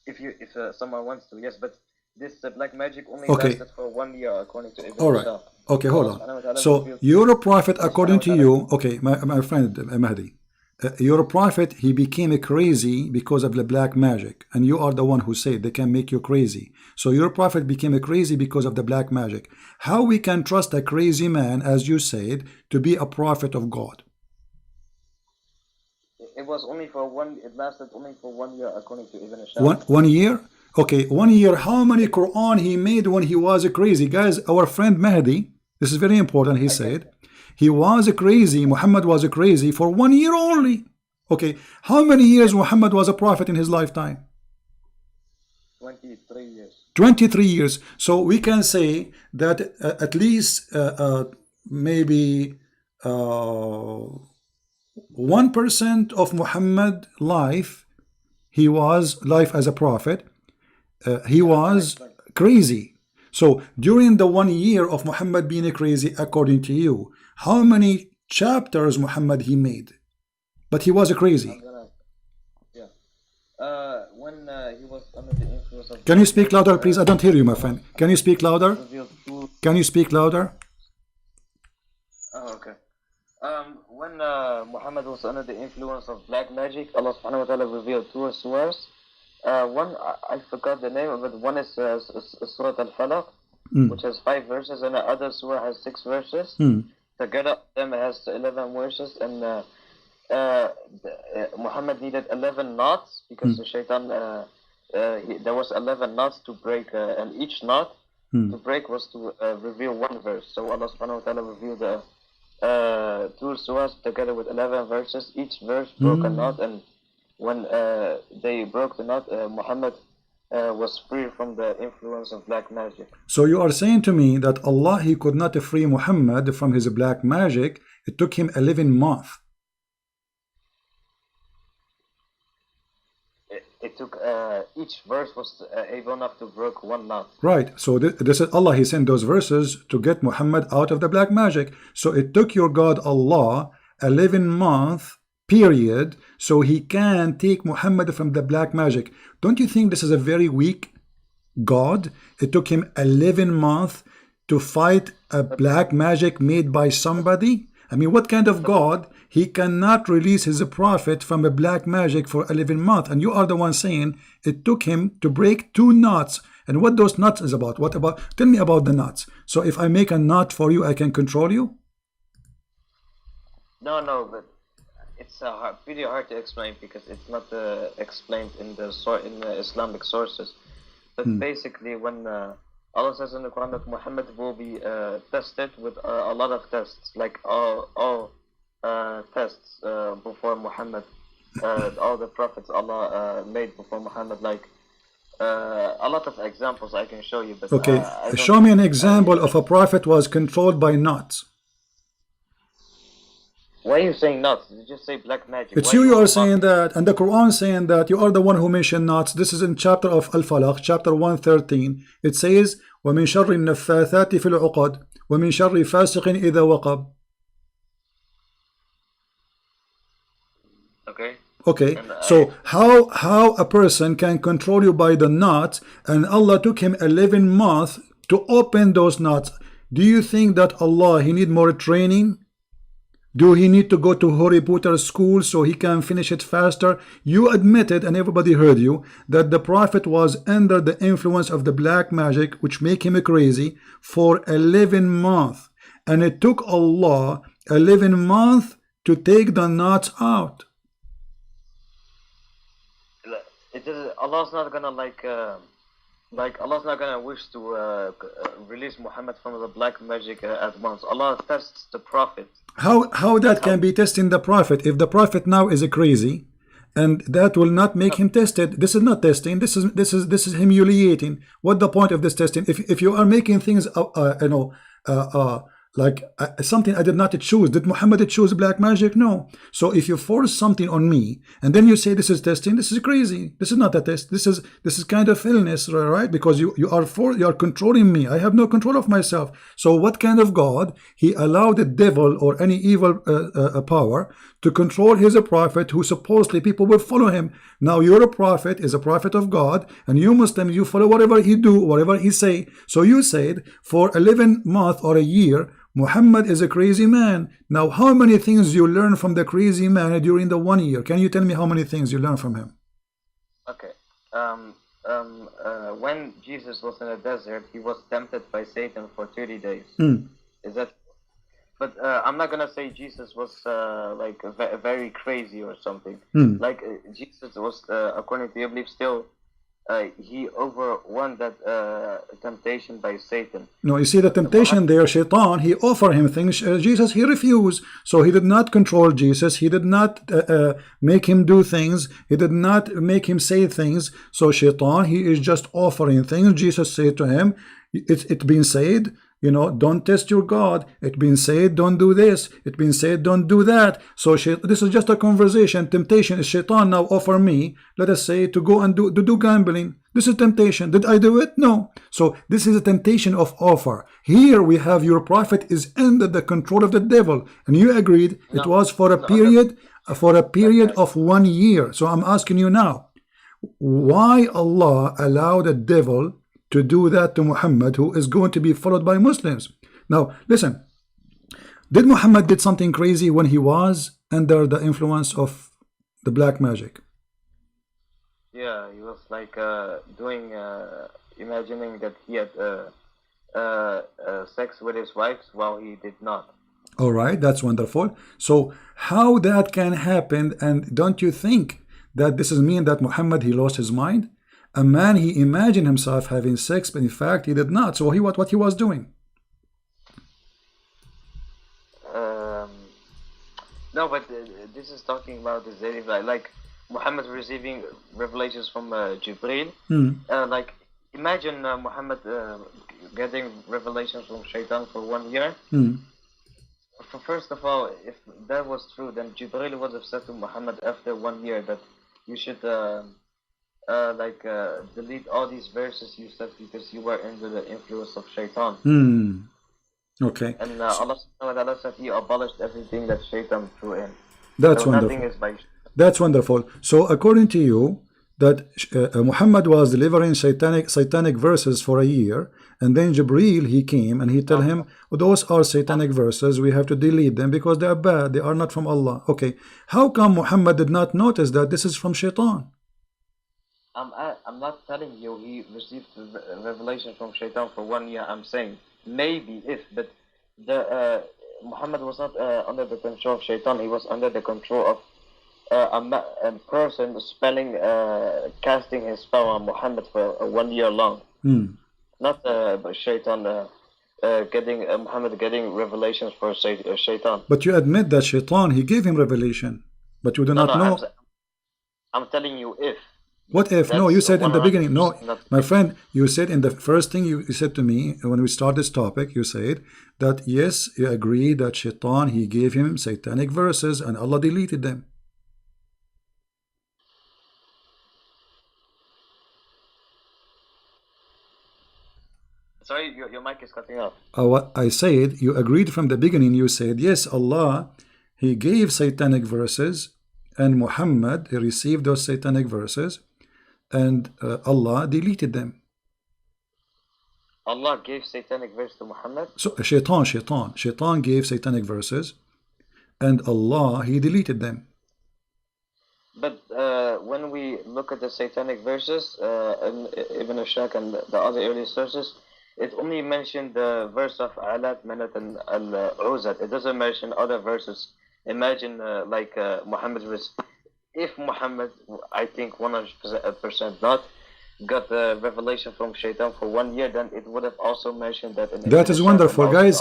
If someone wants to, yes, but this black magic only lasted for 1 year, according to Ibn. All right. Okay, hold on. So your prophet, according to you, okay, my friend Mahdi, your prophet, he became crazy because of the black magic, and you are the one who said they can make you crazy. So your prophet became crazy because of the black magic. How we can trust a crazy man, as you said, to be a prophet of God? It was only for it lasted only for 1 year, according to Ibn. One year? Okay, 1 year. How many Quran he made when he was crazy? Guys, our friend Mahdi, this is very important, he said, he was crazy, Muhammad was crazy for 1 year only. Okay, how many years Muhammad was a prophet in his lifetime? 23 years. 23 years. So we can say that at least maybe 1% of Muhammad life, he was life as a prophet, he was crazy. So during the 1 year of Muhammad being crazy, according to you, how many chapters Muhammad he made? But he was crazy. When he was under the influence of... Can you speak louder, please? I don't hear you, my friend. Can you speak louder? Can you speak louder? Oh, okay. When Muhammad was under the influence of black magic, Allah subhanahu wa ta'ala revealed 2 surahs. One, I forgot the name of it. One is Surah Al-Falaq, which has 5 verses, and the other surah has 6 verses. Together, them has 11 verses, and Muhammad needed 11 knots because the shaitan, there was 11 knots to break, and each knot to break was to reveal 1 verse. So Allah subhanahu wa ta'ala revealed 2 surahs together with 11 verses. Each verse broke a knot, and when they broke the knot, Muhammad was free from the influence of black magic. So you are saying to me that Allah, he could not free Muhammad from his black magic. It took him 11 months. It took each verse was able enough to break 1 knot. Right. So this is Allah, he sent those verses to get Muhammad out of the black magic. So it took your God Allah 11 months period so he can take Muhammad from the black magic. Don't you think this is a very weak God? It took him 11 months to fight a black magic made by somebody. I mean, what kind of God? He cannot release his prophet from a black magic for 11 months. And you are the one saying it took him to break 2 knots. And what those knots is about? What about? Tell me about the knots. So if I make a knot for you, I can control you? No, but it's pretty hard to explain because it's not explained in the Islamic sources. But basically, when Allah says in the Quran that Muhammad will be tested with a lot of tests, like all tests before Muhammad, all the prophets Allah made before Muhammad, like a lot of examples I can show you. But okay, show me an example of a prophet was controlled by knots. Why are you saying knots? You just say black magic. It's you are saying that, and the Quran saying that. You are the one who mentioned knots. This is in chapter of Al-Falaq, chapter 113. It says, وَمِن شَرِّ النَّفَّاثَاتِ فِي الْعُقَدِ وَمِن شَرِّ فَاسِقٍ إِذَا وَقَبَ. Okay, so how a person can control you by the knots, and Allah took him 11 months to open those knots. Do you think that Allah, he need more training? Do he need to go to Harry Potter school so he can finish it faster? You admitted, and everybody heard you, that the prophet was under the influence of the black magic, which make him crazy, for 11 months. And it took Allah 11 months to take the knots out. Allah's not gonna like Allah's not gonna wish to release Muhammad from the black magic at once. Allah tests the prophet. How that can be testing the prophet if the prophet now is crazy, and that will not make him tested. This is not testing. This is humiliating. What the point of this testing? If you are making things like something I did not choose. Did Muhammad choose black magic? No. So if you force something on me and then you say this is testing, this is crazy. This is not a test. This is kind of illness, right? Because you are controlling me. I have no control of myself. So what kind of God? He allowed the devil or any evil power to control his prophet, who supposedly people will follow him. Now your prophet is a prophet of God, and you Muslims, you follow whatever he do, whatever he say. So you said for 11 months or a year, Muhammad is a crazy man. Now, how many things you learn from the crazy man during the 1 year? Can you tell me how many things you learn from him? Okay. When Jesus was in the desert, he was tempted by Satan for 30 days. Is that? But I'm not gonna say Jesus was like very crazy or something. Like Jesus was, according to your belief, still. He overwon that temptation by Satan. No, you see the temptation there, Shaitan, he offered him things. Jesus, he refused. So he did not control Jesus. He did not make him do things. He did not make him say things. So Shaitan, he is just offering things. Jesus said to him, it's been said, you know, don't test your God. It's been said, don't do this. It's been said, don't do that. So this is just a conversation. Temptation is Shaitan now offer me, let us say, to go and do gambling. This is temptation. Did I do it? No. So this is a temptation of offer. Here we have your prophet is under the control of the devil, and you agreed it was for a period of 1 year. So I'm asking you now, why Allah allowed the devil to do that to Muhammad, who is going to be followed by Muslims? Now listen, did Muhammad did something crazy when he was under the influence of the black magic? Yeah, he was like doing imagining that he had sex with his wives while he did not. All right, that's wonderful. So how that can happen? And don't you think that this is mean that Muhammad, he lost his mind? A man, he imagined himself having sex, but in fact he did not. So what he was doing? No, but this is talking about his daily life. Like Muhammad receiving revelations from Jibreel. Like imagine Muhammad getting revelations from Shaitan for 1 year. First of all, if that was true, then Jibreel would have said to Muhammad after 1 year that you should delete all these verses you said because you were under the influence of Shaitan. Okay. And Allah subhanahu wa ta'ala said he abolished everything that Shaitan threw in. That's so wonderful. Nothing is by That's wonderful. So according to you, that Muhammad was delivering satanic verses for a year, and then Jibreel, he came and he tell him, those are satanic verses, we have to delete them because they are bad, they are not from Allah. Okay, how come Muhammad did not notice that this is from Shaitan? I'm not telling you he received revelation from Shaitan for 1 year. I'm saying maybe but Muhammad was not under the control of Shaitan. He was under the control of a person casting his spell on Muhammad for 1 year long. Not Shaitan Muhammad getting revelations for Shaitan. But you admit that Shaitan, he gave him revelation, but you do not know. I'm telling you if. What if? No, you said in the beginning. No, my friend, you said in the first thing you said to me when we started this topic, you said that yes, you agree that Shaitan, he gave him satanic verses and Allah deleted them. Sorry, your mic is cutting off. What I said, you agreed from the beginning. You said yes, Allah, he gave satanic verses, and Muhammad, he received those satanic verses, and Allah deleted them. Allah gave satanic verse to Muhammad? So Shaitan gave satanic verses, and Allah, he deleted them. But when we look at the satanic verses, and Ibn Ashaq and the other early sources, it only mentioned the verse of Alat, Manat, and Al-Uzat. It doesn't mention other verses. Imagine Muhammad was, if Muhammad, I think 100% not, got the revelation from Shaitan for 1 year, then it would have also mentioned that in that is wonderful, guys.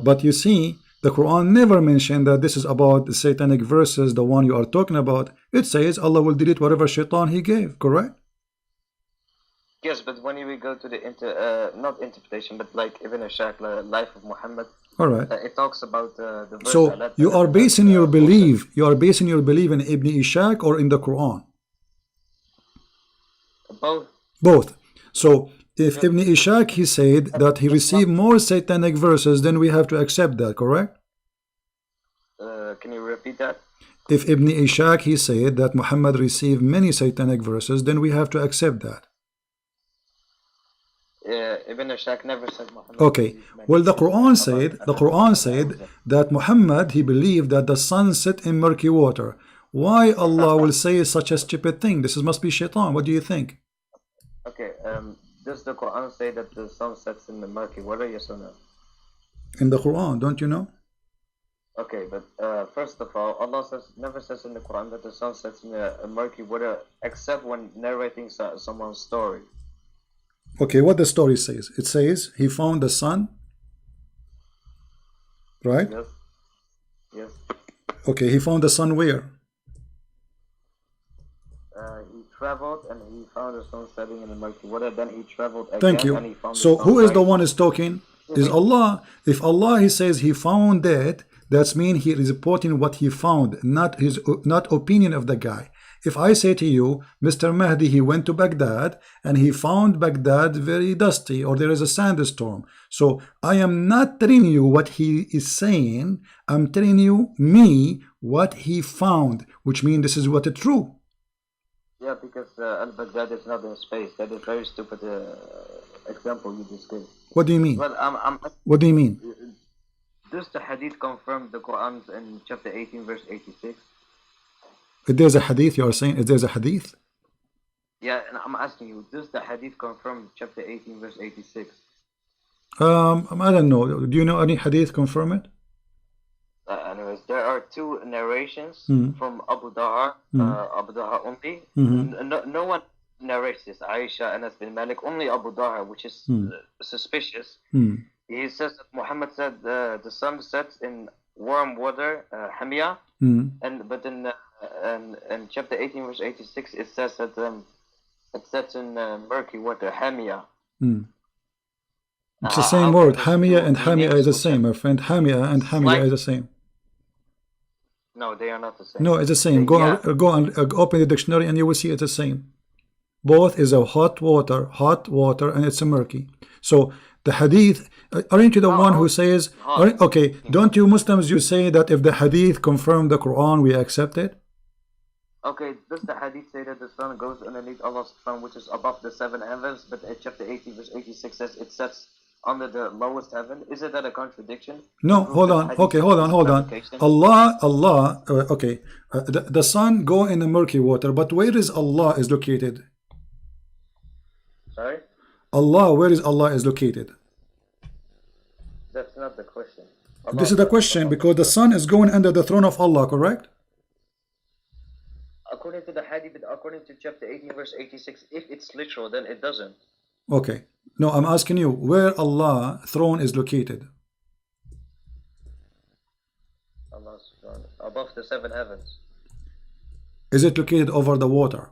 But you see, The Quran never mentioned that this is about the satanic verses, the one you are talking about. It says Allah will delete whatever shaitan he gave, correct? Yes, but when we go to the not interpretation, but like Ibn Ashaq, Life of Muhammad, all right, it talks about the verse. So you are basing your belief, in Ibn Ishaq or in the Quran? Both. Both. So if Ibn Ishaq he said that he received more satanic verses, then we have to accept that, correct? Can you repeat that? If Ibn Ishaq he said that Muhammad received many satanic verses, then we have to accept that. Ibn Ashaq never said Muhammad. Okay. Well, the Quran said that Muhammad he believed that the sun set in murky water. Why Allah will say such a stupid thing? This must be shaitan. What do you think? Okay. Does the Quran say that the sun sets in the murky water? Yes or no? In the Quran, don't you know? Okay, but first of all, Allah never says in the Quran that the sun sets in a murky water, except when narrating someone's story. Okay, what the story says? It says he found the sun, right? Yes. Yes. Okay, he found the sun where? He traveled and he found the sun setting in the murky water. Then he traveled again. Thank you. And he found So the sun who is the rising. one is talking? Is Allah. If Allah he says he found that, that's mean he is reporting what he found, not opinion of the guy. If I say to you, Mr. Mahdi, he went to Baghdad and he found Baghdad very dusty, or there is a sandstorm. So I am not telling you what he is saying. I'm telling you what he found, which means this is what is true. Yeah, because Al-Baghdad is not in space. That is very stupid example you just gave. What do you mean? Well, what do you mean? Does the hadith confirm the Quran in chapter 18, verse 86? If there's a hadith, you are saying if there's a hadith? Yeah, and I'm asking you, does the hadith confirm chapter 18, verse 86? I don't know. Do you know any hadith confirm it? Anyways, there are two narrations from Abu Dahar, Abu Dahar only. No one narrates this. Aisha, Anas bin Malik, only Abu Dahar, which is suspicious. He says that Muhammad said the sun sets in warm water, Hamia, but in chapter 18, verse 86, it says that it sets in murky water, Hamia. It's the same word. Hamia and Hamia is the same, my friend. Hamia and Hamia is the same. No, they are not the same. No, it's the same. Go and open the dictionary and you will see it's the same. Both is a hot water, and it's a murky. So the hadith, aren't you the one who says, okay, don't you Muslims, you say that if the hadith confirm the Quran, we accept it? Okay, does the hadith say that the sun goes underneath Allah's throne, which is above the seven heavens, but in chapter 18, verse 86 says it sets under the lowest heaven? Isn't that a contradiction? No, hold on. Okay, hold on. Allah, okay, the sun go in the murky water, but where is Allah is located? Sorry? Allah, where is Allah is located? That's not the question. This is the question, because the sun is going under the throne of Allah, correct? According to the hadith, but according to chapter 18, verse 86, if it's literal, then it doesn't. Okay. No, I'm asking you, where Allah throne is located? Allah's throne, above the seven heavens. Is it located over the water?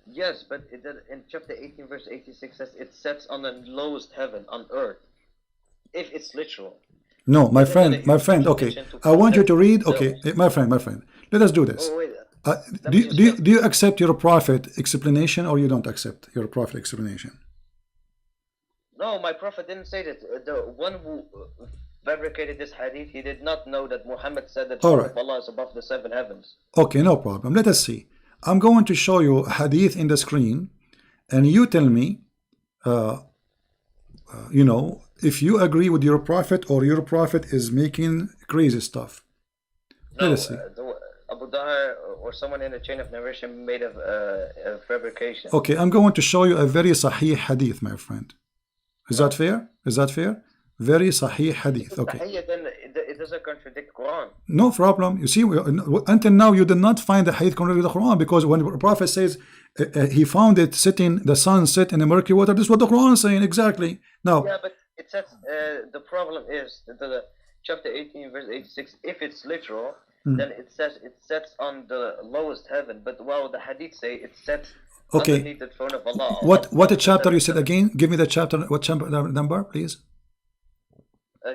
Yes, but in chapter 18, verse 86 says it sets on the lowest heaven, on earth. If it's literal. No, my friend, okay. I want you to read, okay, my friend. Let us do this. Oh, wait. Do you accept your prophet explanation or you don't accept your prophet explanation? No, my prophet didn't say that. The one who fabricated this hadith, he did not know that Muhammad said that Allah is above the seven heavens. Okay, no problem. Let us see. I'm going to show you a hadith in the screen and you tell me, if you agree with your prophet or your prophet is making crazy stuff. Let us see. Abu Dahar or someone in the chain of narration made a fabrication. Okay, I'm going to show you a very sahih hadith, my friend. Is that fair? Very sahih hadith. Okay. Then it doesn't contradict Quran. No problem. You see, until now you did not find the hadith contradict the Quran, because when the prophet says he found it sitting, the sun set in the murky water, this is what the Quran is saying exactly. Now, yeah, but it sets. The problem is the chapter 18, verse 86. If it's literal, then it says it sets on the lowest heaven. But while the hadith say it sets underneath the throne of Allah. What a chapter you said again? Give me the chapter. What chapter number, please?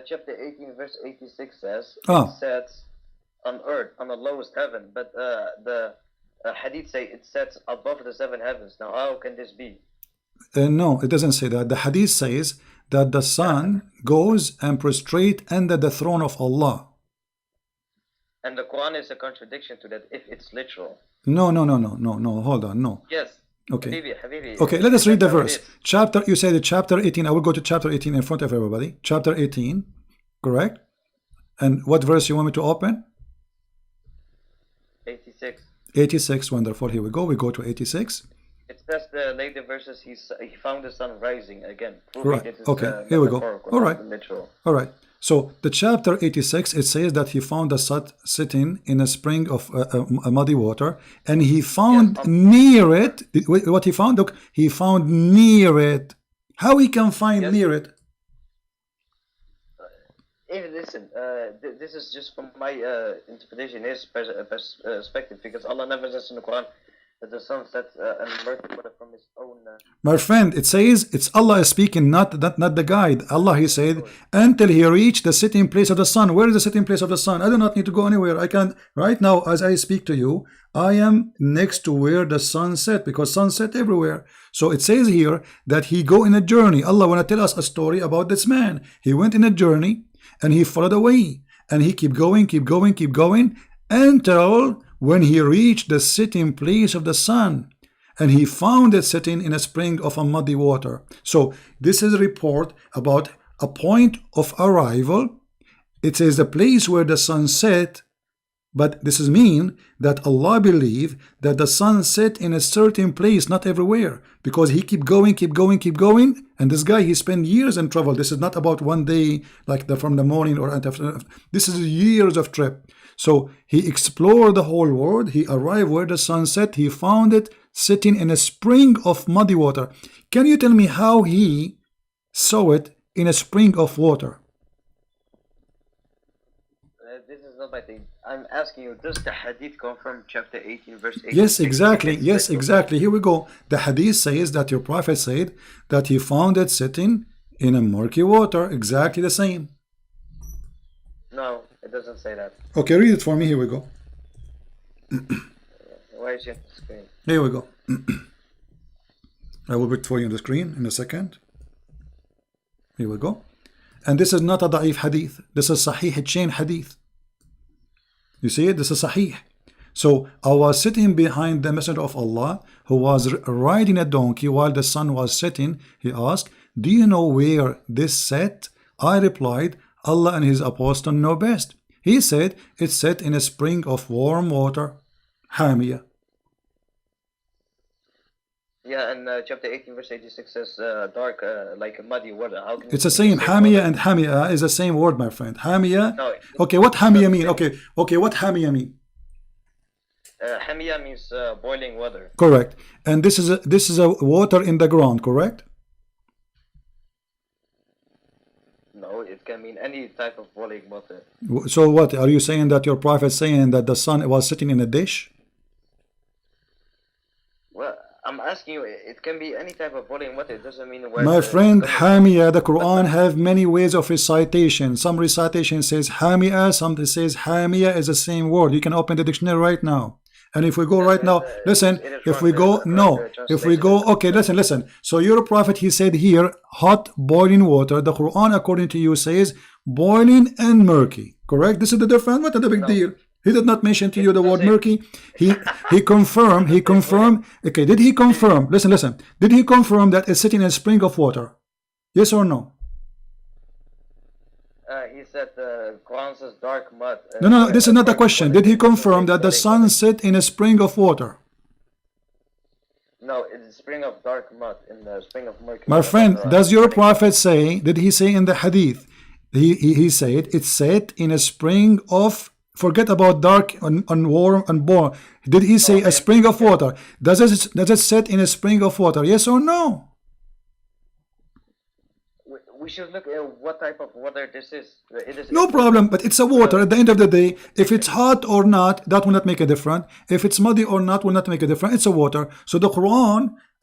Chapter 18, verse 86 says it sets on earth, on the lowest heaven. But the hadith say it sets above the 7 heavens. Now, how can this be? No, it doesn't say that. The hadith says that the sun goes and prostrate under the throne of Allah. And the Quran is a contradiction to that if it's literal. No, hold on, no. Yes. Okay. Habibi, okay, let us read the verse. Chapter, you say the chapter 18. I will go to chapter 18 in front of everybody. Chapter 18, correct? And what verse you want me to open? 86. 86, wonderful. Here we go. We go to 86. It says the later verses he found the sun rising again. Right. Okay. Here we go. All right. Literal. All right. So the chapter 86, it says that he found the sun sitting in a spring of a muddy water, and he found near it. What he found? Look, he found near it. How he can find near it? Listen, this is just from my interpretation, his perspective, because Allah never says in the Quran that the sun sets and emerges from his own. My friend, it says it's Allah is speaking, not the guide. Allah, he said, until he reached the sitting place of the sun. Where is the sitting place of the sun? I do not need to go anywhere. I can right now, as I speak to you, I am next to where the sun set, because sun set everywhere. So it says here that he go in a journey. Allah want to tell us a story about this man. He went in a journey and he followed away, and he keep going until when he reached the sitting place of the sun, and he found it sitting in a spring of a muddy water. So this is a report about a point of arrival. It says the place where the sun set, but this is mean that Allah believe that the sun set in a certain place, not everywhere, because he keep going, and this guy, he spent years in travel. This is not about one day, like from the morning or after. This is years of trip. So he explored the whole world. He arrived where the sun set. He found it sitting in a spring of muddy water. Can you tell me how he saw it in a spring of water? This is not my thing. I'm asking you, does the hadith confirm chapter 18, verse 8? Yes, exactly. Yes, exactly. Here we go. The hadith says that your prophet said that he found it sitting in a murky water. Exactly the same. No, it doesn't say that. Okay, read it for me. Here we go. Why is it on the screen? Here we go. I will put it for you on the screen in a second. Here we go. And this is not a da'if hadith. This is sahih chain hadith. You see it? This is sahih. So I was sitting behind the Messenger of Allah, who was riding a donkey while the sun was setting. He asked, do you know where this set? I replied, Allah and his apostle know best. He said, it's set in a spring of warm water, Hamiyah. Yeah, and chapter 18, verse 86 says dark, like muddy water. How can it's the same. Hamiyah and Hamiyah is the same word, my friend. Hamiyah. No, okay, what Hamiyah mean? Okay, what Hamiyah mean? Hamiyah means boiling water. Correct. And this is a water in the ground, correct? No, it can mean any type of boiling water. So what are you saying, that your prophet saying that the sun was sitting in a dish? Well, I'm asking you, it can be any type of boiling water. It doesn't mean where. My friend, Hamiyah, the Quran have many ways of recitation. Some recitation says Hamiyah, some says Hamiyah is the same word. You can open the dictionary right now. And if we go right now, listen, if we go, okay, listen. So your prophet, he said here, hot boiling water. The Quran, according to you, says boiling and murky. Correct? This is the difference. What is the big deal? He did not mention to you the word murky. He confirmed. Okay, did he confirm? Listen. Did he confirm that it's sitting in a spring of water? Yes or no? He said Quran says dark mud. No, this is not the question. Did he confirm that the sun set in a spring of water? No, it's a spring of dark mud, in the spring of murky. My friend, does your prophet say, did he say in the hadith, he said it's set in a spring of, forget about dark and warm and warm. Did he say a spring of water? Does it set in a spring of water? Yes or no? We should look at what type of water this is. It is No problem, but it's a water. At the end of the day, if it's hot or not, that will not make a difference. If it's muddy or not, will not make a difference. It's a water. So the Quran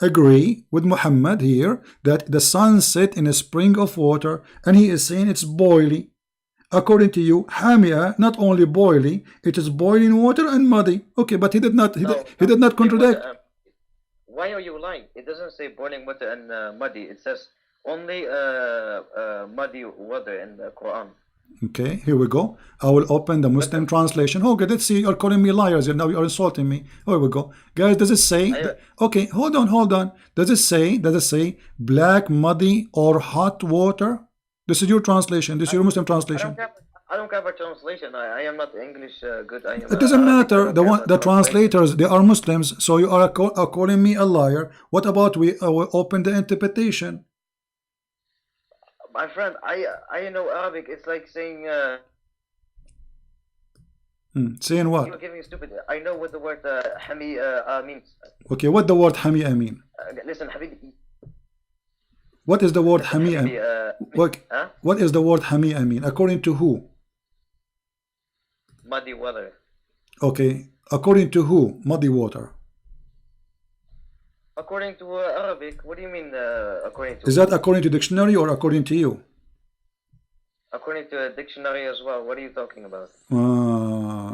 agree with Muhammad here that the sun set in a spring of water, and he is saying it's boiling. According to you, Hamia, not only boiling, it is boiling water and muddy. Okay, but he did not. He did not contradict. Why are you lying? It doesn't say boiling water and muddy. It says only muddy water in the Quran. Okay, here we go. I will open the Muslim translation. Okay, let's see. You're calling me liars. Now you're insulting me. Here we go, guys. Does it say? Okay, hold on. Does it say black, muddy, or hot water? This is your translation. This is your Muslim translation. I don't have a translation. I am not English good. It doesn't matter. The translators, they are Muslims. So you are calling me a liar. What about we open the interpretation? My friend, I know Arabic. It's like saying. Saying what? You're giving stupid. I know what the word hami means. Okay, what the word hami mean? Listen, Habibi. What is the word hami? What is the word hami mean? According to who? Muddy water. Okay, according to who? Muddy water. According to Arabic. What do you mean? According to? Is that according to dictionary or according to you? According to a dictionary as well. What are you talking about?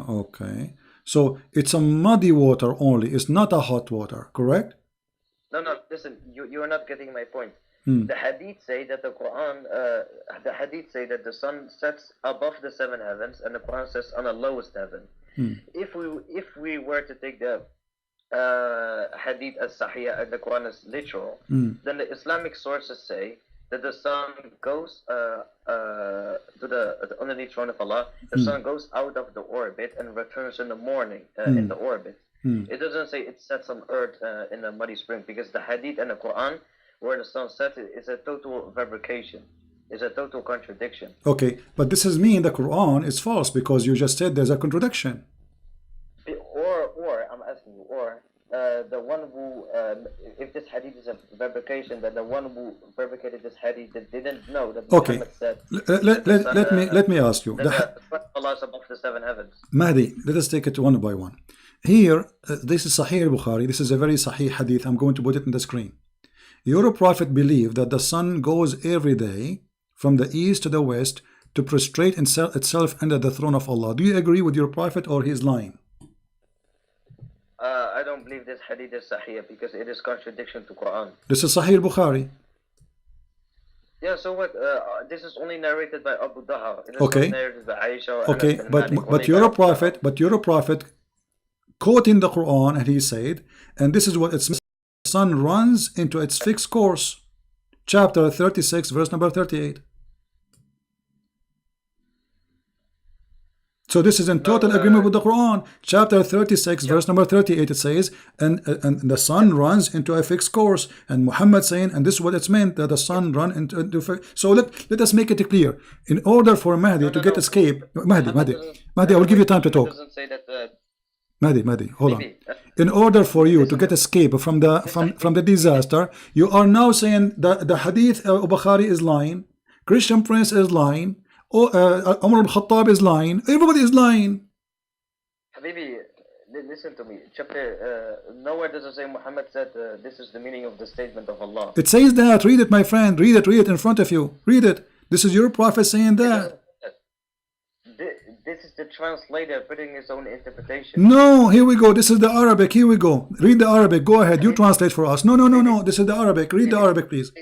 Okay. So it's a muddy water only. It's not a hot water, correct? No. Listen, you are not getting my point. The hadith say that the Quran, the hadith say that the sun sets above the 7 heavens, and the Quran says on the lowest heaven. If we were to take the hadith as sahih and the Quran is literal, then the Islamic sources say that the sun goes to the underneath throne of Allah. The sun goes out of the orbit and returns in the morning in the orbit. It doesn't say it sets on earth in a muddy spring, because the hadith and the Quran, where the sun sets, is a total fabrication. It's a total contradiction. Okay, but this is mean the Quran is false because you just said there's a contradiction. Or I'm asking you, the one who, if this hadith is a fabrication, then the one who fabricated this hadith didn't know that Muhammad said. Let me ask you. Allah is above the 7 heavens. Mahdi, let us take it one by one. Here, this is Sahih al-Bukhari. This is a very Sahih hadith. I'm going to put it in the screen. Your prophet believed that the sun goes every day from the east to the west to prostrate itself under the throne of Allah. Do you agree with your prophet, or he's lying? I don't believe this hadith is sahih because it is contradiction to Quran. This is Sahih al-Bukhari. Yeah, so what? This is only narrated by Abu Dahar. It is okay. not narrated by Aisha. Okay, but you're a prophet, quoting the Quran, and he said, and this is what it's. The sun runs into its fixed course. Chapter 36, verse number 38. So this is in total agreement with the Quran. Chapter 36, verse number 38, it says, and the sun runs into a fixed course. And Muhammad saying, and this is what it's meant, that the sun run into so let us make it clear. In order for Mahdi to get escape, Mahdi, I will give you time to talk. Mahdi, hold on. In order for you to get escape from the disaster, you are now saying that the hadith of Bukhari is lying, Christian Prince is lying, Umar al-Khattab is lying, everybody is lying. Habibi, listen to me. Chapter nowhere does it say Muhammad said this is the meaning of the statement of Allah. It says that. Read it, my friend. Read it in front of you. Read it. This is your prophet saying that. This is the translator putting his own interpretation. No, here we go. This is the Arabic. Here we go. Read the Arabic. Go ahead. You translate for us. No. This is the Arabic. Read the Arabic, please.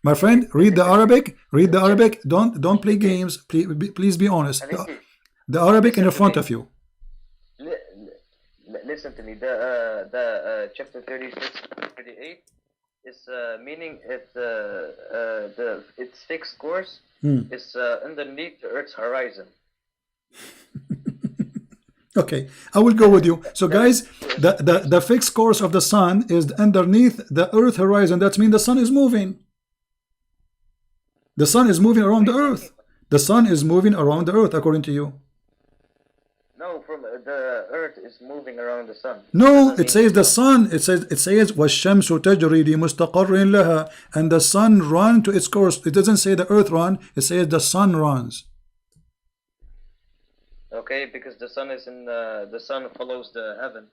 My friend, read the Arabic. Read the Arabic. Don't play games. Please be honest. The Arabic in front of you. Listen to me. The chapter 36, 38 is meaning its fixed course is underneath the Earth's horizon. Okay, I will go with you. So guys, the fixed course of the sun is underneath the earth horizon. That means the sun is moving. The sun is moving around the earth. The sun is moving around the earth according to you. No, from the earth is moving around the sun. No, it says the sun. It says وَالشَّمْسُ تَجْرِي لِمُسْتَقَرٍ لَهَا, and the sun run to its course. It doesn't say the earth run. It says the sun runs. Okay, because the sun is in the sun follows the heaven.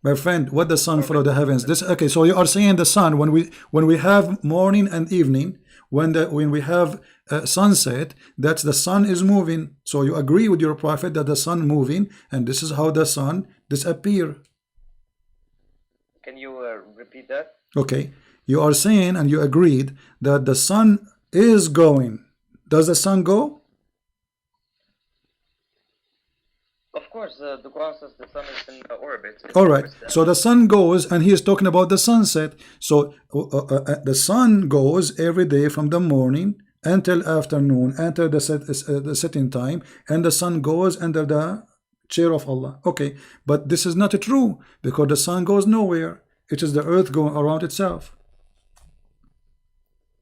My friend, what the sun follow the heavens? This okay? So you are saying the sun when we have morning and evening, when we have sunset, that's the sun is moving. So you agree with your prophet that the sun moving, and this is how the sun disappear. Can you repeat that? Okay, you are saying and you agreed that the sun is going. Does the sun go? Of course, the Quran says the sun is in orbit. All right, so the sun goes, and he is talking about the sunset. So the sun goes every day from the morning until afternoon, until the setting time, and the sun goes under the chair of Allah. Okay, but this is not true, because the sun goes nowhere. It is the earth going around itself.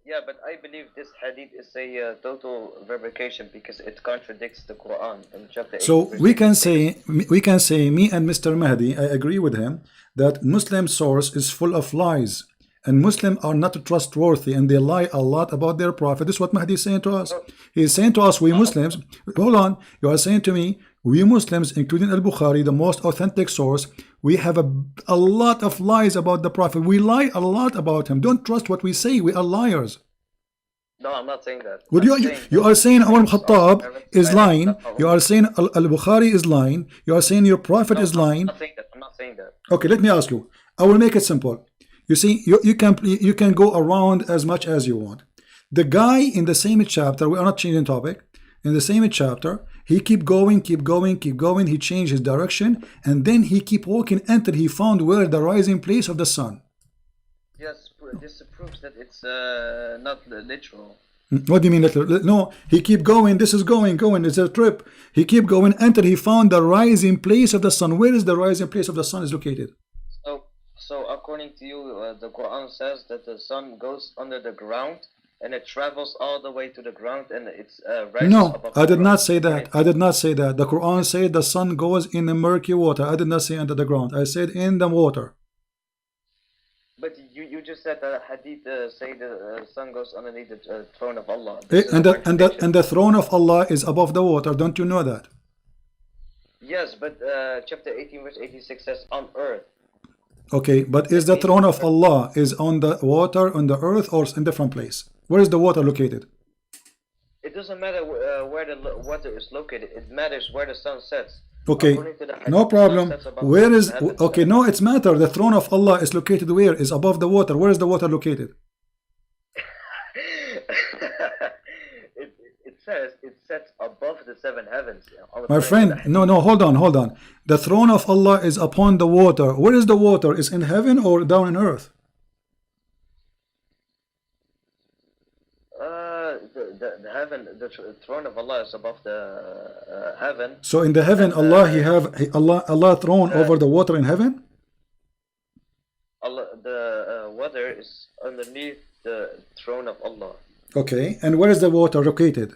Yeah, but I believe this hadith is a total fabrication because it contradicts the Quran in chapter 8. So we can say, me and Mr. Mahdi, I agree with him, that Muslim source is full of lies, and Muslims are not trustworthy, and they lie a lot about their prophet. This is what Mahdi is saying to us. He is saying to us, we Muslims, hold on, you are saying to me, we Muslims, including Al-Bukhari, the most authentic source, we have a lot of lies about the prophet. We lie a lot about him. Don't trust what we say. We are liars. No, I'm not saying that. Would you are saying Umar Khattab is lying. You are saying Al-Bukhari is lying. You are saying your prophet is lying. I'm not saying that. Okay, let me ask you. I will make it simple. You see, you can go around as much as you want. The guy in the same chapter, we are not changing topic. In the same chapter, he keep going. He changed his direction, and then he keep walking until he found where the rising place of the sun. Yes, this proves that it's not literal. What do you mean literal? No, he keep going. This is going. It's a trip. He keep going until he found the rising place of the sun. Where is the rising place of the sun is located? So according to you, the Quran says that the sun goes under the ground, and it travels all the way to the ground, and it's no, I did not say that. I did not say that. The Quran said the sun goes in the murky water. I did not say under the ground. I said in the water. But you just said that hadith say the sun goes underneath the throne of Allah. And the throne of Allah is above the water. Don't you know that? Yes, but chapter 18 verse 86 says on earth. Okay, but is the throne of Allah is on the water, on the earth, or in different place? Where is the water located? It doesn't matter where the water is located. It matters where the sun sets. Okay, no problem. Where is, okay, no, it's matter. The throne of Allah is located where? Is above the water. Where is the water located? It says it sets above the seven heavens. My friend, no, hold on. The throne of Allah is upon the water. Where is the water? Is in heaven or down in earth? The heaven, the throne of Allah is above the heaven. So in the heaven, Allah throne over the water in heaven. Allah, the water is underneath the throne of Allah. Okay, and where is the water located?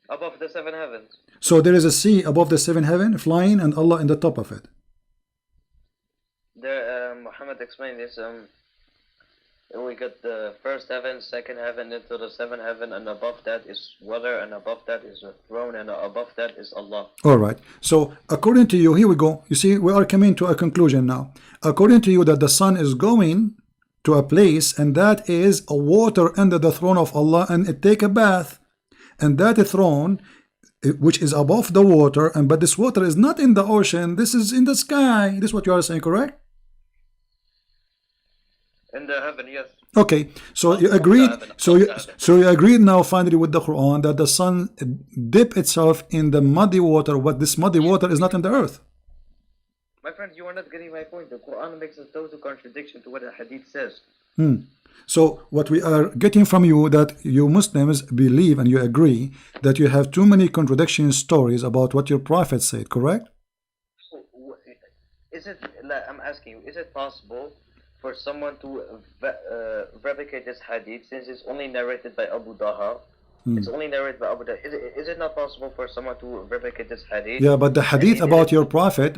Above the seven heavens. So there is a sea above the seven heaven, flying, and Allah in the top of it. There, Muhammad explained this. We got the first heaven, second heaven, into the seventh heaven, and above that is water, and above that is a throne, and above that is Allah. All right. So according to you, here we go. You see, we are coming to a conclusion now. According to you, that the sun is going to a place, and that is a water under the throne of Allah, and it take a bath, and that throne, which is above the water, and but this water is not in the ocean. This is in the sky. This is what you are saying, correct? In the heaven, yes. Okay, so you agreed. So you agreed now finally with the Quran that the sun dip itself in the muddy water. But this muddy water is not in the earth. My friend, you are not getting my point. The Quran makes a total contradiction to what the Hadith says. So what we are getting from you, that you Muslims believe and you agree that you have too many contradiction stories about what your prophet said, correct? Is it? I'm asking you. Is it possible for someone to replicate this hadith, since it's only narrated by Abu Daha, It's only narrated by Abu Dawud. Is it not possible for someone to replicate this hadith? Yeah, but the hadith about your prophet,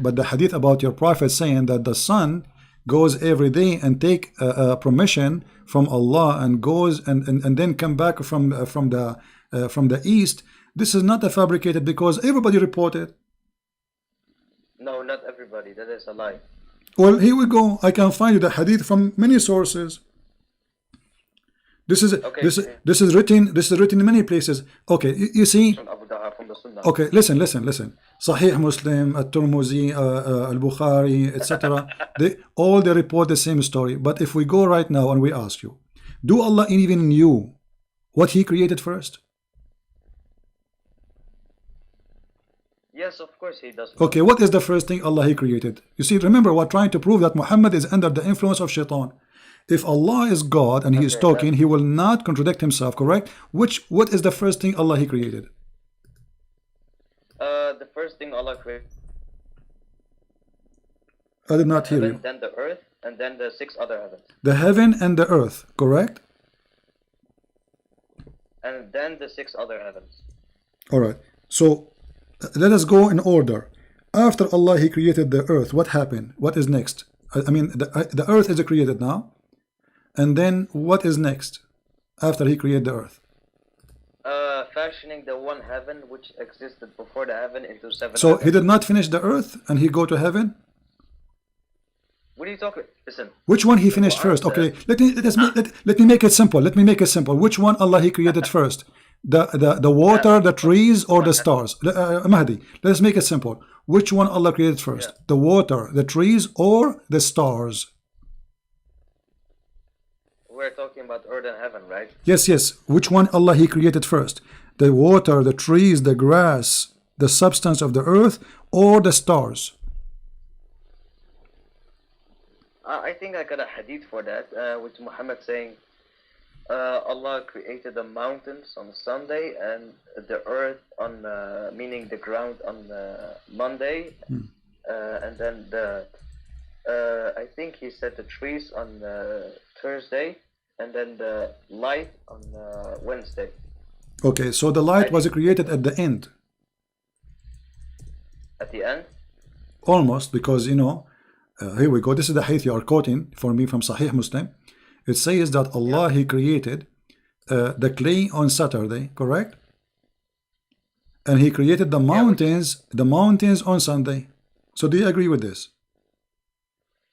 saying that the son goes every day and take permission from Allah and goes and then come back from the east. This is not a fabricated, because everybody reported. No, not everybody. That is a lie. Well, here we go. I can find you the hadith from many sources. This is Okay. this is written in many places. Okay, you see. From Abu Dawud, from the Sunnah. Okay, listen. Sahih Muslim, At-Tirmidhi, Al-Bukhari, etc. They all report the same story. But if we go right now and we ask you, do Allah even knew what He created first? Yes, of course He does. Okay, what is the first thing Allah He created? You see, remember, we're trying to prove that Muhammad is under the influence of shaitan. If Allah is God and He is talking, He will not contradict Himself, correct? What is the first thing Allah He created? The first thing Allah created. I did not hear you. Then the earth, and then the 6 other heavens. The heaven and the earth, correct? And then the 6 other heavens. All right. So let us go in order. After Allah He created the earth, what happened? What is next? I mean, the earth is created now. And then what is next after He created the earth? Fashioning the one heaven which existed before the heaven into 7 So heavens. He did not finish the earth and He go to heaven? What are you talking? Listen. Which one He finished first? Okay, let me make it simple. Which one Allah He created first? The water, the trees, or the stars? Mahdi, let's make it simple. Which one Allah created first? The water, the trees, or the stars? We're talking about earth and heaven, right? Yes. Which one Allah He created first? The water, the trees, the grass, the substance of the earth, or the stars? I think I got a hadith for that, with Muhammad saying, Allah created the mountains on Sunday and the earth on, meaning the ground on Monday, and then I think he said the trees on Thursday, and then the light on Wednesday. Okay, so the light was created at the end. At the end? Almost, because here we go. This is the hadith you are quoting for me from Sahih Muslim. It says that Allah He created the clay on Saturday, correct? And He created the mountains on Sunday. So do you agree with this?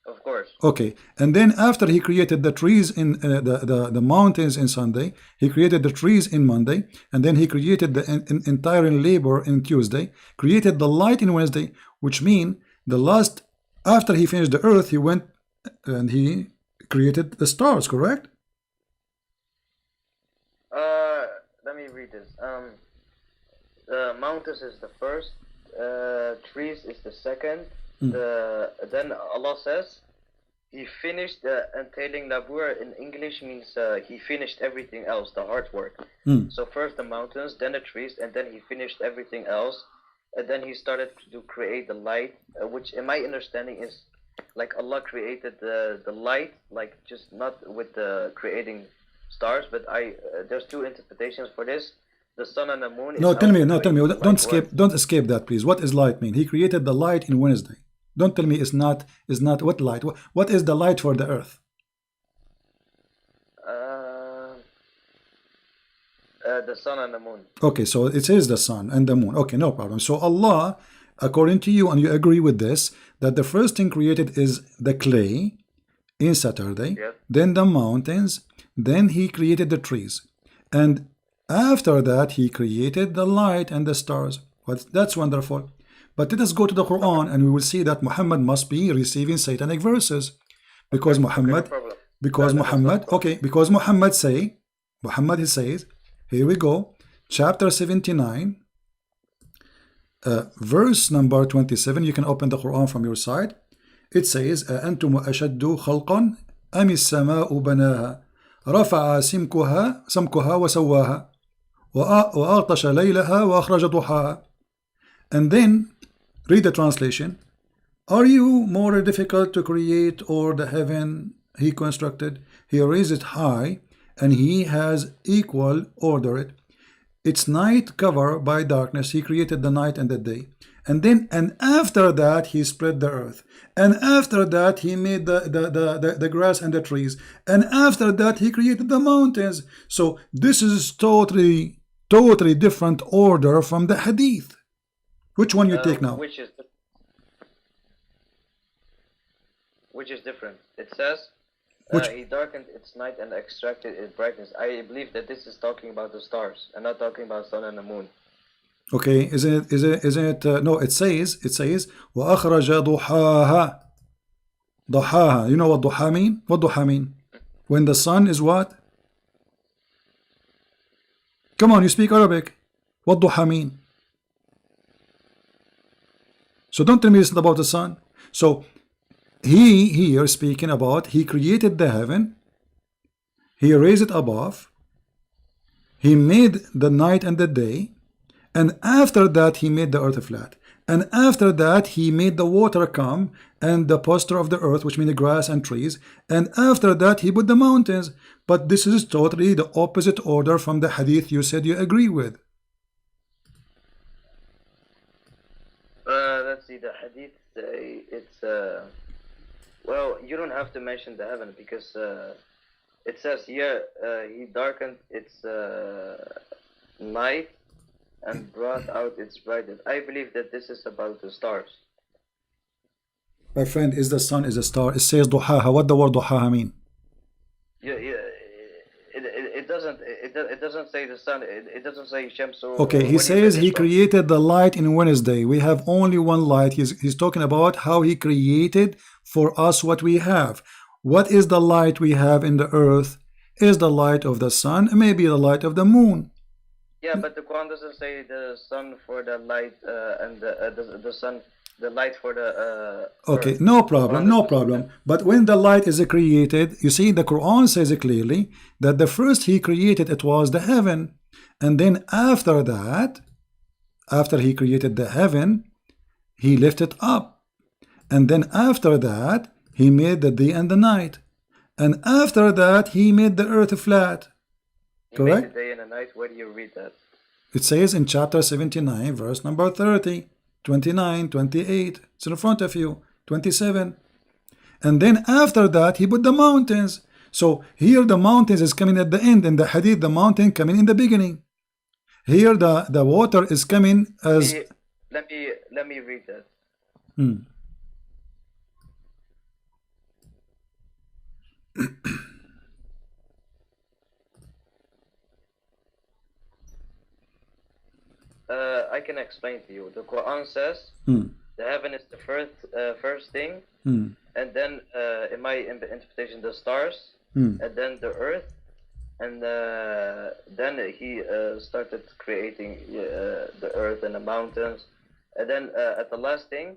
Of course. Okay, and then after He created the trees in the mountains in Sunday, He created the trees in Monday, and then He created the entire labor in Tuesday, created the light in Wednesday, which means after He finished the earth, He went and He created the stars, correct? Let me read this. The mountains is the first, trees is the second. Then Allah says He finished the entailing labur. In English means He finished everything else, the hard work. So first the mountains, then the trees, and then He finished everything else. And then He started to create the light, which in my understanding is like Allah created the light, like just not with the creating stars, but there's 2 interpretations for this. The sun and the moon. No, tell me. Don't escape that, please. What is light mean? He created the light in Wednesday. Don't tell me it's not what light. What is the light for the earth? The sun and the moon. Okay, so it is the sun and the moon. Okay, no problem. So Allah, according to you, and you agree with this, that the first thing created is the clay in Saturday, then the mountains, then He created the trees, and after that He created the light and the stars. But that's wonderful. But let us go to the Quran, and we will see that Muhammad must be receiving satanic verses, because Muhammad says, here we go, chapter 79, verse number 27. You can open the Quran from your side. It says, أَأَنْتُمْ أَشَدُّ خَلْقًا أَمِ السَّمَاءُ بَنَاهَا رَفَعَ سَمْكُهَا وَسَوَّاهَا وَأَغْطَشَ لَيْلَهَا وَأَخْرَجَ ضُحَاهَا. And then read the translation. Are you more difficult to create, or the heaven He constructed? He raised it high, and He has equal order it. It's night covered by darkness. He created the night and the day. And after that he spread the earth, and after that he made the grass and the trees, and after that he created the mountains. So this is totally different order from the hadith. Which one you take now? Which is different. It says he darkened its night and extracted its brightness. I believe that this is talking about the stars and not talking about sun and the moon. Okay, isn't it no, it says وَأَخْرَجَ ضُحَاهَا. ضحاها. You know what duha mean? What duha mean? When the sun is what? Come on, you speak Arabic. What duha mean? So don't tell me it's about the sun. So he here speaking about he created the heaven, he raised it above, he made the night and the day, and after that he made the earth flat, and after that he made the water come and the posture of the earth, which means the grass and trees, and after that he put the mountains. But this is totally the opposite order from the hadith you said you agree with. Let's see, the hadith it's well, you don't have to mention the heaven because it says here he darkened its night and brought out its brightness. I believe that this is about the stars. My friend, is the sun is a star? It says duhaha. What the word duhaha mean? Yeah, it doesn't say the sun. It doesn't say Shamsu. Okay, he says he created the light in Wednesday. We have only one light. He's talking about how he created for us what we have. What is the light we have in the earth? Is the light of the sun, maybe the light of the moon. Yeah, but the Quran doesn't say the sun for the light and the sun, the light for the okay, earth. no problem. But when the light is created, you see the Quran says clearly that the first he created it was the heaven, and then after that, after he created the heaven, he lifted up, and then after that he made the day and the night, and after that he made the earth flat. Correct? Made the day and the night. Where do you read that? It says in chapter 79, verse number 30, 29, 28. It's in front of you. 27. And then after that, he put the mountains. So here the mountains is coming at the end. In the hadith, the mountain coming in the beginning. Here the water is coming as... Let me read that. I can explain to you. The Quran says the heaven is the first thing, and then in my interpretation the stars, and then the earth, and then he started creating the earth and the mountains, and then at the last thing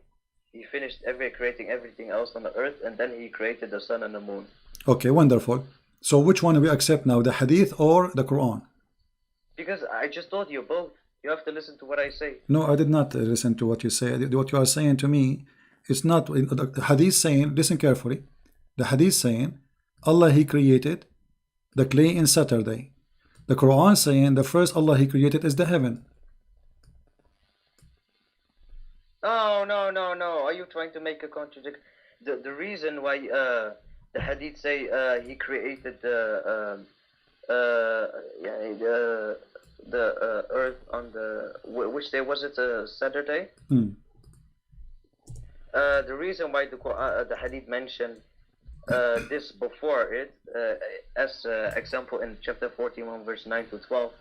he finished creating everything else on the earth, and then he created the sun and the moon. Okay, wonderful. So which one do we accept now, the hadith or the Quran? Because I just told you both. You have to listen to what I say. No, I did not listen to what you say. What you are saying to me, it's not the hadith saying, listen carefully. The hadith saying, Allah he created the clay in Saturday. The Quran saying the first Allah he created is the heaven. No. Are you trying to make a contradiction? The reason why the hadith say he created the earth on the which day was it? Saturday. The reason why the hadith mentioned this before it, as example in chapter 41 verse 9 to 12,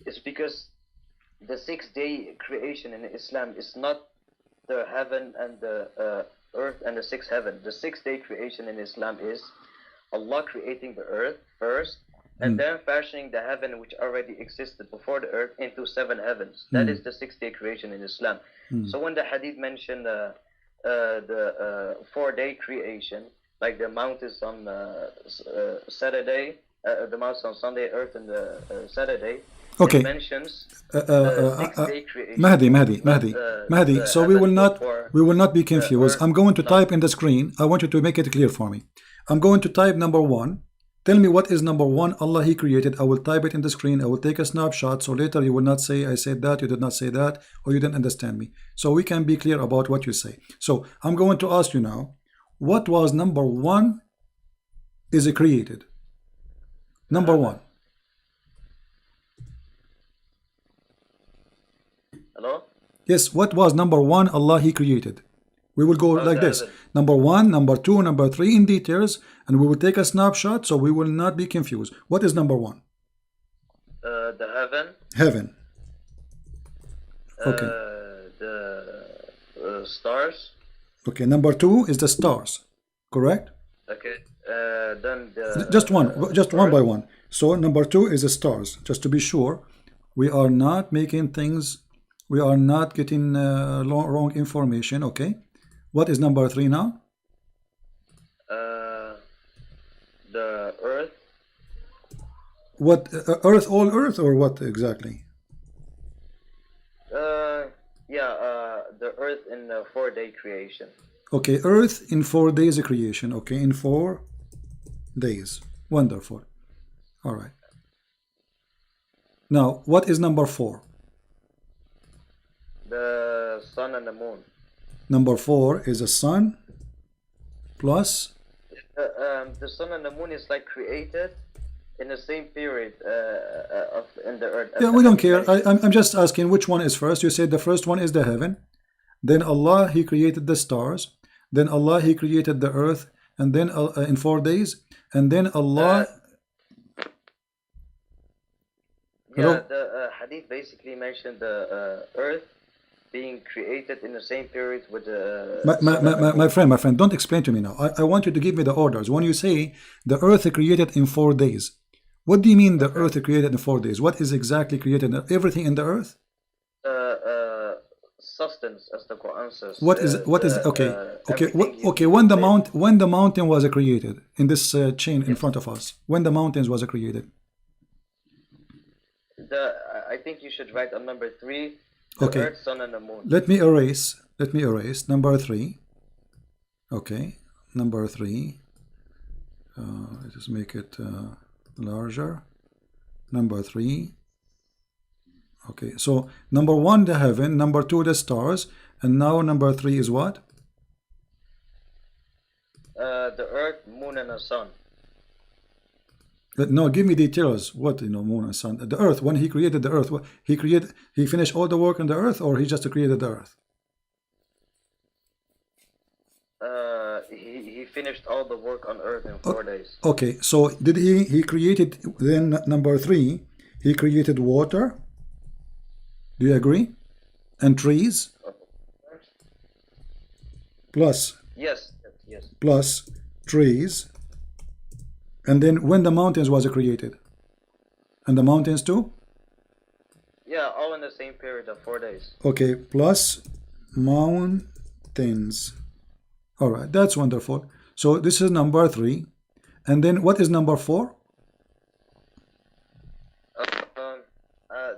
is because the 6-day creation in Islam is not the heaven and the earth and the sixth heaven. The 6-day creation in Islam is Allah creating the earth first, and then fashioning the heaven which already existed before the earth into 7 heavens. That is the 6-day creation in Islam. So when the hadith mentioned the 4-day creation, like the mountains on Saturday, the mountains on Sunday, earth and Saturday, okay. It mentions the 6-day creation. Mahdi. So we will not be confused. I'm going to type in the screen. I want you to make it clear for me. I'm going to type number 1, Tell me what is number one Allah He created. I will type it in the screen. I will take a snapshot, so later you will not say I said that, you did not say that, or you didn't understand me. So we can be clear about what you say. So I'm going to ask you now, what was number one is created? Number one. Hello? Yes, what was number one Allah He created? We will go like this. Number one, number two, number three in details, and we will take a snapshot so we will not be confused. What is number one? The heaven. Heaven. Okay. The stars. Okay, number two is the stars. Correct? Okay. Then the just one by one. So number two is the stars. Just to be sure, we are not making things, we are not getting wrong information. Okay. What is number three now? The earth. What earth? All earth, or what exactly? The earth in the 4-day creation. Okay, earth in 4 days of creation. Okay, in 4 days. Wonderful. All right. Now, what is number four? The sun and the moon. Number four is the sun plus. The sun and the moon is like created in the same period in the earth. Yeah, we don't care. I'm just asking which one is first. You said the first one is the heaven. Then Allah He created the stars. Then Allah He created the earth. And then in 4 days. And then Allah. The hadith basically mentioned the earth being created in the same period with the. My friend, don't explain to me now. I want you to give me the orders. When you say the earth is created in 4 days, what do you mean the earth is created in 4 days? What is exactly created? Everything in the earth? Substance, as the Quran says. What is okay? When the mountain was created in this chain in front of us, when the mountains was created? I think you should write on number 3. Okay. Earth, sun, and the moon. Let me erase number 3. Okay, number 3. Let's make it larger. Number 3. Okay, so number 1 the heaven, number 2 the stars, and now number 3 is what? The earth, moon, and the sun. No, give me details. What, moon and sun? The earth, when He created the earth, He finished all the work on the earth, or He just created the earth? He finished all the work on earth in 4 days. Okay, so did He created, then number 3, He created water? Do you agree? And trees? Plus? Yes. Plus trees. And then when the mountains was created? And the mountains too? Yeah, all in the same period of 4 days. Okay, plus mountains. All right, that's wonderful. So this is number 3. And then what is number 4?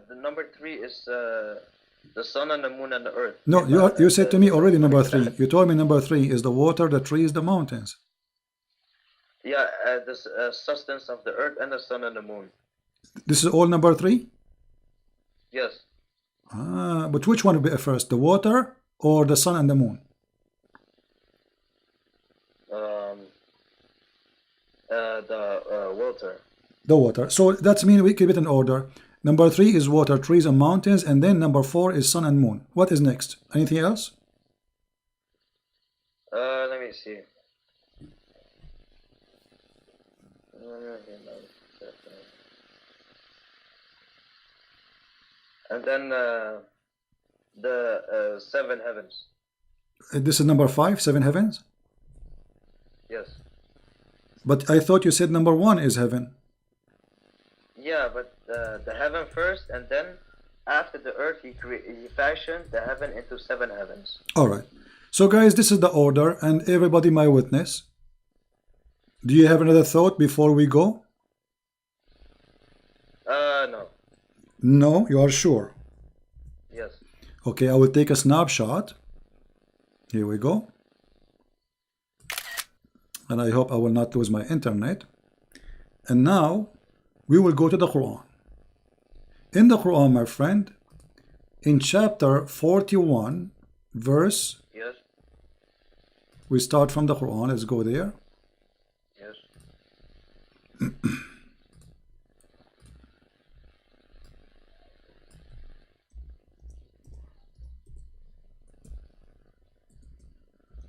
The number 3 is the sun and the moon and the earth. No, you said to me already number 3. You told me number 3 is the water, the trees, the mountains. Yeah, the substance of the earth and the sun and the moon. This is all number 3? Yes. But which one will be first, the water or the sun and the moon? The water. The water. So that means we keep it in order. Number 3 is water, trees, and mountains, and then number 4 is sun and moon. What is next? Anything else? Let me see. And then the 7 heavens. This is number 5, 7 heavens? Yes. But I thought you said number 1 is heaven. Yeah, but the heaven first, and then after the earth, he fashioned the heaven into 7 heavens. All right. So guys, this is the order, and everybody my witness. Do you have another thought before we go? No. No, you are sure? Yes. Okay, I will take a snapshot. Here we go. And I hope I will not lose my internet. And now we will go to the Quran. In the Quran, my friend, in chapter 41, verse, Yes. we start from the Quran. Let's go there. Yes.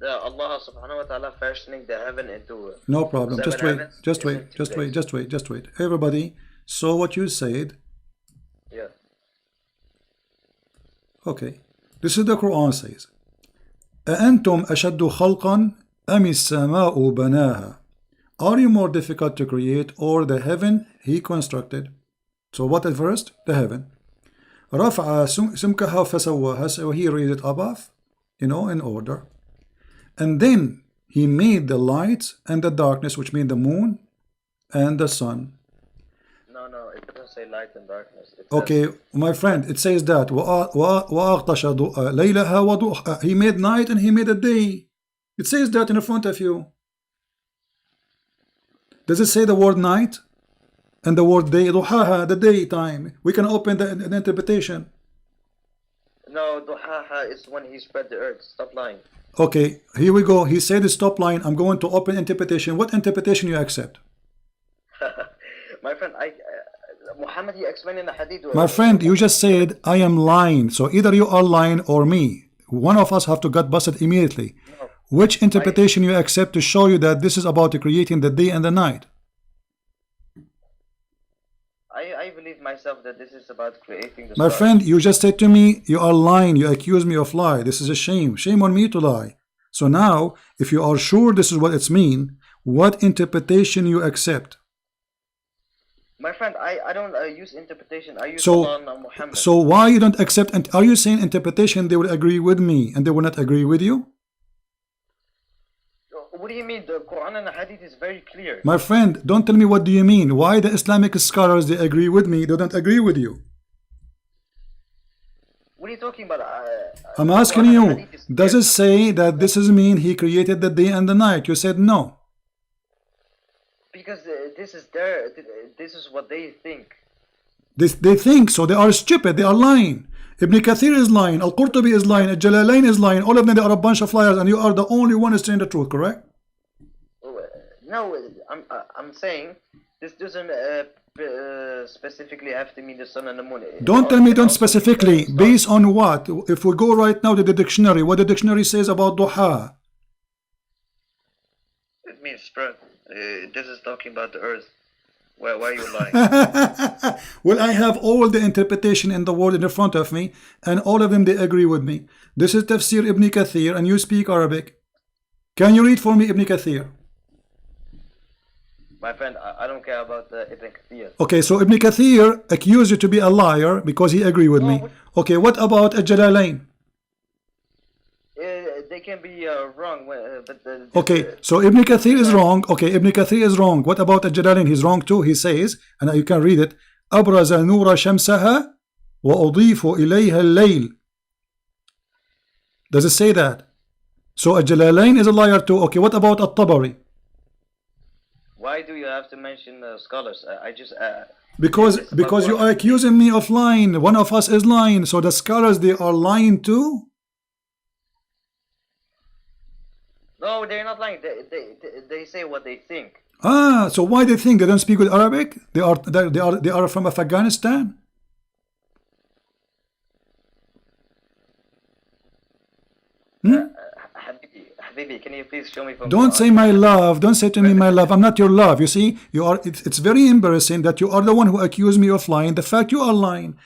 Allah subhanahu wa ta'ala fashioning the heaven into No problem. Just wait. heavens Just is wait. in 2 Just wait. days. Just wait. Just wait. Everybody saw what you said. Yeah. Okay. This is the Quran says. أأنتم أشد خلقا أم السماء بناها. Are you more difficult to create or the heaven he constructed? So what is first? The heaven. رفع سمكها فسواها. So he raised it above, in order. And then he made the light and the darkness, which mean the moon and the sun. No, it doesn't say light and darkness. It Okay, says, my friend, it says that وَأَغْطَشَ لَيْلَهَا وَضُحَاهَا. He made night and he made a day. It says that in front of you. Does it say the word night and the word day? ضُحَاهَا, the daytime. We can open the interpretation. no, duhaha is when he spread the earth. Stop lying. Okay, here we go. He said stop line. I'm going to open interpretation. What interpretation you accept? My friend, Muhammad, he explained in the hadith. My friend, you just said I am lying. So either you are lying or me. One of us have to get busted immediately. No. Which interpretation you accept to show you that this is about creating the day and the night? I believe myself that this is about creating the My stars. friend, you just said to me, you are lying. You accuse me of lie. This is a shame. Shame on me to lie. So now, if you are sure this is what it's mean, what interpretation you accept? My friend, I don't use interpretation. I use So, Allah and Muhammad. so why you don't accept? And are you saying interpretation they will agree with me and they will not agree with you? What do you mean? The Quran and the Hadith is very clear. My friend, don't tell me what do you mean. Why the Islamic scholars they agree with me, they don't agree with you? What are you talking about? I'm the asking Quran and you, Hadith is does clear. it say that this is mean he created the day and the night? You said no. Because this is what they think. They think so. They are stupid. They are lying. Ibn Kathir is lying. Al-Qurtubi is lying. Al-Jalalain is lying. All of them, they are a bunch of liars, and you are the only one who is saying the truth, correct? No, I'm saying this doesn't specifically have to mean the sun and the moon. Don't tell me don't specifically. Based on what? If we go right now to the dictionary, what the dictionary says about duha? It means spread. This is talking about the earth. Why are you lying? Well, I have all the interpretation in the world in front of me, and all of them they agree with me. This is Tafsir Ibn Kathir, and you speak Arabic. Can you read for me Ibn Kathir? My friend, I don't care about Ibn Kathir. Okay, so Ibn Kathir accused you to be a liar because he agreed with me. Okay, what about Al-Jalalain? They can be wrong, but Okay, so Ibn Kathir is wrong. Okay, Ibn Kathir is wrong. What about Al-Jalalain? He's wrong too. He says, and you can read it, أبرز نور شمسها وأضيف إليها الليل. Does it say that? So Al-Jalalain is a liar too. Okay, what about At-Tabari? why do you have to mention scholars? I just Because you are accusing me of lying. One of us is lying. So the scholars, they are lying too? No, they're not lying. They say what they think. Ah, so why they think they don't speak good Arabic? They are from Afghanistan? Habibi, can you please show me from Don't say my love. Don't say to me my love. I'm not your love. You see, you are. It's very embarrassing that you are the one who accused me of lying. The fact you are lying.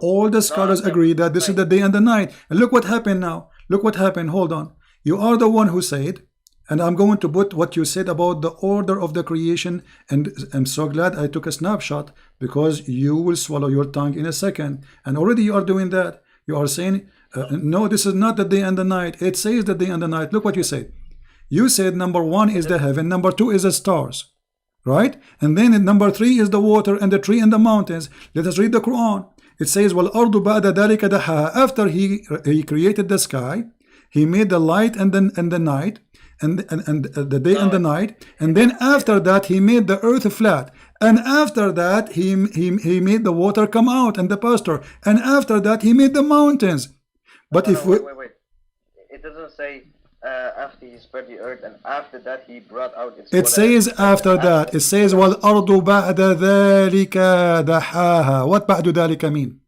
All the scholars agree that this is the day and the night. And look what happened now. Look what happened. Hold on. You are the one who said, and I'm going to put what you said about the order of the creation. And I'm so glad I took a snapshot because you will swallow your tongue in a second. And already you are doing that. You are saying, no, this is not the day and the night. It says the day and the night. Look what you said. You said number 1 is the heaven, number 2 is the stars, right? And then number 3 is the water and the tree and the mountains. Let us read the Quran. It says, وَالْأَرْضُ بَعْدَ ذَلِكَ دَحَاهَا. After he created the sky, he made the light and the night, and the day and the night. And then after that, he made the earth flat. And after that, he made the water come out and the pasture. And after that, he made the mountains. But No, if no, we... wait. It doesn't say after he spread the earth and after that he brought out its It water. says after that. It says وَالْأَرْضُ بَعْدَ ذَلِكَ دَحَاهَا. What بَعْدُ ذَلِكَ mean?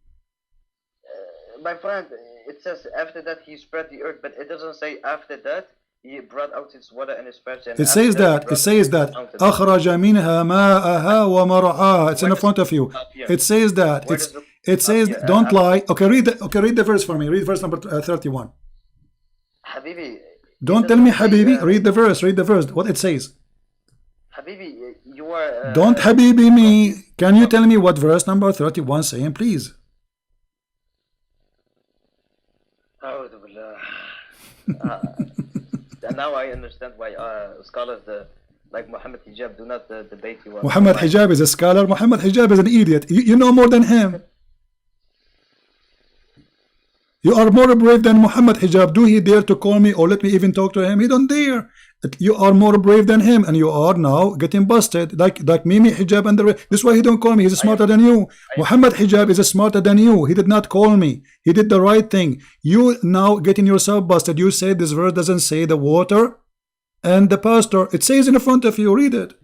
My friend, it says after that he spread the earth, but it doesn't say after that he brought out its water and its pasture. It says that. It says that. أَخْرَجَ مِنْهَا مَاءَهَا وَمَرْعَاهَا. It's in front of you. It says that. It says, don't lie. Okay, read the verse for me. Read verse number 31. Habibi. Don't tell me Habibi. Read the verse. Read the verse. What it says. Habibi, you are... Don't Habibi me. Can you tell me what verse number 31 saying, please? And now I understand why scholars like Muhammad Hijab do not debate you. Muhammad Hijab is a scholar. Muhammad Hijab is an idiot. You know more than him. You are more brave than Muhammad Hijab. Do he dare to call me or let me even talk to him? He don't dare. You are more brave than him, and you are now getting busted like Mimi Hijab and the rest. This is why he don't call me. He's smarter than you. Muhammad Hijab is smarter than you. He did not call me. He did the right thing. You now getting yourself busted. You say this verse doesn't say the water and the pasture. It says in front of you. Read it.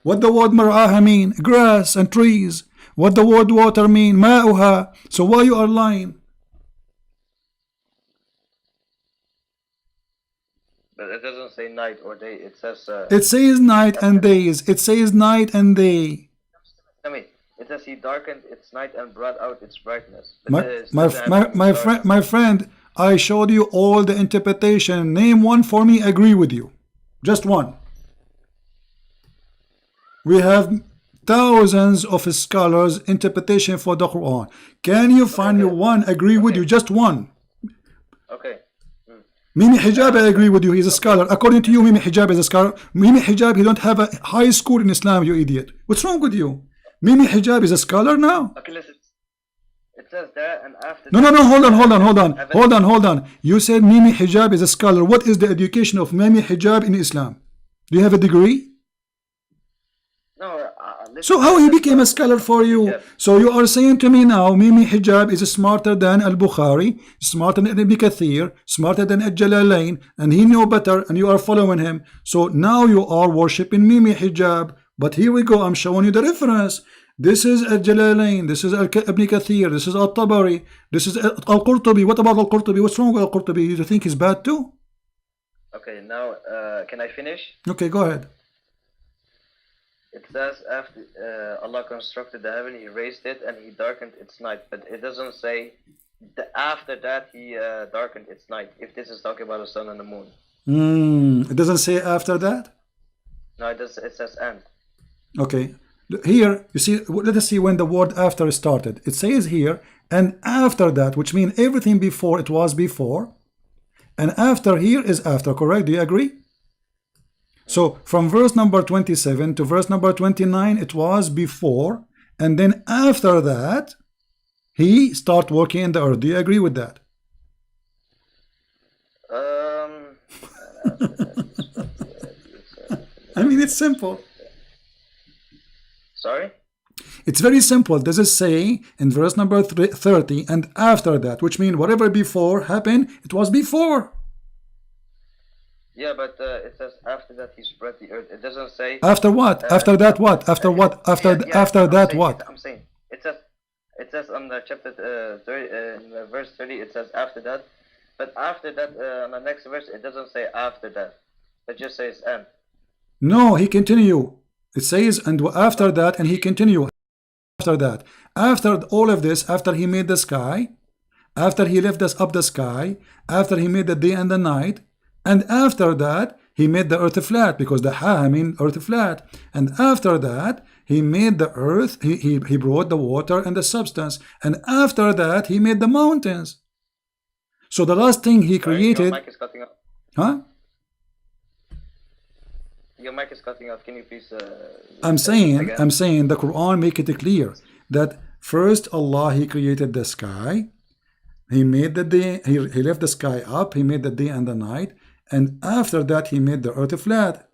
What the word mar'aha mean? Grass and trees. What the word water mean? Ma'uha. So why you are lying? But it doesn't say night or day. It says night and days. It says night and day. I mean, it says he darkened its night and brought out its brightness. My friend, I showed you all the interpretation. Name one for me. Agree with you. Just one. We have thousands of scholars interpretation for the Quran. Can you find me one agree with you? Just one. Okay. Mimi Hijab, I agree with you. He's a scholar. According to you, Mimi Hijab is a scholar. Mimi Hijab, he don't have a high school in Islam, you idiot. What's wrong with you? Mimi Hijab is a scholar now. Okay, listen. It says there and after. No. Hold on. You said Mimi Hijab is a scholar. What is the education of Mimi Hijab in Islam? Do you have a degree? No. So how he became a scholar for you? So you are saying to me now, Mimi Hijab is smarter than Al-Bukhari, smarter than Ibn Kathir, smarter than Al-Jalalain, and he knew better, and you are following him. So now you are worshipping Mimi Hijab. But here we go. I'm showing you the reference. This is Al-Jalalain. This is Ibn Kathir. This is Al-Tabari. This is Al-Qurtubi. What about Al-Qurtubi? What's wrong with Al-Qurtubi? You think he's bad too? Okay, now can I finish? Okay, go ahead. It says after Allah constructed the heaven, He raised it and He darkened its night. But it doesn't say after that He darkened its night. If this is talking about the sun and the moon. It doesn't say after that? No, it does. It says and. Okay. Here, you see, let us see when the word after started. It says here, and after that, which means everything before it was before. And after here is after, correct? Do you agree? So from verse number 27 to verse number 29, it was before, and then after that, he start working in the earth. Do you agree with that? I mean, it's simple. Sorry? It's very simple. Does it say in verse number 30, and after that, which means whatever before happened, it was before. Yeah, but it says after that he spread the earth. It doesn't say after what? After that what? After what? After that what? I'm saying it says on the chapter 30, in verse 30, it says after that. But after that, on the next verse, it doesn't say after that. It just says and. No, he continue. It says and after that, and he continue after that. After all of this, after he made the sky, after he lifted us up the sky, after he made the day and the night. And after that, he made the earth flat, because the ha mean earth flat. And after that, he made the earth, he brought the water and the substance. And after that, he made the mountains. So the last thing he created. Your mic is cutting off. Huh? Your mic is cutting off. Can you please? I'm saying the Quran make it clear that first Allah he created the sky. He made the day. He left the sky up. He made the day and the night. And after that, he made the earth flat.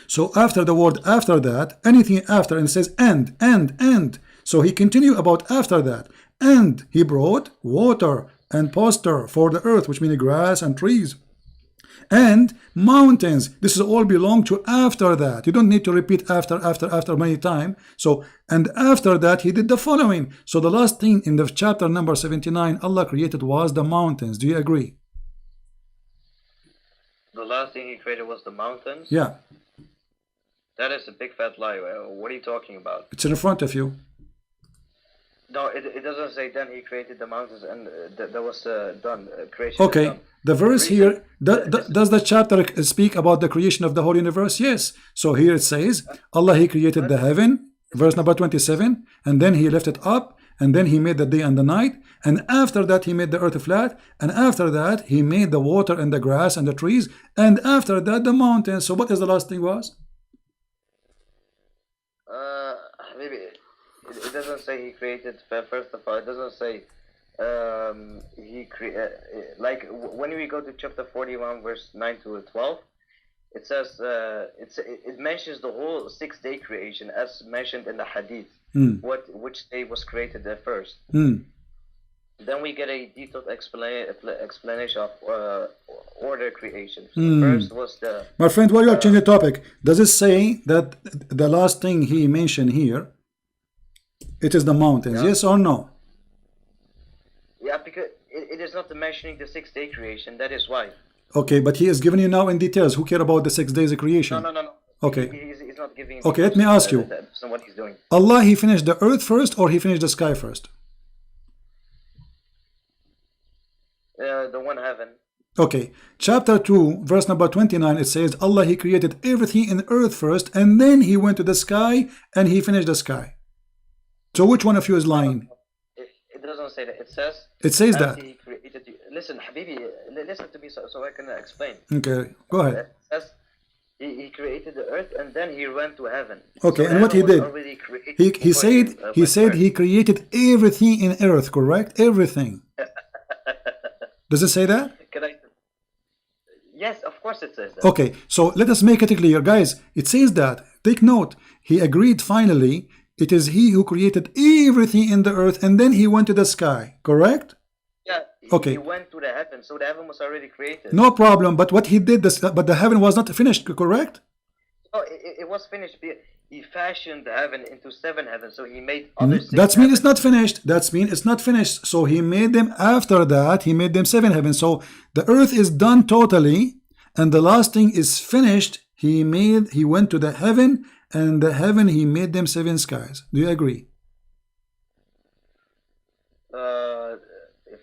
So after the word after that, anything after, and it says and. So he continued about after that. And he brought water and pasture for the earth, which means grass and trees. And mountains. This is all belong to after that. You don't need to repeat after many times. So, and after that he did the following. So the last thing in the chapter number 79 Allah created was the mountains. Do you agree? The last thing he created was the mountains? Yeah. That is a big fat lie. What are you talking about? It's in front of you. No, it doesn't say then he created the mountains and that was done. Creation. Okay. Done. The verse here, does the chapter speak about the creation of the whole universe? Yes. So here it says, Allah, he created the heaven, verse number 27, and then he left it up, and then he made the day and the night, and after that he made the earth flat, and after that he made the water and the grass and the trees, and after that the mountains. So what is the last thing was? Maybe it doesn't say he created. First of all, it doesn't say he created. Like when we go to chapter 41, verse 9 to 12, it says it mentions the whole 6-day creation as mentioned in the hadith. Which day was created at first. Then we get a detailed explanation of order creation. So the first was the. My friend, why you are changing the topic? Does it say that the last thing he mentioned here, it is the mountains? Yes or no? Yeah, because it is not mentioning the 6-day creation. That is why. Okay, but he is giving you now in details. Who care about the 6 days of creation? No. Okay. He's not giving. Okay, let me ask you. What he's doing. Allah, he finished the earth first, or he finished the sky first? The one heaven. Okay, chapter 2, verse number 29, it says, Allah, he created everything in earth first, and then he went to the sky, and he finished the sky. So which one of you is lying? It doesn't say that. It says that. He created you. Listen, Habibi, listen to me so I can explain. Okay, go ahead. It says he created the earth, and then he went to heaven. Okay, so and what he did? He said he created everything in earth, correct? Everything. Does it say that? Yes, of course it says that. Okay, so let us make it clear, guys. It says that. Take note. He agreed finally. It is he who created everything in the earth, and then he went to the sky, correct? Yeah. Okay. He went to the heaven, so the heaven was already created. No problem. But what he did, but the heaven was not finished, correct? No, it was finished. He fashioned the heaven into 7 heavens, so he made other 6 That means it's not finished. That means it's not finished. So he made them after that. He made them 7 heavens. So the earth is done totally, and the last thing is finished. He went to the heaven, and the heaven he made them 7 skies. Do you agree?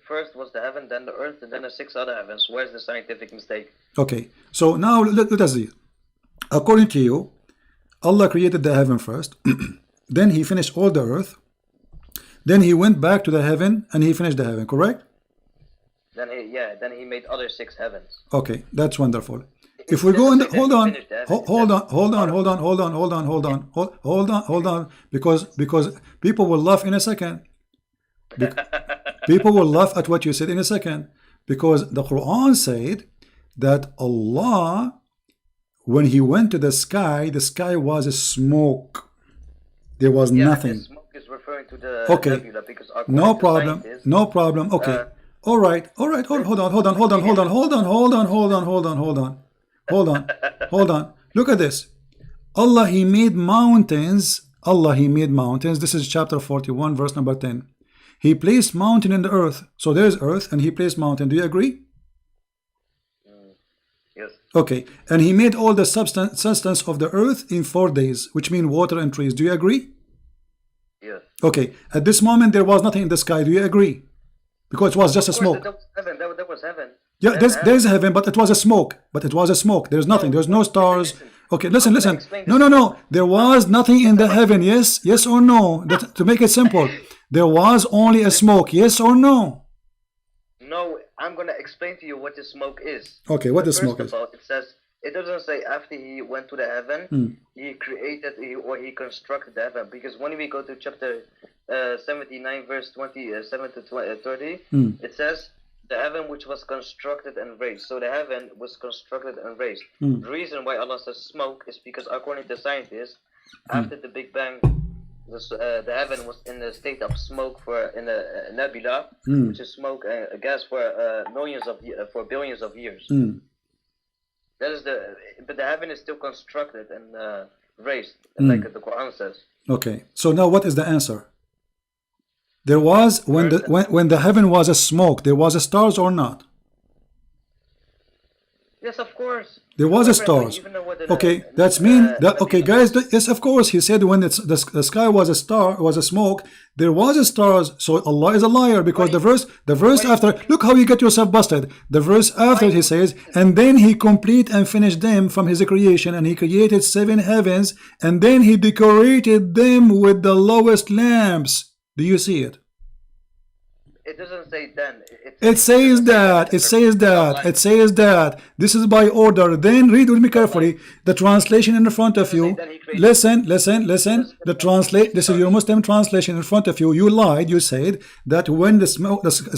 First was the heaven, then the earth, and then the 6 other heavens. Where's the scientific mistake? Okay. So now let us see. According to you, Allah created the heaven first, then he finished all the earth, then he went back to the heaven and he finished the heaven, correct? Then he made other 6 heavens. Okay, that's wonderful. If we go in the, hold on, because people will laugh in a second. People will laugh at what you said in a second, because the Quran said that Allah, when he went to the sky was a smoke. There was nothing. The smoke is referring to the okay. nebula, because No problem. No problem. Okay. All right. Hold on. Look at this. Allah, he made mountains. This is chapter 41, verse number 10. He placed mountain in the earth. So there's earth, and he placed mountain. Do you agree? Yes. Okay, and he made all the substance of the earth in 4 days, which mean water and trees. Do you agree? Yes. Okay, at this moment there was nothing in the sky. Do you agree? Because it was just a smoke. That was heaven. Yeah, there's a heaven, but it was a smoke. There's nothing. There's no stars. Okay, listen. No. There was nothing in the heaven. Yes or no? To make it simple, there was only a smoke. Yes or no? No, I'm going to explain to you what the smoke is. Okay, what the smoke is. It says, it doesn't say after he went to the heaven, he created or he constructed the heaven. Because when we go to chapter 79, verse 27 to 30, it says the heaven which was constructed and raised. So the heaven was constructed and raised. The reason why Allah says smoke is because according to scientists, after the Big Bang, the heaven was in a state of smoke in a nebula, which is smoke, a gas for billions of years. That is but the heaven is still constructed and raised, like the Quran says. Okay, so now what is the answer? There was when the heaven was a smoke, there was a stars or not? Yes, of course. There was a stars. Okay, that's mean that okay, guys. Yes, of course. He said when the sky was a smoke, there was a stars. So Allah is a liar because the verse after. Look how you get yourself busted. The verse after he says, and then he complete and finished them from his creation, and he created 7 heavens, and then he decorated them with the lowest lamps. Do you see it? It doesn't say then. It says that. It says that. It says that. This is by order. Then read with me carefully. The translation in front of you. Listen. The translate. This is your Muslim translation in front of you. You lied. You said that when the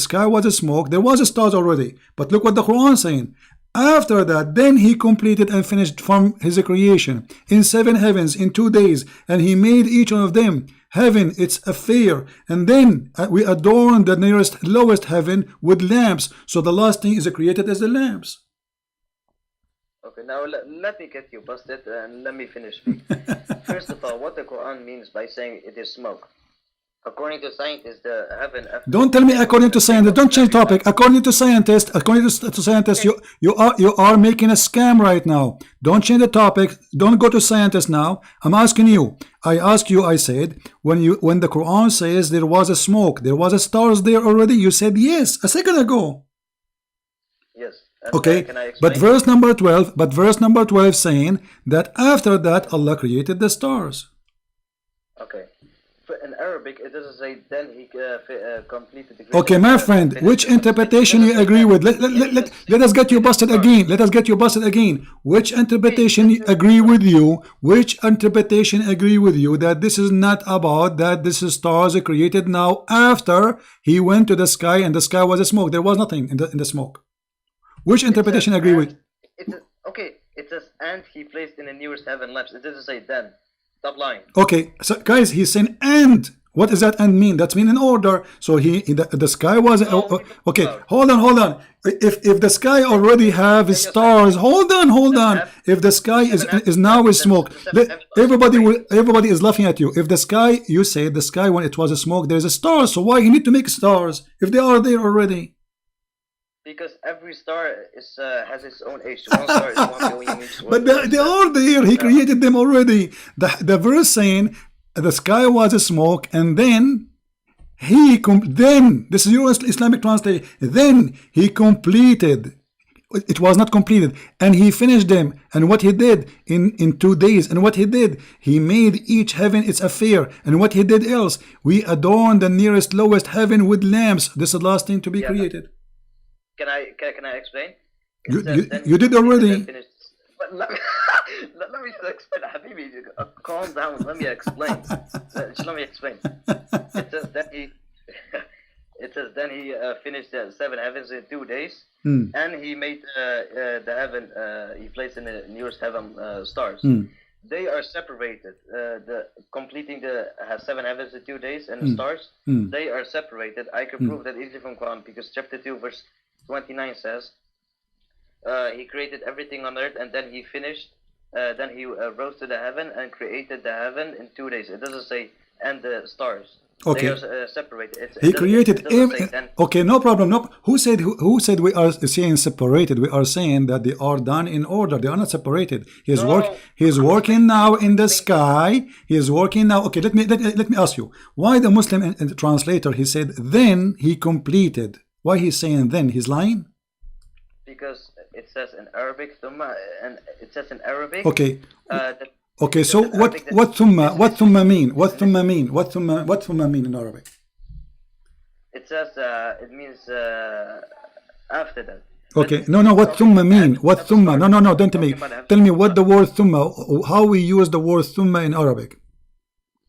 sky was a smoke, there was a stars already. But look what the Quran is saying. After that, then he completed and finished from his creation in 7 heavens in 2 days, and he made each one of them heaven its affair, and then we adorn the nearest lowest heaven with lamps. So the last thing is created as the lamps. Okay, now let me get you busted and let me finish. First of all, what the Quran means by saying it is smoke. According to scientists, the heaven. Don't tell me according to scientists. Don't change topic. According to scientists, you are making a scam right now. Don't change the topic. Don't go to scientists now. I'm asking you. I asked you. I said when the Quran says there was a smoke, there was a stars there already. You said yes a second ago. Yes. Okay. But verse number 12. But verse number 12 saying that after that Allah created the stars. Okay. In Arabic, it doesn't say then he completed the. Okay, my friend, which interpretation you agree with? Let us get you busted again. Let us get you busted again. Which interpretation agree with you? Which interpretation agree with you that this is not about that this is stars are created now after he went to the sky and the sky was a smoke? There was nothing in the smoke. Which interpretation agree with? Okay, it says and he placed in the nearest heaven lamps. It doesn't say then. Stop lying. Okay, so guys, he's saying and. What does that and mean? That's mean in order. So the sky was okay. Hold on. If the sky already have stars, hold on. If the sky is now with smoke, everybody is laughing at you. If the sky, you say the sky when it was a smoke, there's a star. So why you need to make stars if they are there already? Because every star has its own age. One star is 1 billion each. But they are there. He created them already. The verse saying the sky was a smoke, and then this is your Islamic translation. Then he completed. It was not completed, and he finished them. And what he did in 2 days, and what he did, he made each heaven its affair. And what he did else, we adorned the nearest lowest heaven with lamps. This is the last thing to be created. Can I explain? You did already. Let me explain, Habibi. Calm down. Let me explain. Let me explain. It says then he finished the 7 heavens in 2 days, and he made the heaven. He placed in the nearest heaven stars. They are separated. Completing the 7 heavens in 2 days and the stars. They are separated. I can prove that easily from Quran because chapter 2 verse 29 says he created everything on earth and then he finished. Then he rose to the heaven and created the heaven in 2 days. It doesn't say and the stars. Okay. They are separated. He created okay, no problem. No, who said we are saying separated? We are saying that they are done in order. They are not separated. He is working now in the sky. He is working now. Okay, let me ask you. Why the Muslim translator he said then he completed? Why he's saying then? He's lying? Because it says in Arabic and it says in Arabic. Okay. Okay, so what thumma mean? What thumma mean in Arabic? It says it means after that. Okay, no, what thumma mean? What thumma? No, don't tell me. Tell me what the word thumma, how we use the word thumma in Arabic.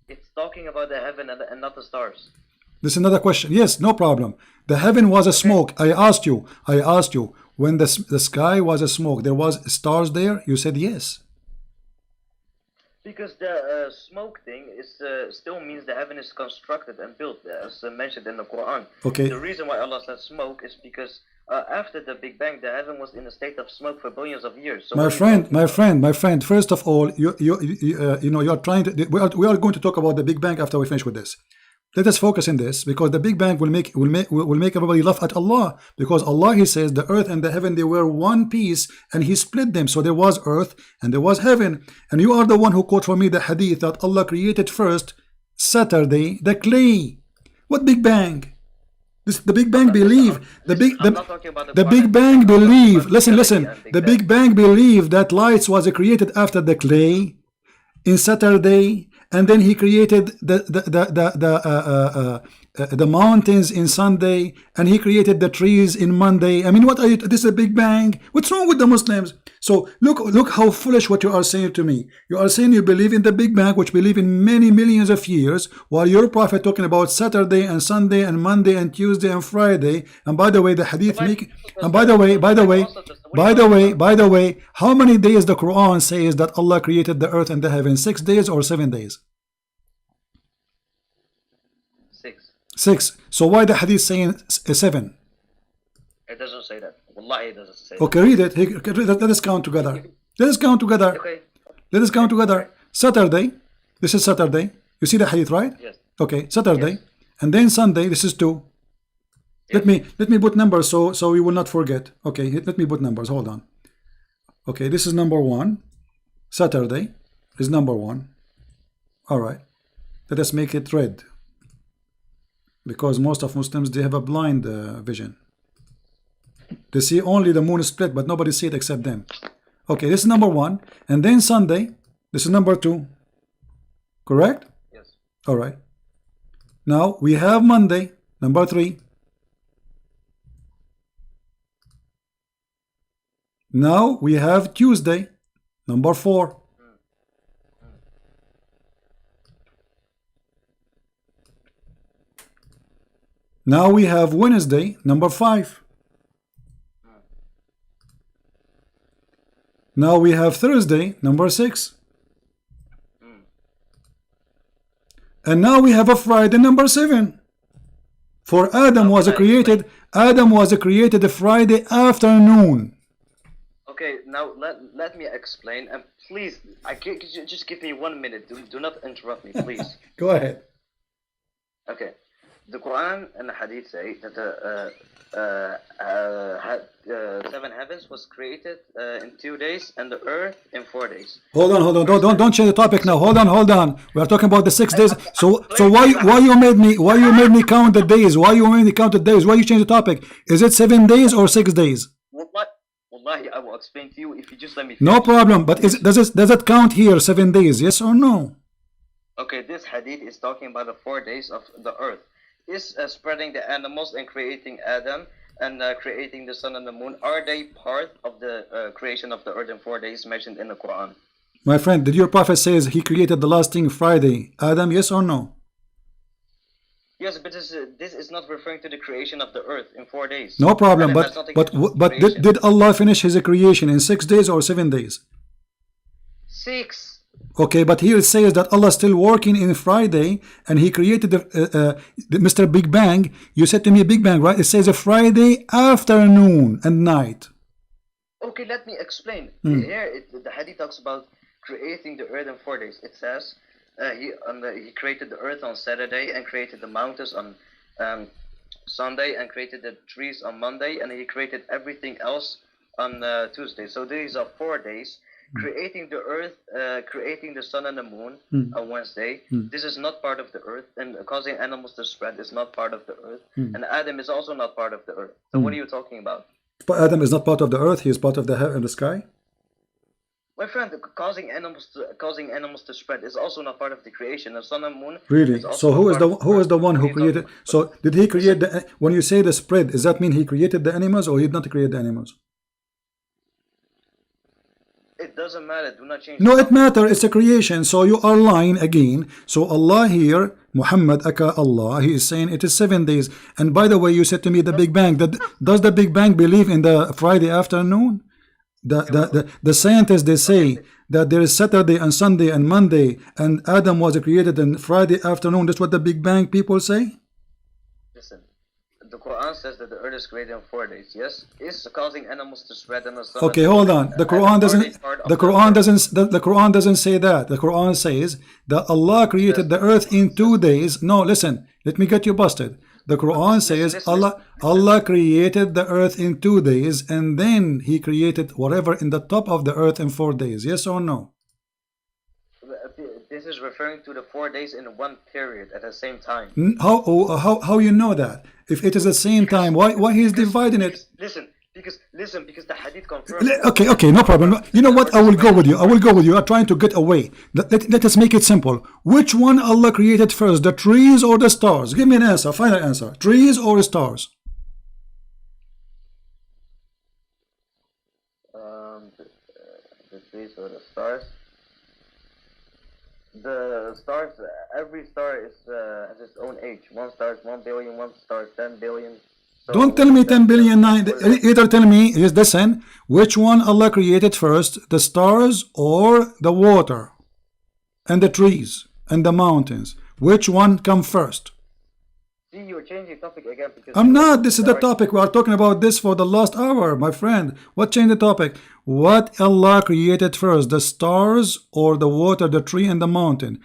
It's talking about the heaven and not the stars. This is another question. Yes, no problem. The heaven was a smoke. I asked you, when the sky was a smoke, there was stars there? You said yes. Because the smoke thing is still means the heaven is constructed and built, as mentioned in the Quran. Okay. The reason why Allah said smoke is because after the Big Bang, the heaven was in a state of smoke for billions of years. So my friend. First of all, you know, you're trying to. We are going to talk about the Big Bang after we finish with this. Let us focus in this, because the Big Bang will make everybody laugh at Allah, because Allah, He says the earth and the heaven, they were one piece and He split them, so there was earth and there was heaven. And you are the one who quote for me the hadith that Allah created first Saturday the clay. What Big Bang? The Big Bang believe the Big Bang believe. Listen. The Big Bang believe that lights was created after the clay in Saturday. And then He created the mountains in Sunday, and He created the trees in Monday. I mean, what are you? This is a Big Bang. What's wrong with the Muslims? So look how foolish what you are saying to me. You are saying you believe in the Big Bang, which believe in many millions of years, while your prophet talking about Saturday and Sunday and Monday and Tuesday and Friday. And by the way, the hadith make. And by the way, how many days the Quran says that Allah created the earth and the heaven? 6 days or 7 days? 6. So why the hadith saying 7? It doesn't say that. Wallahi, it doesn't say okay, read it. Let us count together. Let us count together. Okay. Let us count together. Saturday. This is Saturday. You see the hadith, right? Yes. Okay, Saturday. Yes. And then Sunday, this is 2. Yes. Let me put numbers so we will not forget. Okay, let me put numbers. Hold on. Okay, this is number 1. Saturday is number 1. All right. Let us make it red, because most of Muslims, they have a blind vision. They see only the moon split, but nobody see it except them. Okay, this is number 1. And then Sunday, this is number 2. Correct? Yes. All right. Now we have Monday, number 3. Now we have Tuesday, number 4. Now we have Wednesday, number 5. Now we have Thursday, number 6. And now we have a Friday, number 7. For Adam was created a Friday afternoon. Okay, now let me explain, and please, just give me 1 minute. Do not interrupt me, please. Go ahead. Okay, the Quran and the Hadith say that the 7 heavens was created in 2 days, and the earth in 4 days. Hold on. Don't change the topic now. Hold on. We are talking about the 6 days. So why you made me count the days? Why you made me count the days? Why you change the topic? Is it 7 days or 6 days? Wallahi, I will explain to you if you just let me finish. No problem. But does it count here 7 days? Yes or no? Okay, this hadith is talking about the 4 days of the earth. Is spreading the animals and creating Adam and creating the sun and the moon. Are they part of the creation of the earth in 4 days mentioned in the Quran? My friend, did your prophet says he created the last thing Friday? Adam, yes or no? Yes, but this is not referring to the creation of the earth in 4 days. No problem, but did Allah finish His creation in 6 days or 7 days? 6. Okay, but here it says that Allah is still working in Friday, and He created the Mr. Big Bang. You said to me Big Bang, right? It says a Friday afternoon and night. Okay, let me explain. Here, the hadith talks about creating the earth in 4 days. It says he created the earth on Saturday and created the mountains on Sunday and created the trees on Monday, and He created everything else on Tuesday. So these are 4 days. Creating the earth, creating the sun and the moon on Wednesday. This is not part of the earth, and causing animals to spread is not part of the earth. And Adam is also not part of the earth. So what are you talking about? But Adam is not part of the earth. He is part of the heaven and the sky. My friend, causing animals to spread is also not part of the creation. The sun and moon. Really? So who is the one who created? So did He create the? When you say the spread, does that mean He created the animals, or He did not create the animals? It doesn't matter. Do not change. No, it matters. It's a creation. So you are lying again. So Allah here Muhammad aka Allah, he is saying it is 7 days. And by the way, you said to me the Big Bang. Does the Big Bang believe in the Friday afternoon? The scientists, they say that there is Saturday and Sunday and Monday, and Adam was created on Friday afternoon. That's what the Big Bang people say. Listen, the Quran says that the earth is created in 4 days. Yes, is causing animals to spread in the sun. Okay, hold on. The Quran doesn't. The Quran doesn't say that. The Quran says that Allah created the earth in 2 days. No, listen. Let me get you busted. The Quran says Allah created the earth in 2 days, and then He created whatever in the top of the earth in 4 days. Yes or no? This is referring to the 4 days in one period at the same time. How you know that? If it is the same time, why He is dividing it? Listen, because the hadith confirms. Okay, no problem. You know what? I will go with you. I'm trying to get away. Let us make it simple. Which one Allah created first, the trees or the stars? Give me an answer, final answer. Trees or stars? The trees or the stars. The stars. Every star has its own age. One star is 1 billion. One star is 10 billion. Don't tell me 10 billion, 9. Either tell me, listen, which one Allah created first, the stars or the water and the trees and the mountains? Which one come first? See, you're changing topic again. Because I'm not. This is the topic. We are talking about this for the last hour, my friend. What changed the topic? What Allah created first, the stars or the water, the tree and the mountain?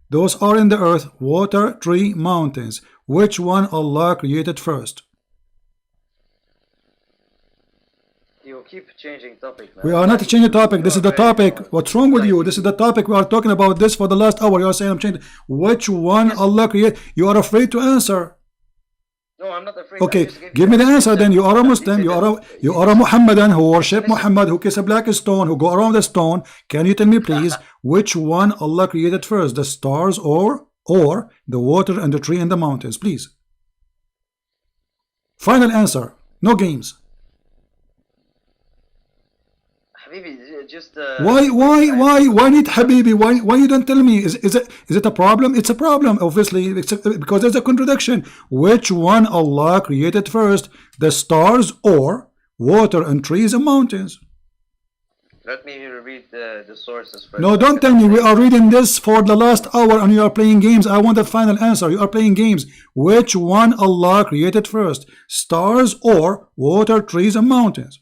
Those are in the earth, water, tree, mountains. Which one Allah created first? You keep changing topic, man. We are not changing topic. This is the topic. What's wrong with you? This is the topic. We are talking about this for the last hour. You are saying I'm changing. Which one Allah created? You are afraid to answer. No, I'm not afraid. Okay, give me the answer then. You are a Muslim. You are a Muhammadan who worship Muhammad, who kiss a black stone, who go around the stone. Can you tell me please which one Allah created first? The stars or the water and the tree and the mountains? Please. Final answer. No games. Just why need Habibi? Why you don't tell me? Is it a problem? It's a problem, obviously, because there's a contradiction. Which one Allah created first, the stars or water and trees and mountains? Let me read the sources first. No, don't tell me. We are reading this for the last hour and you are playing games. I want a final answer. You are playing games. Which one Allah created first, stars or water, trees and mountains?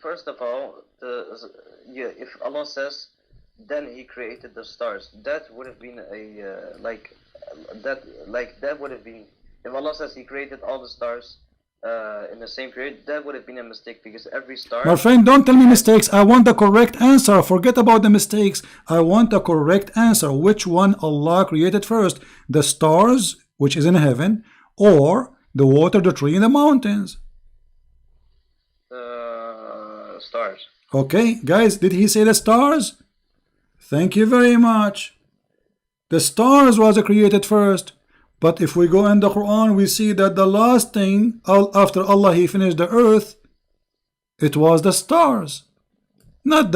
First of all, if Allah says, then He created the stars, that would have been that would have been, if Allah says He created all the stars in the same period, that would have been a mistake, because every star. My friend, don't tell me mistakes. I want the correct answer. Forget about the mistakes. I want the correct answer. Which one Allah created first, the stars, which is in heaven, or the water, the tree, and the mountains? Stars. Okay, guys, did he say the stars? Thank you very much. The stars was created first. But if we go in the Quran, we see that the last thing after Allah He finished the earth, it was the stars. Not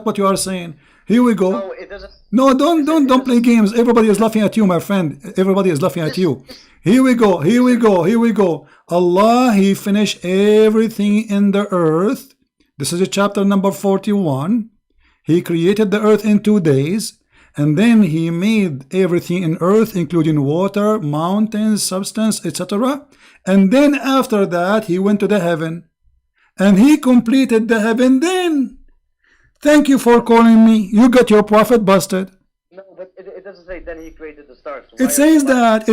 what you are saying. Here we go. No, it doesn't. No, don't play games. Everybody is laughing at you, my friend. Everybody is laughing at you. Here we go. Allah He finished everything in the earth. This is chapter number 41. He created the earth in 2 days, and then He made everything in earth, including water, mountains, substance, etc. And then after that, He went to the heaven, and He completed the heaven then. Thank you for calling me. You got your prophet busted. No, but it doesn't say then He created the stars. It says that.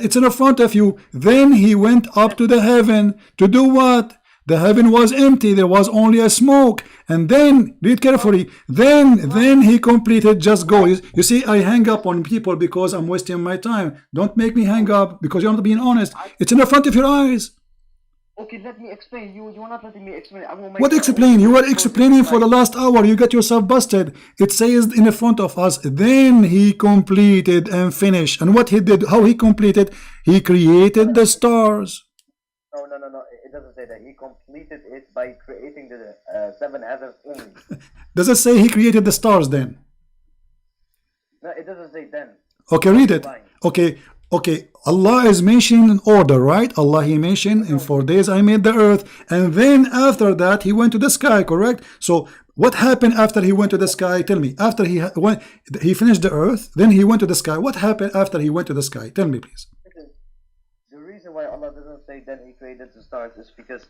It's in front of you. Then He went up to the heaven to do what? The heaven was empty. There was only a smoke. And then, read carefully, then He completed, just go. You see, I hang up on people because I'm wasting my time. Don't make me hang up because you're not being honest. It's in the front of your eyes. Okay, let me explain. You're not letting me explain. What explain? You were explaining for the last hour. You got yourself busted. It says in the front of us, then He completed and finished. And what He did, how He completed, He created the stars. No. It doesn't say that. He completed it by creating the 7 heavens only. Does it say He created the stars then? it doesn't say then. Okay, read it. Okay, okay. Allah is mentioning in order, right? Allah, He mentioned in 4 days I made the earth, and then after that He went to the sky, correct? So what happened after He went to the sky? Tell me. After He finished the earth, then He went to the sky. What happened after He went to the sky? Tell me, please. The reason why Allah doesn't say then He created the stars is because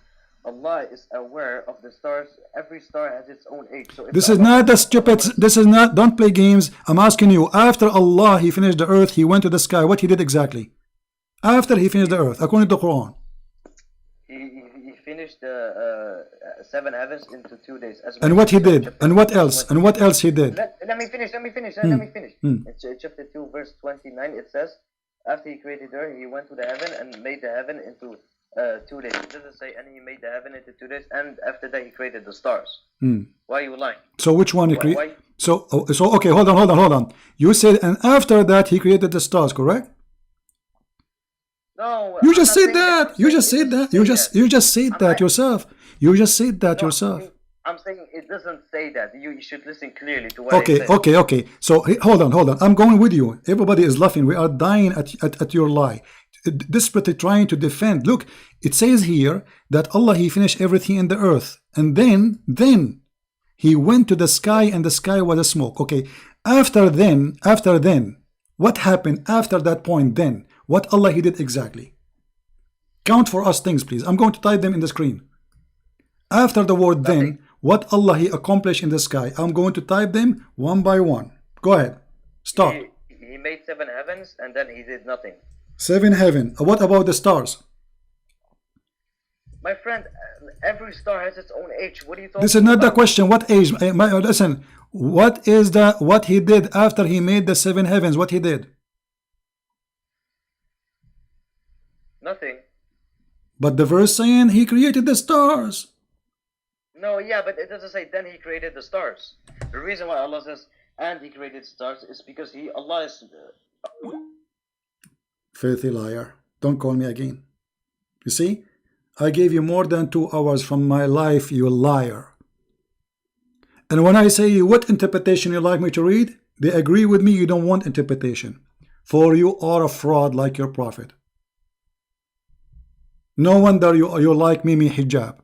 Allah is aware of the stars. Every star has its own age. So this is not the stupid. This is not. Don't play games. I'm asking you. After Allah, He finished the earth. He went to the sky. What He did exactly? After He finished the earth, according to the Quran. He finished the 7 heavens into 2 days. And what He did? And what else? And what else He did? Let me finish. Let me finish. Let me finish. In chapter 2, verse 29, it says, after He created the earth, He went to the heaven and made the heaven into 2 days. It doesn't say, and He made the heaven into 2 days, and after that He created the stars. Why are you lying? So which one He created? So okay, hold on. You said, and after that He created the stars, correct? No, you just said that. You just said that. You just said that yourself. You just said that yourself. I'm saying it doesn't say that. You should listen clearly to what I said. Okay. So hold on. I'm going with you. Everybody is laughing. We are dying at your lie. Desperately trying to defend. Look, it says here that Allah, He finished everything in the earth, and then He went to the sky, and the sky was a smoke. Okay, after then, what happened after that point? Then what Allah He did exactly? Count for us things, please. I'm going to type them in the screen. After the word then, what Allah He accomplished in the sky? I'm going to type them one by one. Go ahead. Start. He made 7 heavens, and then He did nothing. 7 heaven. What about the stars? My friend, every star has its own age. What are you talking about? This is not the question. What age? Listen. What He did after He made the 7 heavens? What He did? Nothing. But the verse saying He created the stars. No, yeah, but it doesn't say then He created the stars. The reason why Allah says and He created stars is because Allah is. Filthy liar. Don't call me again. You see? I gave you more than 2 hours from my life, you liar. And when I say what interpretation you like me to read, they agree with me you don't want interpretation. For you are a fraud like your prophet. No wonder you like Mimi hijab.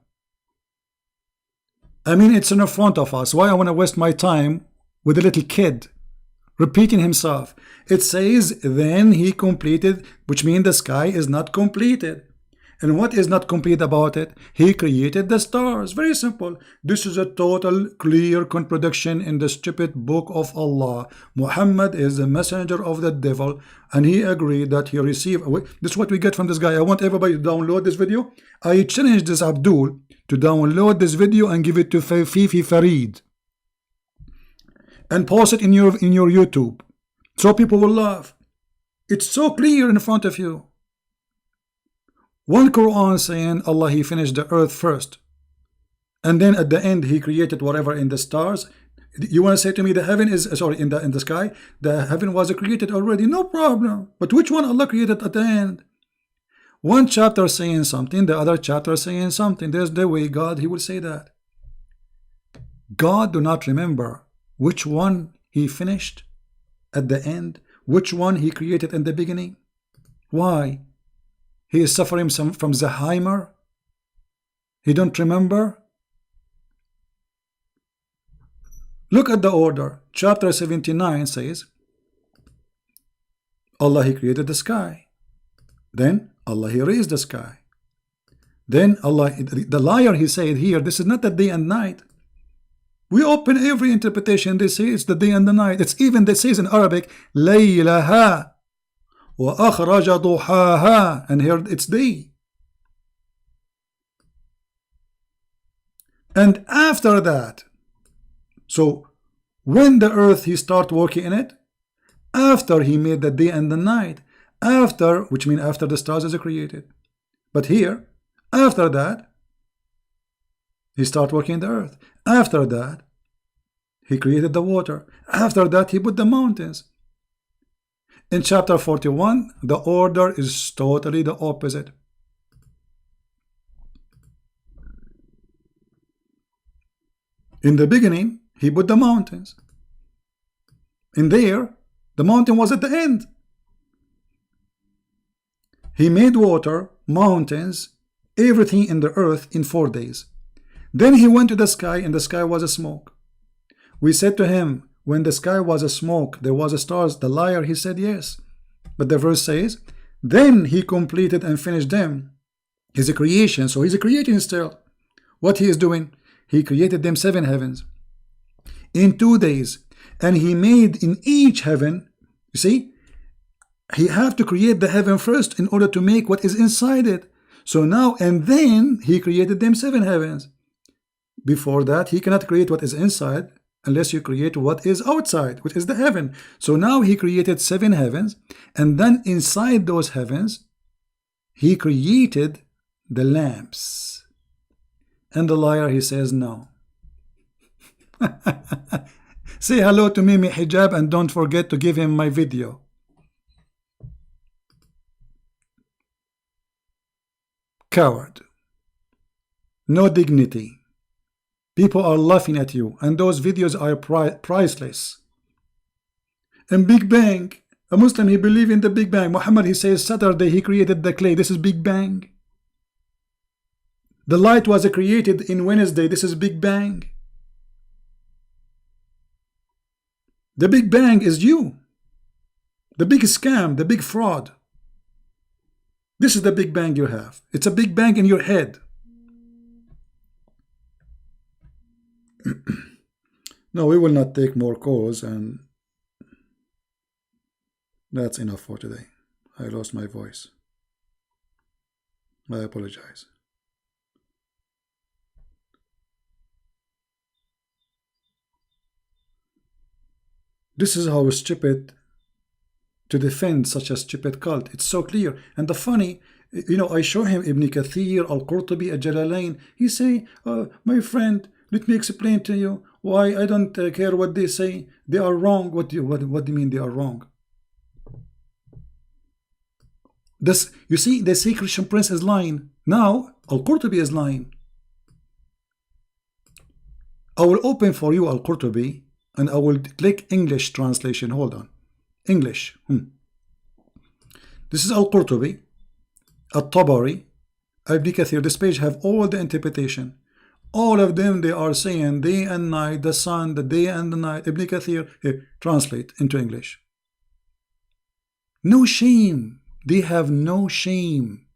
I mean, it's in front of us. Why I want to waste my time with a little kid repeating himself? It says then He completed, which means the sky is not completed. And what is not complete about it? He created the stars. Very simple. This is a total clear contradiction in the stupid book of Allah. Muhammad is the messenger of the devil, and he agreed that he received. This is what we get from this guy. I want everybody to download this video. I challenge this Abdul to download this video and give it to Fifi Farid and post it in your YouTube so people will laugh. It's so clear in front of you. One Quran saying Allah He finished the earth first, and then at the end He created whatever in the stars. You want to say to me the heaven is in the sky? The heaven was created already, no problem. But which one Allah created at the end? One chapter saying something, the other chapter saying something. There's the way God He will say that. God do not remember which one He finished at the end, which one He created in the beginning. Why? He is suffering from Alzheimer. He don't remember. Look at the order. Chapter 79 says Allah He created the sky. Then Allah He raised the sky. Then Allah, the liar, he said here, this is not the day and night. We open every interpretation. They say it's the day and the night. It's even, they says in Arabic, Laylaha wa akhraja duhaha, and here it's day. And after that, so when the earth He start working in it, after He made the day and the night, after, which means after the stars is created. But here, after that, He start working the earth. After that, He created the water. After that, He put the mountains. In chapter 41, the order is totally the opposite. In the beginning, He put the mountains. In there, The mountain was at the end. He made water, mountains, everything in the earth in 4 days. Then he went to the sky, and the sky was a smoke. We said to him, when the sky was a smoke, there was a stars. The liar, he said yes. But the verse says, then he completed and finished them. He's a creation, so he's a creating still. What he is doing? He created them 7 heavens in 2 days, and he made in each heaven, you see, he have to create the heaven first in order to make what is inside it. So now, and then he created them 7 heavens. Before that, he cannot create what is inside unless you create what is outside, which is the heaven. So now he created 7 heavens, and then inside those heavens, he created the lamps. And the liar, he says no. Say hello to Mimi Hijab and don't forget to give him my video. Coward. No dignity. People are laughing at you, and those videos are priceless. And Big Bang, a Muslim, he believes in the Big Bang. Muhammad, he says Saturday he created the clay. This is Big Bang. The light was created in Wednesday. This is Big Bang. The Big Bang is you. The big scam, the big fraud. This is the Big Bang you have. It's a Big Bang in your head. No, we will not take more calls, and that's enough for today. I lost my voice. I apologize. This is how stupid to defend such a stupid cult. It's so clear. And the funny, you know, I show him Ibn Kathir, Al-Qurtubi, Al-Jalalain. He say, my friend, let me explain to you why I don't care what they say. They are wrong. What do you mean they are wrong? This, you see, they say Christian Prince is lying. Now, Al-Qurtubi is lying. I will open for you Al-Qurtubi, and I will click English translation. Hold on. English. This is Al-Qurtubi, At-Tabari, Ibn Kathir. This page have all the interpretation. All of them, they are saying day and night, the sun, the day and the night. Ibn Kathir, translate into English. No shame. They have no shame.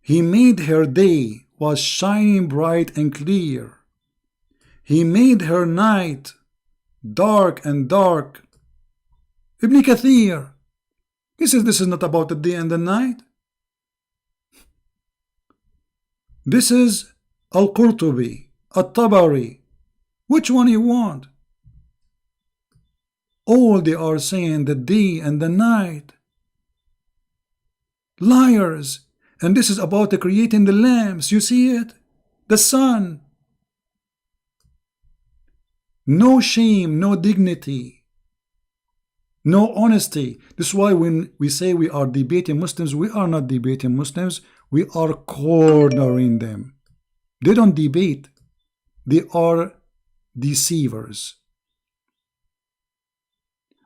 He made her day was shining bright and clear. He made her night dark and dark. Ibn Kathir, he says this is not about the day and the night. This is Al-Qurtubi, At-Tabari. Which one you want? All they are saying the day and the night. Liars. And this is about the creating the lamps. You see it? The sun. No shame, no dignity, no honesty. This is why when we say we are debating Muslims, we are not debating Muslims. We are cornering them. They don't debate. They are deceivers.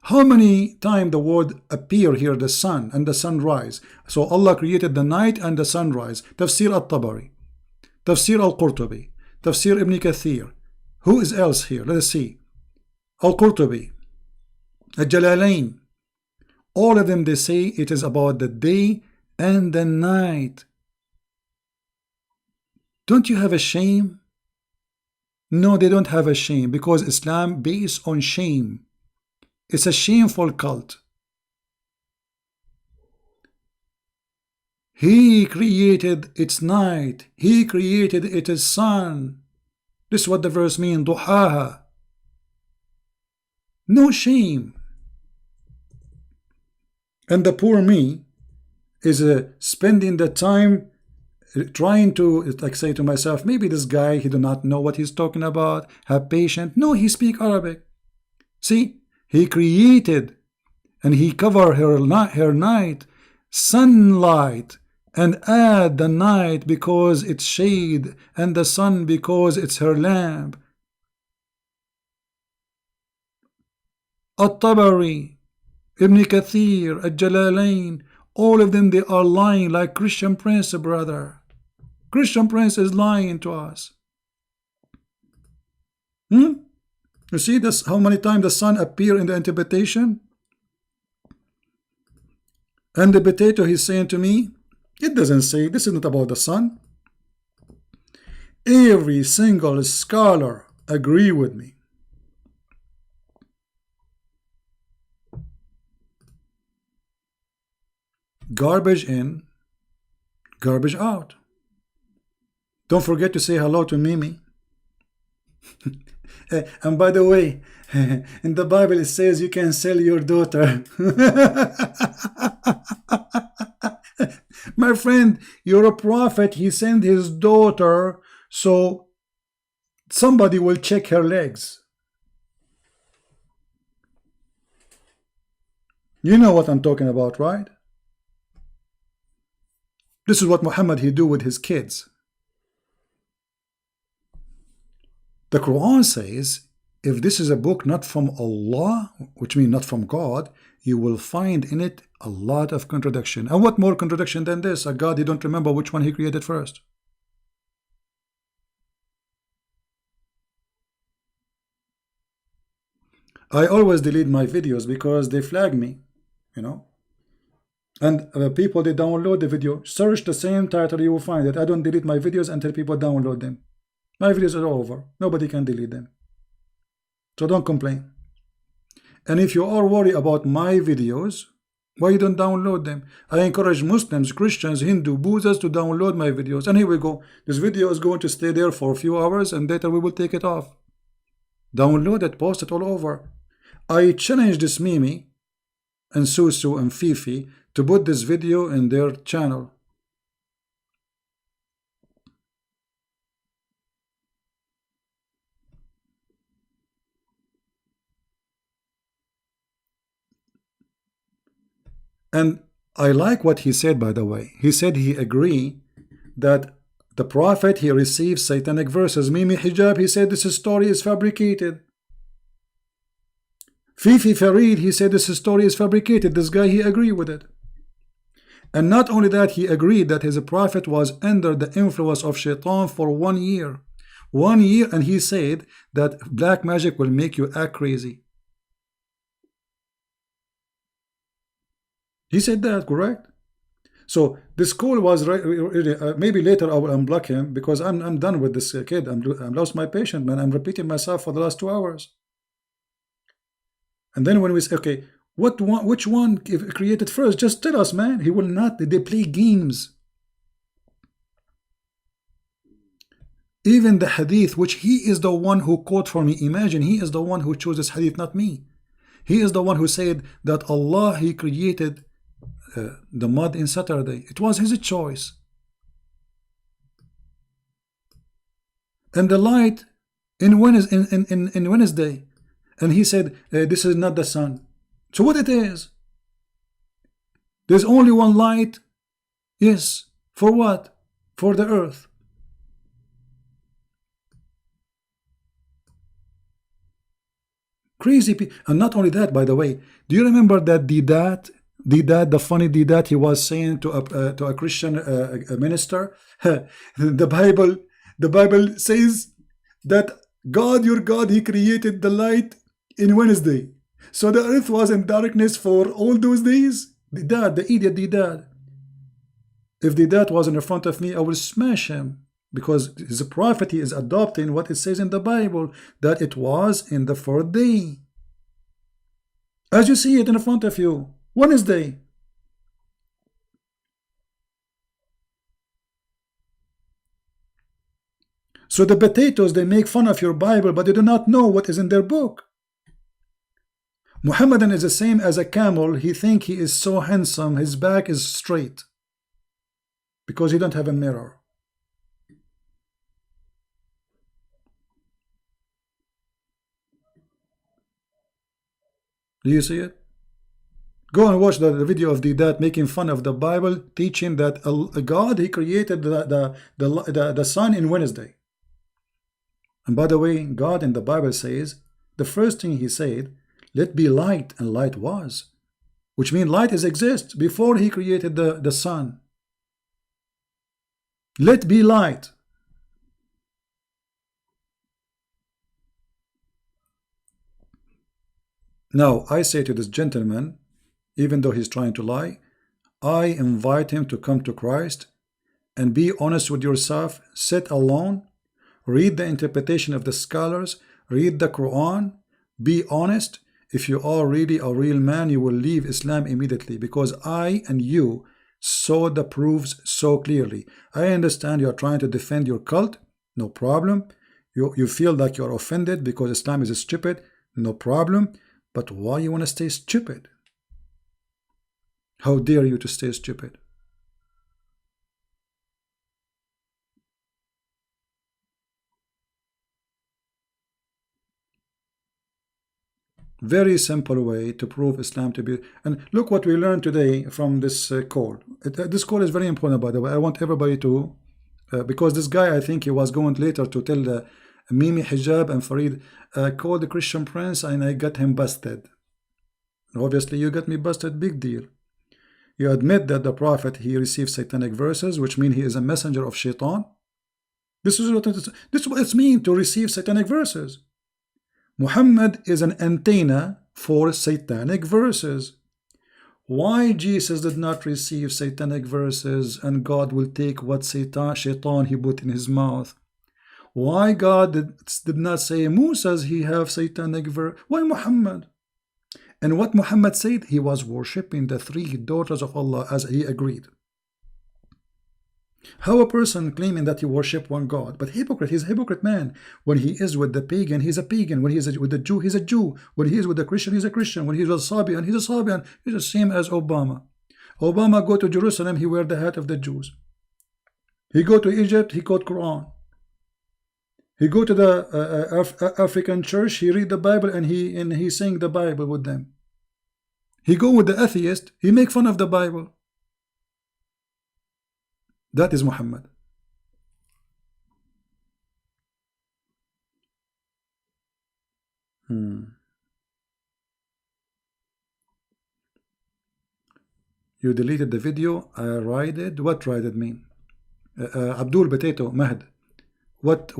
How many times the word appear here, the sun and the sunrise? So Allah created the night and the sunrise. Tafsir At-Tabari, Tafsir Al-Qurtubi, Tafsir Ibn Kathir. Who is else here? Let us see. Al-Qurtubi, Al-Jalalain. All of them, they say it is about the day and the night. Don't you have a shame? No, they don't have a shame, because Islam based on shame. It's a shameful cult. He created its night. He created its sun. This is what the verse means, duhaha. No shame. And the poor me is spending the time trying to, like, say to myself, maybe this guy, he do not know what he's talking about. Have patience. No, he speak Arabic. See, he created and he covered her night, sunlight, and add the night because it's shade, and the sun because it's her lamp. At-Tabari, Ibn Kathir, Al-Jalalain, all of them, they are lying like Christian Prince, brother. Christian Prince is lying to us. You see this, how many times the sun appear in the interpretation? And the potato, he's saying to me, it doesn't say, this is not about the sun. Every single scholar agree with me. Garbage in, garbage out. Don't forget to say hello to Mimi. And by the way, in the Bible it says you can sell your daughter. My friend, you're a prophet. He sent his daughter so somebody will check her legs. You know what I'm talking about, right? This is what Muhammad he do with his kids. The Quran says, if this is a book not from Allah, which means not from God, you will find in it a lot of contradiction. And what more contradiction than this? A God, you don't remember which one he created first. I always delete my videos because they flag me, you know. And people, they download the video. Search the same title, you will find it. I don't delete my videos until people download them. My videos are over. Nobody can delete them. So don't complain. And if you are worried about my videos, why you don't download them? I encourage Muslims, Christians, Hindu, Buddhists to download my videos. And here we go. This video is going to stay there for a few hours and later we will take it off. Download it, post it all over. I challenge this Mimi and Susu and Fifi to put this video in their channel. And I like what he said, by the way. He said he agree that the prophet, he received satanic verses. Mimi Hijab, he said this story is fabricated. Fifi Farid, he said this story is fabricated. This guy, he agreed with it. And not only that, he agreed that his prophet was under the influence of shaitan for 1 year. 1 year, and he said that black magic will make you act crazy. He said that, correct? So this call was maybe later I will unblock him because I'm done with this kid. I'm lost my patience, man. I'm repeating myself for the last 2 hours. And then when we say, okay, which one created first? Just tell us, man. He will not. They play games. Even the hadith, which he is the one who quote for me. Imagine, he is the one who chose this hadith, not me. He is the one who said that Allah, he created the mud in Saturday. It was his choice. And the light in Wednesday. And he said, this is not the sun. So what it is? There's only one light. Yes. For what? For the earth. Crazy people. And not only that, by the way, do you remember that the funny Didat he was saying to a Christian minister? The Bible says that God, your God, he created the light in Wednesday. So the earth was in darkness for all those days. The idiot Didat. If Didat was in front of me, I will smash him. Because his prophet, he is adopting what it says in the Bible, that it was in the 4th day. As you see it in front of you, Wednesday. So the potatoes, they make fun of your Bible, but they do not know what is in their book. Muhammadan is the same as a camel. He thinks he is so handsome, his back is straight. Because he don't have a mirror. Do you see it? Go and watch the video of Didat making fun of the Bible, teaching that God, he created the sun in Wednesday. And by the way, God in the Bible says, the first thing he said, Let be light, and light was. Which means light exists before he created the sun. Let be light. Now, I say to this gentleman, even though he's trying to lie, I invite him to come to Christ and be honest with yourself. Sit alone, read the interpretation of the scholars, read the Quran, be honest. If you are really a real man, you will leave Islam immediately, because I and you saw the proofs so clearly. I understand you are trying to defend your cult, no problem. You feel like you are offended because Islam is stupid, no problem. But why you want to stay stupid? How dare you to stay stupid? Very simple way to prove Islam to be. And look what we learned today from this call. This call is very important, by the way. I want everybody to, because this guy, I think he was going later to tell Mimi Hijab and Farid, called the Christian Prince, and I got him busted. Obviously, you got me busted, big deal. You admit that the Prophet, he received satanic verses, which mean he is a messenger of Shaitan. This is what it means to receive satanic verses. Muhammad is an antenna for satanic verses. Why Jesus did not receive satanic verses and God will take what Shaitan he put in his mouth? Why God did not say Musa's he have satanic verse? Why Muhammad? And what Muhammad said, he was worshipping the three daughters of Allah as he agreed. How a person claiming that he worship one God, but hypocrite, he's a hypocrite man. When he is with the pagan, he's a pagan. When he is with the Jew, he's a Jew. When he is with the Christian, he's a Christian. When he's with Sabian, he's a Sabian. He's the same as Obama. Obama go to Jerusalem, he wear the hat of the Jews. He go to Egypt, he quote Quran. He go to the African church, he read the Bible and he sing the Bible with them. He go with the atheist, he make fun of the Bible. That is Muhammad. You deleted the video. I raided. What raided mean? Abdul Potato Mahd. What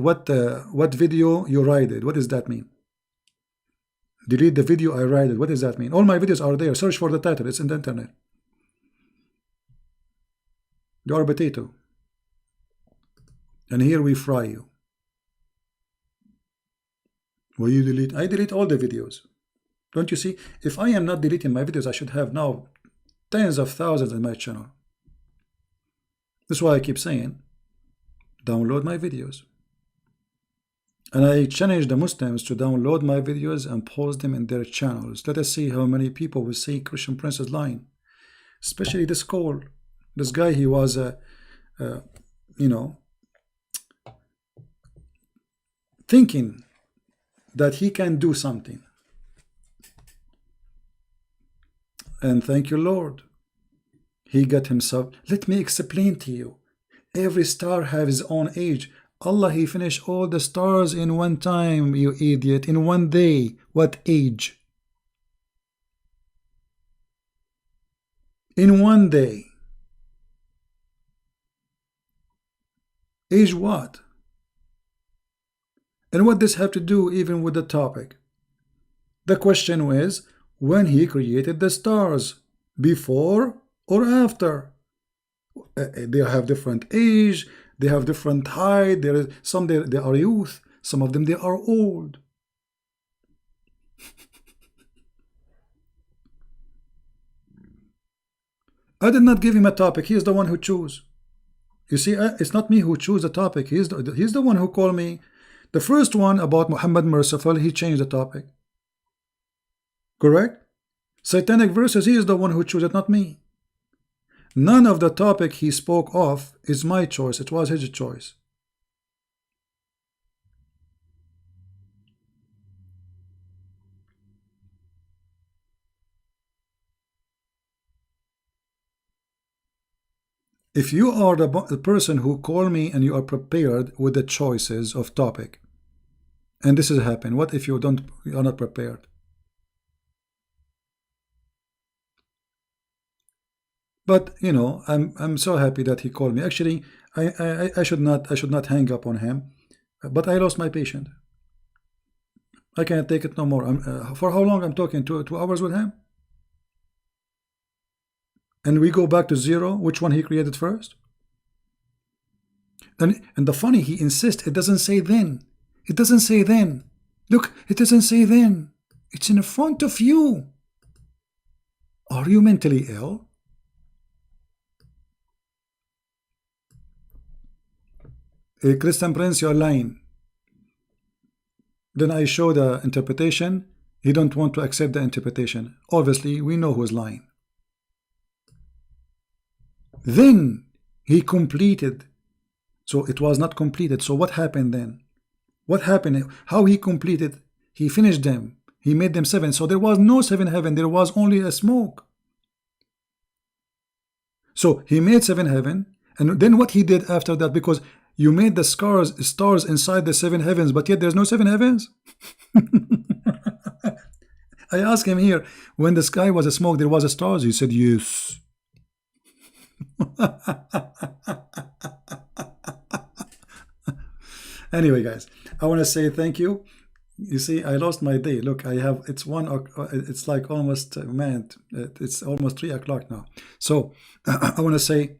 video you raided? What does that mean? Delete the video I raided. What does that mean? All my videos are there. Search for the title. It's in the internet. You are a potato. And here we fry you. Will you delete? I delete all the videos. Don't you see? If I am not deleting my videos, I should have now tens of thousands in my channel. That's why I keep saying, download my videos. And I challenge the Muslims to download my videos and post them in their channels. Let us see how many people will say Christian Prince is lying. Especially this call. This guy, he was, thinking that he can do something. And thank you, Lord. He got himself. Let me explain to you. Every star has his own age. Allah, he finished all the stars in one time, you idiot. In one day. What age? In one day. Age what? And what does have to do even with the topic? The question is, when he created the stars, before or after? They have different age, they have different height, some they are youth, some of them they are old. I did not give him a topic, he is the one who chose. You see, it's not me who choose the topic. He's the one who called me. The first one about Muhammad Merciful, he changed the topic. Correct? Satanic verses, he is the one who chose it, not me. None of the topic he spoke of is my choice. It was his choice. If you are the person who call me and you are prepared with the choices of topic, and this has happened, what if you are not prepared? But you know, I'm so happy that he called me. Actually, I should not hang up on him, but I lost my patient. I can't take it no more. For how long I'm talking? 2 hours with him, and we go back to zero. Which one he created first? And the funny, he insists. It doesn't say then. It doesn't say then. Look, it doesn't say then. It's in front of you. Are you mentally ill? Hey, Christian Prince, you're lying. Then I show the interpretation. He don't want to accept the interpretation. Obviously, we know who's lying. Then he completed. So it was not completed. So what happened then? What happened? How he completed? He finished them. He made them 7. So there was no 7 heaven. There was only a smoke. So he made 7 heaven. And then what he did after that, because you made the stars inside the 7 heavens, but yet there's no 7 heavens. I asked him here, when the sky was a smoke, there was a stars. He said, yes. Anyway, guys, I want to say thank you. You see, I lost my day. Look, I have, it's like almost, man, it's almost 3 o'clock now. So I want to say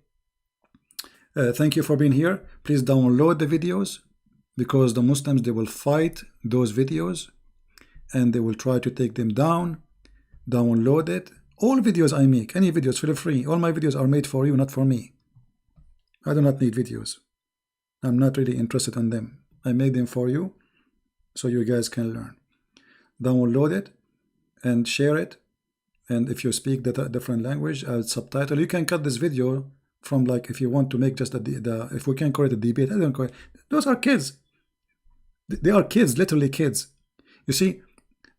thank you for being here. Please download the videos, because the Muslims, they will fight those videos and they will try to take them down. Download it. All videos I make, any videos, feel free. All my videos are made for you, not for me. I do not need videos. I'm not really interested in them. I made them for you so you guys can learn. Download it and share it. And if you speak the different language, I'll subtitle. You can cut this video from, like, if you want to make just if we can call it a debate, I don't call it. Those are kids. They are kids, literally kids. You see,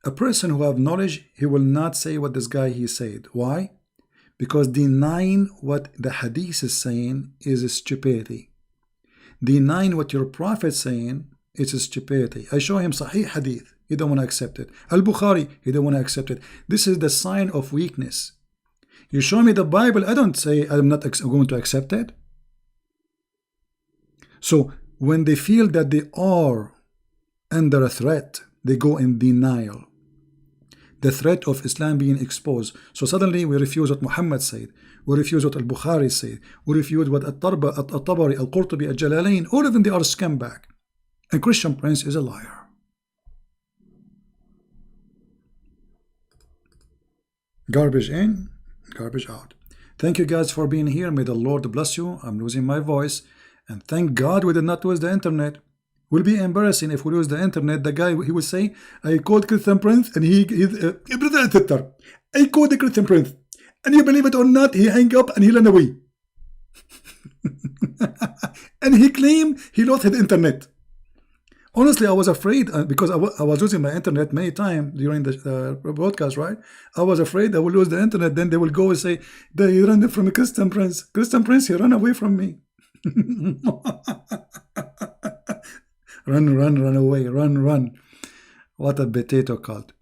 a person who have knowledge, he will not say what this guy he said. Why? Because denying what the hadith is saying is stupidity. Denying what your prophet is saying is stupidity. I show him Sahih hadith. He don't want to accept it. Al-Bukhari, he don't want to accept it. This is the sign of weakness. You show me the Bible, I don't say I'm not going to accept it. So when they feel that they are under a threat, they go in denial. The threat of Islam being exposed. So suddenly we refuse what Muhammad said. We refuse what Al-Bukhari said. We refuse what At-Tabari, Al-Qurtubi, Al-Jalalain. All of them, they are scumbag. And Christian Prince is a liar. Garbage in, garbage out. Thank you guys for being here. May the Lord bless you. I'm losing my voice. And thank God we did not lose the internet. Will be embarrassing if we lose the internet. The guy, he will say, I called Christian Prince and I called the Christian Prince. And you believe it or not, he hang up and he ran away. And he claimed he lost his internet. Honestly, I was afraid because I was losing my internet many times during the broadcast, right? I was afraid I will lose the internet. Then they will go and say, they ran from Christian Prince. Christian Prince, he ran away from me. Run away, run. What a potato cult.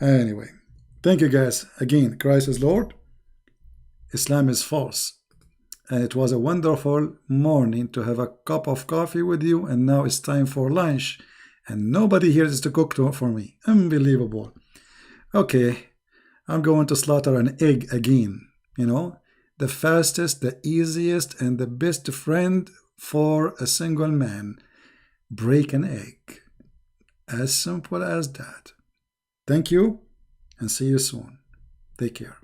Anyway, thank you guys. Again, Christ is Lord. Islam is false. And it was a wonderful morning to have a cup of coffee with you. And now it's time for lunch. And nobody here is to cook for me. Unbelievable. Okay, I'm going to slaughter an egg again. You know, the fastest, the easiest, and the best friend for a single man. Break an egg. As simple as that. Thank you and see you soon. Take care.